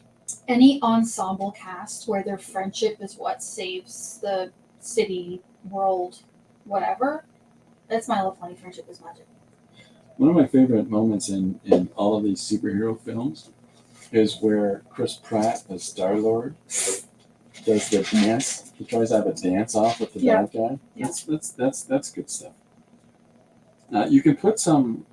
[SPEAKER 2] any ensemble cast where their friendship is what saves the city, world, whatever. That's My Little Pony Friendship is Magic.
[SPEAKER 1] One of my favorite moments in all of these superhero films is where Chris Pratt as Star-Lord does the dance. He tries to have a dance off with the bad guy.
[SPEAKER 2] Yeah.
[SPEAKER 1] That's good stuff. You can put some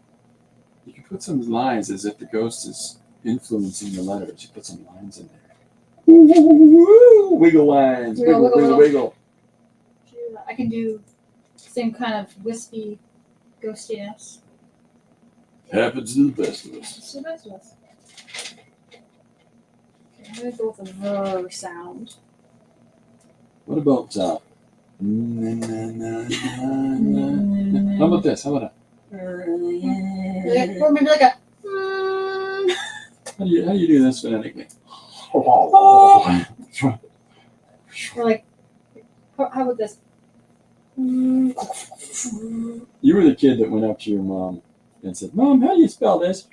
[SPEAKER 1] lines as if the ghost is influencing the letters. You put some lines in there. Wiggle lines.
[SPEAKER 2] Wiggle,
[SPEAKER 1] Wiggle,
[SPEAKER 2] wiggle,
[SPEAKER 1] wiggle, wiggle.
[SPEAKER 2] I can do same kind of wispy ghostiness.
[SPEAKER 1] Happens to the best of us.
[SPEAKER 2] It's the best of us. Okay, I'm gonna go with a ver sound.
[SPEAKER 1] What about how about this? How about
[SPEAKER 2] Or maybe like a
[SPEAKER 1] how do you do this phonetically?
[SPEAKER 2] or like how about this?
[SPEAKER 1] You were the kid that went up to your mom and said, "Mom, how do you spell this?"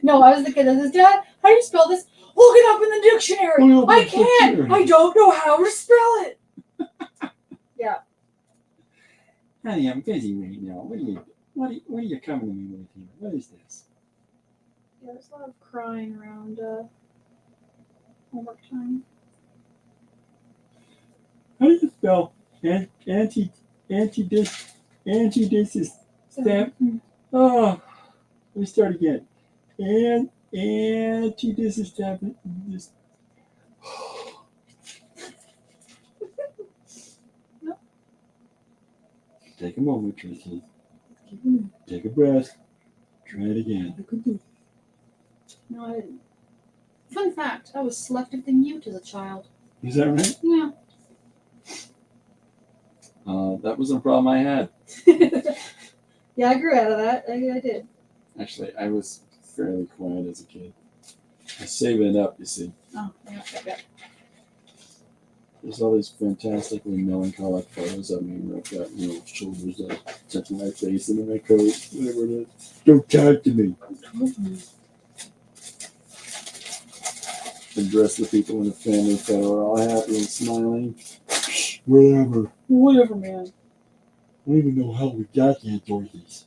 [SPEAKER 2] No, I was the kid that says, "Dad, how do you spell this? Look it up in the dictionary.
[SPEAKER 1] Look it up in
[SPEAKER 2] I
[SPEAKER 1] the
[SPEAKER 2] can't.
[SPEAKER 1] dictionary."
[SPEAKER 2] I don't know how to spell it."
[SPEAKER 1] Honey, I'm busy right now. What are you coming to me with here? What is this?
[SPEAKER 2] Yeah, there's a lot of crying around homework time.
[SPEAKER 1] How do you spell anti-dis stamp? Oh, let me start again. Anti-dis stamp. Take a moment, Tracy. Take a breath. Try it again.
[SPEAKER 2] No, I didn't. Fun fact, I was selectively mute as a child.
[SPEAKER 1] Is that right?
[SPEAKER 2] Yeah.
[SPEAKER 1] That wasn't a problem I had.
[SPEAKER 2] Yeah, I grew out of that. I did.
[SPEAKER 1] Actually, I was fairly quiet as a kid. I save it up, you see.
[SPEAKER 2] Oh, yeah.
[SPEAKER 1] There's all these fantastically melancholic photos of me where I've got, shoulders touching my face and in my coat, whatever it is. Don't talk to me. And dress the people in the family photo are all happy and smiling. Whatever.
[SPEAKER 2] Whatever, man.
[SPEAKER 1] I don't even know how we got the Dorothy's.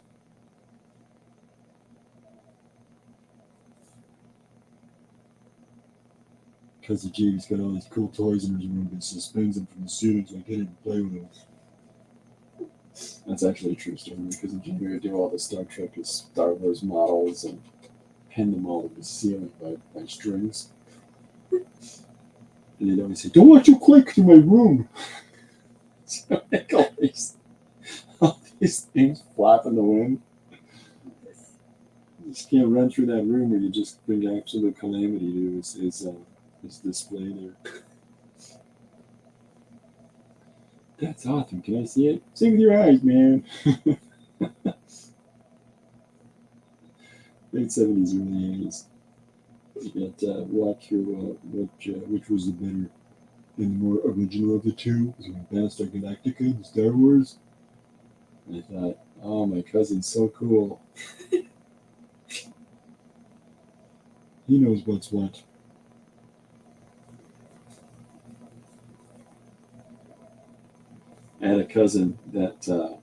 [SPEAKER 1] Cousin Jamie's got all these cool toys in his room and suspends them from the ceiling so I can't even play with them. That's actually a true story because Jamie would do all the Star Trek and Star Wars models and pin them all to the ceiling by strings. And he'd always say, "Don't let you click through my room." So I make all these things flap in the wind. You just can't run through that room or you just bring absolute calamity to his display there. That's awesome. Can I see it? See with your eyes, man. Late 70s, early 80s. You got walk through which was the better and the more original of the two. Was it Battlestar Galactica and Star Wars? And I thought, oh, my cousin's so cool. He knows what's what. I had a cousin that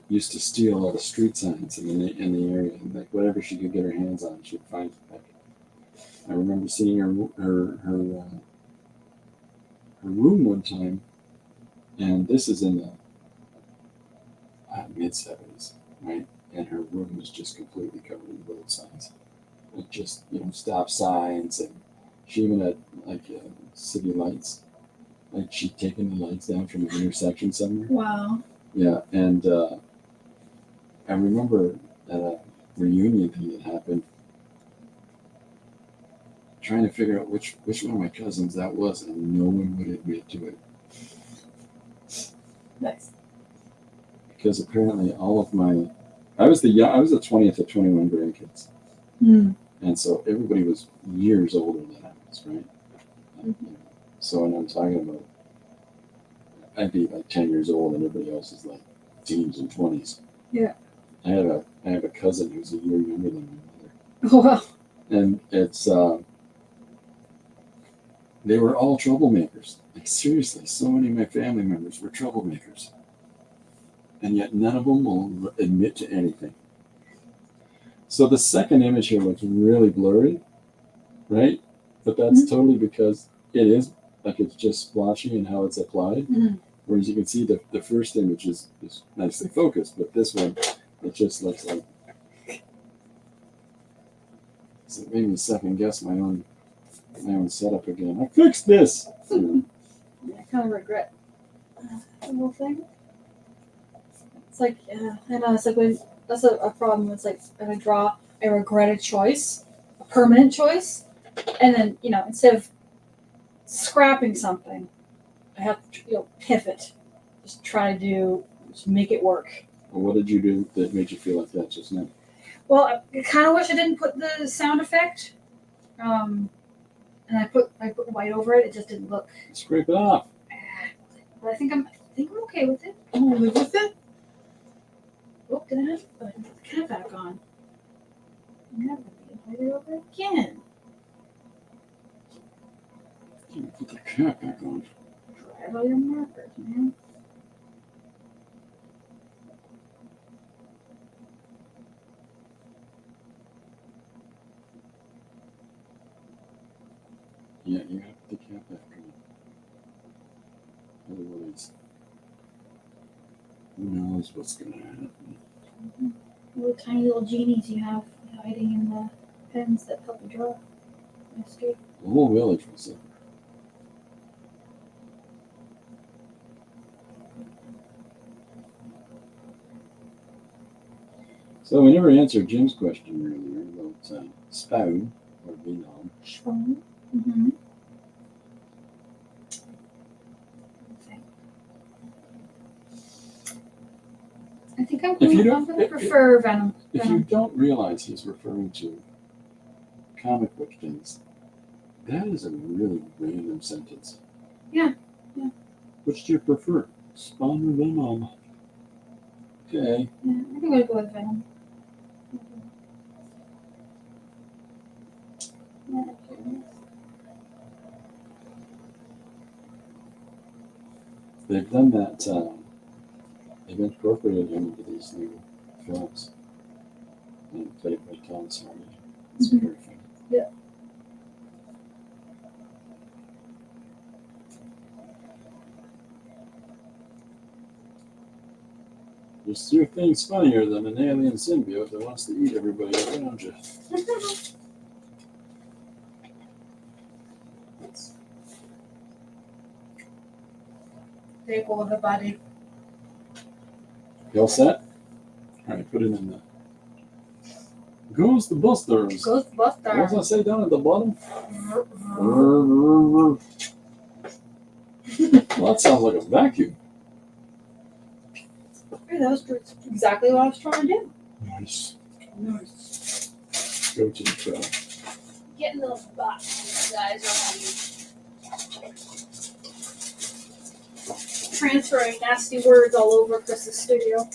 [SPEAKER 1] used to steal all the street signs in the area, and like whatever she could get her hands on, she'd find it. Like, I remember seeing her room one time, and this is in the mid 70s, right? And her room was just completely covered in road signs, like just stop signs, and she even had like city lights. Like she'd taken the lights down from an intersection somewhere.
[SPEAKER 2] Wow.
[SPEAKER 1] Yeah, and I remember at a reunion thing that happened, trying to figure out which one of my cousins that was, and no one would admit to it.
[SPEAKER 2] Nice.
[SPEAKER 1] Because apparently all of I was the 20th of 21 grandkids, and so everybody was years older than I was, right? So when I'm talking about, I'd be like 10 years old, and everybody else is like teens and 20s.
[SPEAKER 2] Yeah.
[SPEAKER 1] I have a cousin who's a year younger than my mother.
[SPEAKER 2] Oh wow.
[SPEAKER 1] And it's they were all troublemakers. Like seriously, so many of my family members were troublemakers, and yet none of them will admit to anything. So the second image here looks really blurry, right? But that's totally because it is like it's just splotchy in how it's applied. Whereas you can see the first image is nicely focused, but this one, it just looks like. So it made me second guess my own setup again. I fixed this.
[SPEAKER 2] I kind of regret the whole thing. It's like, I know, it's like when, that's a problem. It's like when I draw, I regret a choice, a permanent choice, and then, instead of scrapping something, I have to, pivot. Just try to just make it work.
[SPEAKER 1] Well, what did you do that made you feel like that just now?
[SPEAKER 2] Well, I kind of wish I didn't put the sound effect. And I put white over it. It just didn't look.
[SPEAKER 1] Scrape it off.
[SPEAKER 2] But I think I'm okay with it. I'm gonna live with it. Oh, did I have to put the cat back on? I'm never gonna be over again.
[SPEAKER 1] Put the cat back on.
[SPEAKER 2] Drive all your markers, man.
[SPEAKER 1] Yeah, you have to put the cat back on. Otherwise, who knows what's going to happen.
[SPEAKER 2] Little tiny little genies you have hiding in the pens that help you draw. Escape.
[SPEAKER 1] The whole village was there. So we never answered Jim's question earlier about Spaun or Vietnam.
[SPEAKER 2] Schwung. Mm-hmm. think I'm
[SPEAKER 1] If you
[SPEAKER 2] going
[SPEAKER 1] don't-
[SPEAKER 2] to prefer Venom.
[SPEAKER 1] If you don't realize he's referring to comic book things, that is a really random sentence.
[SPEAKER 2] Yeah, yeah.
[SPEAKER 1] Which do you prefer? Spawn or Venom? Okay.
[SPEAKER 2] Yeah, I think I'm gonna go with Venom.
[SPEAKER 1] They've done that. They've incorporated him into these new films. And played by Tom Hardy. It's
[SPEAKER 2] Mhm.
[SPEAKER 1] very funny.
[SPEAKER 2] Yeah.
[SPEAKER 1] There's few things funnier than an alien symbiote that wants to eat everybody around you.
[SPEAKER 2] Take over, buddy.
[SPEAKER 1] You all set? All right, put it in there. Goes the Busters. What does
[SPEAKER 2] Ghostbuster.
[SPEAKER 1] that say down at the bottom? Well, that sounds like a vacuum.
[SPEAKER 2] Hey, that was exactly what I was trying to do.
[SPEAKER 1] Nice.
[SPEAKER 2] Nice.
[SPEAKER 1] Go to the trail.
[SPEAKER 2] Getting those boxes, guys, are transferring nasty words all over Chris's studio.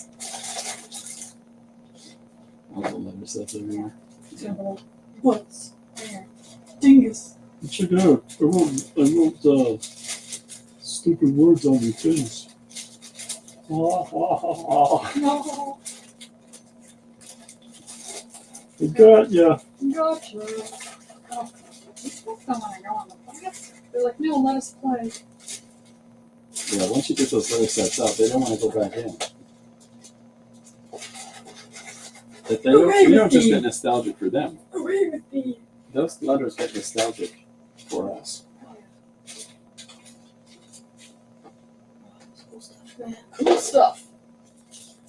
[SPEAKER 1] All the letters that there are.
[SPEAKER 2] Example, what's there? Dingus.
[SPEAKER 1] Check it out. I wrote stupid words on your things.
[SPEAKER 2] No.
[SPEAKER 1] I got ya.
[SPEAKER 2] Gotcha. Oh, these folks don't want to go on the podcast. They're like, no, let us play.
[SPEAKER 1] Yeah, once you get those letter sets out, they don't want to go back in. But they don't, we don't just get nostalgic for them.
[SPEAKER 2] Away with thee.
[SPEAKER 1] Those letters get nostalgic for us.
[SPEAKER 2] Cool stuff, man. Cool stuff.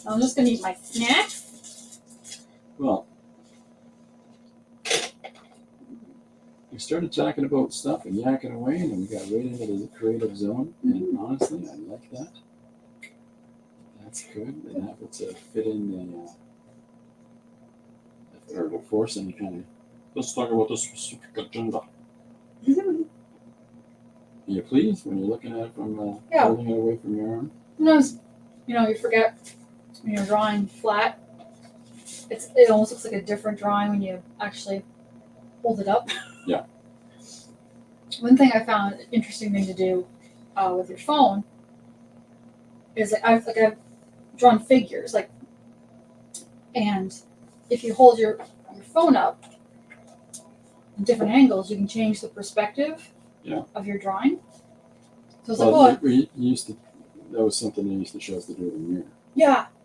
[SPEAKER 2] I'm just gonna eat my snacks.
[SPEAKER 1] Well, we started talking about stuff and yakking away, and then we got right into the creative zone. And honestly, I like that. That's good. And that would fit in the or will force any kind of. Let's talk about this specific agenda. Are you pleased when you're looking at it from
[SPEAKER 2] Yeah.
[SPEAKER 1] holding it away from your arm?
[SPEAKER 2] Sometimes, you forget when you're drawing flat. It almost looks like a different drawing when you actually hold it up.
[SPEAKER 1] Yeah.
[SPEAKER 2] One thing I found an interesting thing to do with your phone is I've drawn figures and if you hold your phone up in different angles, you can change the perspective of your drawing. So it's
[SPEAKER 1] we used to. That was something they used to show us to do in the mirror.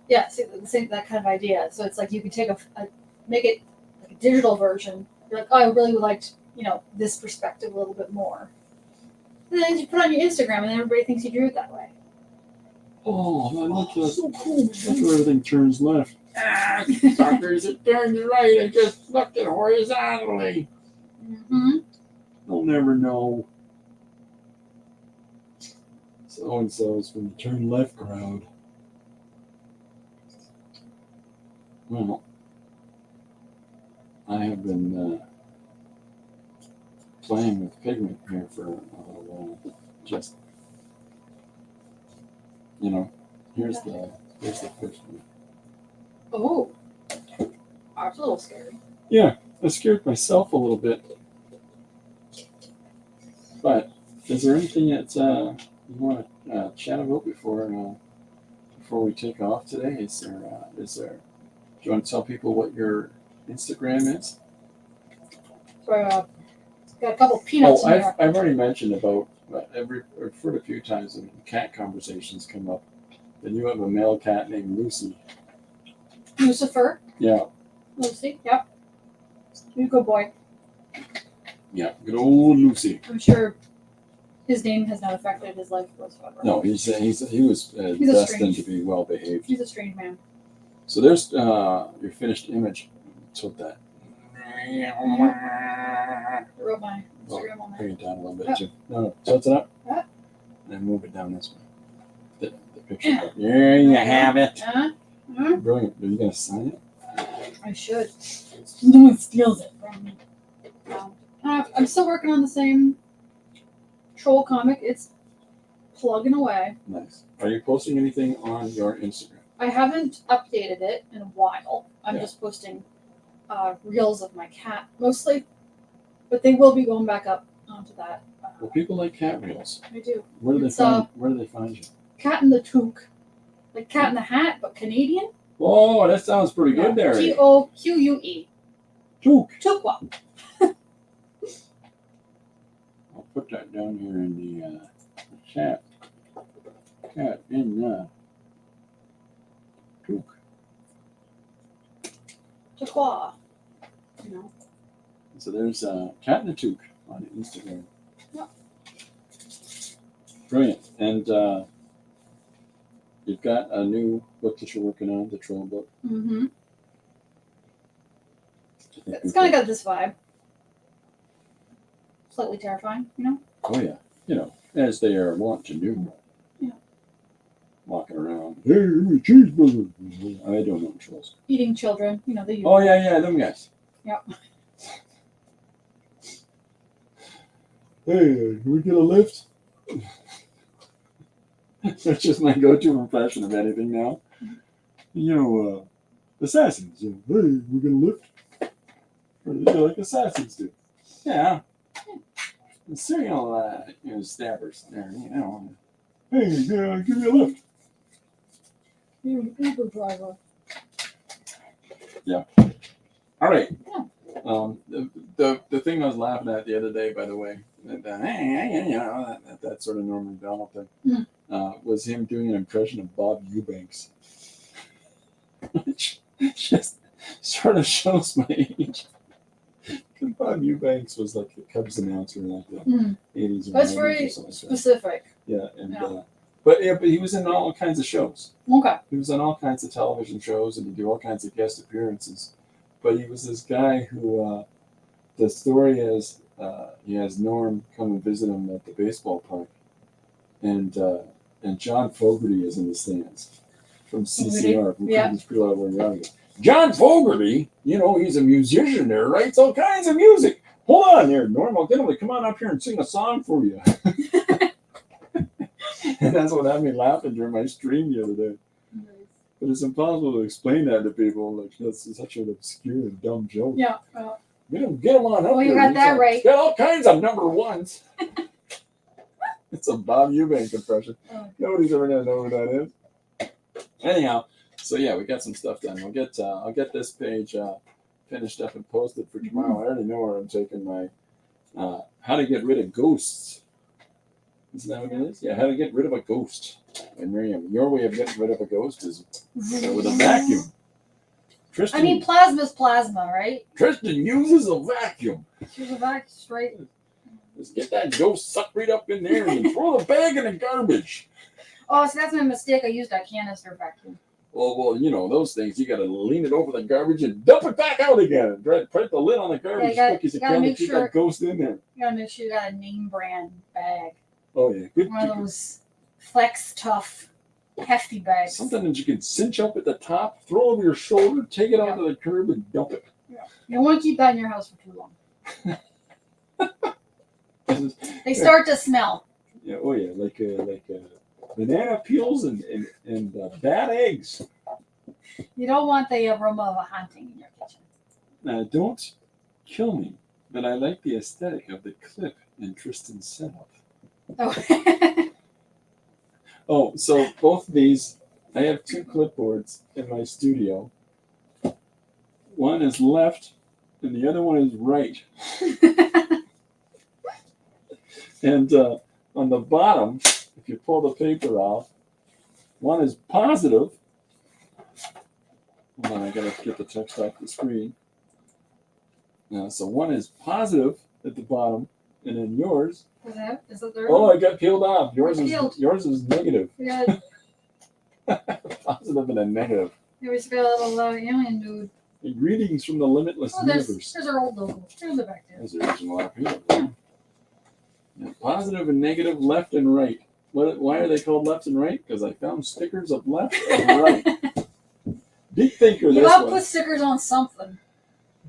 [SPEAKER 2] yeah, see, the same that kind of idea. So it's like you can take make it like a digital version. You're like, oh, I really would like this perspective a little bit more. And then you put it on your Instagram, and everybody thinks you drew it that way.
[SPEAKER 1] Oh, I like that.
[SPEAKER 2] So cool.
[SPEAKER 1] That's where everything turns left. Suckers, it turned right. I just looked at horizontally.
[SPEAKER 2] Mm-hmm.
[SPEAKER 1] They'll never know. So and so is from the turn left crowd. Well, I have been playing with pigment here for a little while. Just, here's the first one.
[SPEAKER 2] Oh, that's a little scary.
[SPEAKER 1] Yeah, I scared myself a little bit. But is there anything that you want to chat about before we take off today? Is there? Do you want to tell people what your Instagram is?
[SPEAKER 2] So got a couple peanuts in there.
[SPEAKER 1] I've already mentioned about I've referred a few times when cat conversations come up. That you have a male cat named Lucy.
[SPEAKER 2] Lucifer.
[SPEAKER 1] Yeah,
[SPEAKER 2] Lucy. Yep. You good boy.
[SPEAKER 1] yeah, good old Lucy.
[SPEAKER 2] I'm sure his name has not affected his life whatsoever.
[SPEAKER 1] No, he was
[SPEAKER 2] He's a
[SPEAKER 1] destined
[SPEAKER 2] strange-
[SPEAKER 1] to be well behaved.
[SPEAKER 2] He's a strange man.
[SPEAKER 1] So there's your finished image. Tilt that.
[SPEAKER 2] I wrote my Instagram on there.
[SPEAKER 1] Bring it down a little bit too. No, tilt it up.
[SPEAKER 2] Yeah.
[SPEAKER 1] And then move it down this way. The picture.
[SPEAKER 2] Yeah.
[SPEAKER 1] There you have it.
[SPEAKER 2] Mhm.
[SPEAKER 1] Brilliant. Are you gonna sign it?
[SPEAKER 2] I should. No one steals it from me. I'm still working on the same troll comic. It's plugging away.
[SPEAKER 1] Nice. Are you posting anything on your Instagram?
[SPEAKER 2] I haven't updated it in a while. I'm
[SPEAKER 1] Yeah.
[SPEAKER 2] just posting reels of my cat mostly, but they will be going back up onto that.
[SPEAKER 1] Well, people like cat reels.
[SPEAKER 2] I do.
[SPEAKER 1] Where do they
[SPEAKER 2] It's,
[SPEAKER 1] find? Where do they find you?
[SPEAKER 2] Cat in the Toque. Like Cat in the Hat, but Canadian.
[SPEAKER 1] Oh, that sounds pretty good there.
[SPEAKER 2] Toque.
[SPEAKER 1] Toque.
[SPEAKER 2] Toque.
[SPEAKER 1] I'll put that down here in the chat. Cat in the Toque.
[SPEAKER 2] Toque. You know.
[SPEAKER 1] So there's Cat in the Toque on Instagram.
[SPEAKER 2] Yep.
[SPEAKER 1] Brilliant. And you've got a new book that you're working on, the Troll book.
[SPEAKER 2] Mm-hmm.
[SPEAKER 1] I think
[SPEAKER 2] It's kind of got this vibe. Slightly terrifying, you know?
[SPEAKER 1] Oh yeah, you know, as they are wont to do.
[SPEAKER 2] Yeah.
[SPEAKER 1] Walking around. Hey, give me a cheeseburger. I don't know trolls.
[SPEAKER 2] Eating children, you know, the usual.
[SPEAKER 1] Oh yeah, them guys.
[SPEAKER 2] Yep.
[SPEAKER 1] Hey, can we get a lift? That's just my go-to impression of anything now. You know, assassins. You know, hey, we get a lift? Or they do like assassins do. Yeah. The serial, stabbers there, you know. Hey, give me a lift.
[SPEAKER 2] You're an Uber driver.
[SPEAKER 1] All right.
[SPEAKER 2] Yeah.
[SPEAKER 1] The thing I was laughing at the other day, by the way, that sort of Norman Macdonald thing, was him doing an impression of Bob Eubanks, which just sort of shows my age. Because Bob Eubanks was like the Cubs announcer in like the 80s or
[SPEAKER 2] That's
[SPEAKER 1] 90s
[SPEAKER 2] very
[SPEAKER 1] or something like that.
[SPEAKER 2] specific.
[SPEAKER 1] Yeah, and
[SPEAKER 2] Yeah.
[SPEAKER 1] But he was in all kinds of shows.
[SPEAKER 2] Okay.
[SPEAKER 1] He was on all kinds of television shows and he'd do all kinds of guest appearances. But he was this guy who, the story is, he has Norm come and visit him at the baseball park, and John Fogerty is in the stands from CCR, from
[SPEAKER 2] Yeah.
[SPEAKER 1] Creedence Clearwater Revival. John Fogerty, you know, he's a musician there, writes all kinds of music. Hold on there, Norm, I'll get him to come on up here and sing a song for you. And that's what had me laughing during my stream the other day. But it's impossible to explain that to people. Like, that's such an obscure and dumb joke.
[SPEAKER 2] Yeah.
[SPEAKER 1] Get him on up
[SPEAKER 2] Well, you
[SPEAKER 1] here.
[SPEAKER 2] got
[SPEAKER 1] He's
[SPEAKER 2] that right.
[SPEAKER 1] He's got all kinds of number ones. It's a Bob Eubank impression.
[SPEAKER 2] Oh.
[SPEAKER 1] Nobody's ever gonna know who that is. Anyhow, so yeah, we got some stuff done. We'll get I'll get this page finished up and posted for tomorrow. I already know where I'm taking my how to get rid of ghosts. Isn't that what it is? Yeah, how to get rid of a ghost. And Miriam, your way of getting rid of a ghost is with a vacuum. Tristan,
[SPEAKER 2] I mean, plasma's plasma, right?
[SPEAKER 1] Tristan uses a vacuum.
[SPEAKER 2] She's a vac straight.
[SPEAKER 1] Just get that ghost sucked right up in there and throw the bag in the garbage.
[SPEAKER 2] Oh, so that's my mistake. I used a canister vacuum.
[SPEAKER 1] Well, you know, those things, you got to lean it over the garbage and dump it back out again. Put the lid on the garbage
[SPEAKER 2] you gotta-
[SPEAKER 1] quick as you
[SPEAKER 2] you gotta
[SPEAKER 1] can to
[SPEAKER 2] make
[SPEAKER 1] keep
[SPEAKER 2] sure-
[SPEAKER 1] that ghost in there.
[SPEAKER 2] You gotta make sure you got a name brand bag.
[SPEAKER 1] Oh, yeah. Good.
[SPEAKER 2] One of those Flex Tough hefty bags.
[SPEAKER 1] Something that you can cinch up at the top, throw over your shoulder, take it onto the curb and dump it.
[SPEAKER 2] You don't want to keep that in your house for too long. They start to smell.
[SPEAKER 1] Yeah, oh, yeah. Like banana peels and bad eggs.
[SPEAKER 2] You don't want the aroma of a haunting in your kitchen.
[SPEAKER 1] Now, don't kill me, but I like the aesthetic of the clip in Tristan's setup.
[SPEAKER 2] Oh.
[SPEAKER 1] Oh, so both of these, I have two clipboards in my studio. One is left, and the other one is right. And on the bottom, if you pull the paper off, one is positive. Hold on, I gotta get the text off the screen. So one is positive at the bottom, and then yours.
[SPEAKER 2] Is that there?
[SPEAKER 1] Oh, it got peeled off. Yours
[SPEAKER 2] Peeled.
[SPEAKER 1] is negative.
[SPEAKER 2] We got,
[SPEAKER 1] Positive and a negative.
[SPEAKER 2] we just got a little alien dude.
[SPEAKER 1] Greetings from the limitless
[SPEAKER 2] Oh, there's
[SPEAKER 1] universe.
[SPEAKER 2] our old logo. There's the back there.
[SPEAKER 1] That's the original up here. Yeah, positive and negative, left and right. Why are they called left and right? Because I found stickers of left and right. Deep thinker.
[SPEAKER 2] You
[SPEAKER 1] This
[SPEAKER 2] gotta
[SPEAKER 1] one.
[SPEAKER 2] put stickers on something.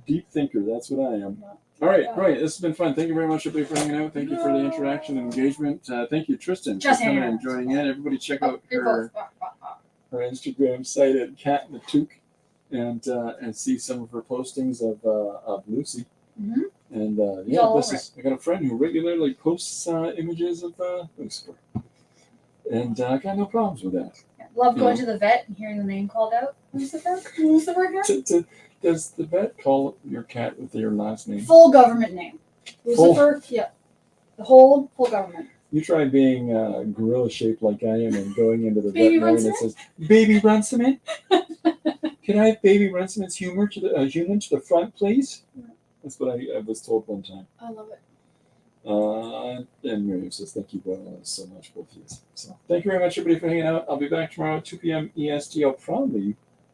[SPEAKER 1] Deep thinker. That's what I am.
[SPEAKER 2] Yeah.
[SPEAKER 1] All right,
[SPEAKER 2] Yeah.
[SPEAKER 1] right. This has been fun. Thank you very much, everybody, for hanging out. Thank you for the interaction and engagement. Thank you, Tristan,
[SPEAKER 2] Just
[SPEAKER 1] for coming
[SPEAKER 2] hanging
[SPEAKER 1] and
[SPEAKER 2] out.
[SPEAKER 1] joining in. Everybody, check
[SPEAKER 2] Oh,
[SPEAKER 1] out
[SPEAKER 2] you're
[SPEAKER 1] her
[SPEAKER 2] both.
[SPEAKER 1] her Instagram site at Cat in the Toque, and see some of her postings of Lucy.
[SPEAKER 2] Mhm.
[SPEAKER 1] And
[SPEAKER 2] He's all
[SPEAKER 1] this
[SPEAKER 2] over
[SPEAKER 1] is I got a friend who regularly posts images of Lucifer, and I got no problems with that.
[SPEAKER 2] Love going
[SPEAKER 1] Yeah.
[SPEAKER 2] to the vet and hearing the name called out. Lucifer? Lucifer here?
[SPEAKER 1] Does the vet call your cat with your last name?
[SPEAKER 2] Full government name.
[SPEAKER 1] Full-
[SPEAKER 2] Lucifer, yeah. The whole full government.
[SPEAKER 1] You try being gorilla shaped like I am and going into the
[SPEAKER 2] Baby
[SPEAKER 1] veterinarian and says, "Baby Runciman, can I have Baby Runciman's human to the front, please?" That's what I was told one time.
[SPEAKER 2] I love it.
[SPEAKER 1] And Miriam says, "Thank you so much, both of you." So thank you very much, everybody, for hanging out. I'll be back tomorrow at 2 p.m. EST.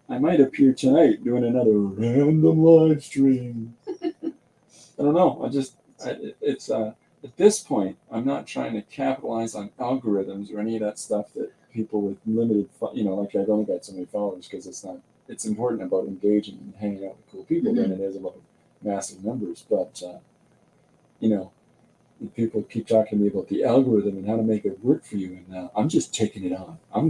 [SPEAKER 1] I might appear tonight doing another random live stream. I don't know. It's at this point, I'm not trying to capitalize on algorithms or any of that stuff that people with limited, like I've only got so many followers because it's not. It's important about engaging and hanging out with cool people than it is about massive numbers. But people keep talking to me about the algorithm and how to make it work for you, and I'm just taking it on. I'm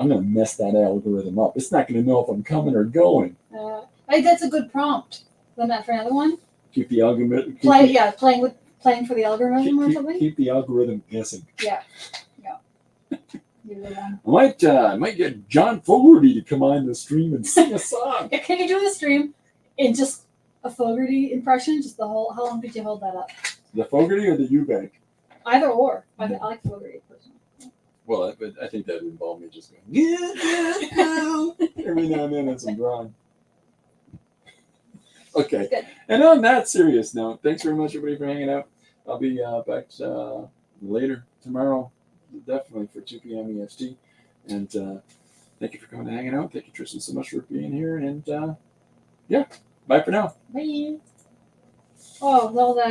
[SPEAKER 1] gonna mess that algorithm up. It's not gonna know if I'm coming or going.
[SPEAKER 2] I think that's a good prompt. Then that for another one.
[SPEAKER 1] Keep the algorithm.
[SPEAKER 2] Playing for the algorithm or something.
[SPEAKER 1] Keep the algorithm guessing.
[SPEAKER 2] Yeah. You're the one.
[SPEAKER 1] I might get John Fogerty to come on the stream and sing a song.
[SPEAKER 2] Yeah, can you do the stream in just a Fogerty impression? Just the whole. How long did you hold that up?
[SPEAKER 1] The Fogerty or the Eubank?
[SPEAKER 2] Either or. I like Fogerty personally.
[SPEAKER 1] Well, I think that would involve me just going every now and then on some drawing. Okay.
[SPEAKER 2] Good.
[SPEAKER 1] And on that serious note, thanks very much, everybody, for hanging out. I'll be back later tomorrow, definitely for 2 p.m. EST. And thank you for coming and hanging out. Thank you, Tristan, so much for being here. And bye for now.
[SPEAKER 2] Bye. Oh, well, that.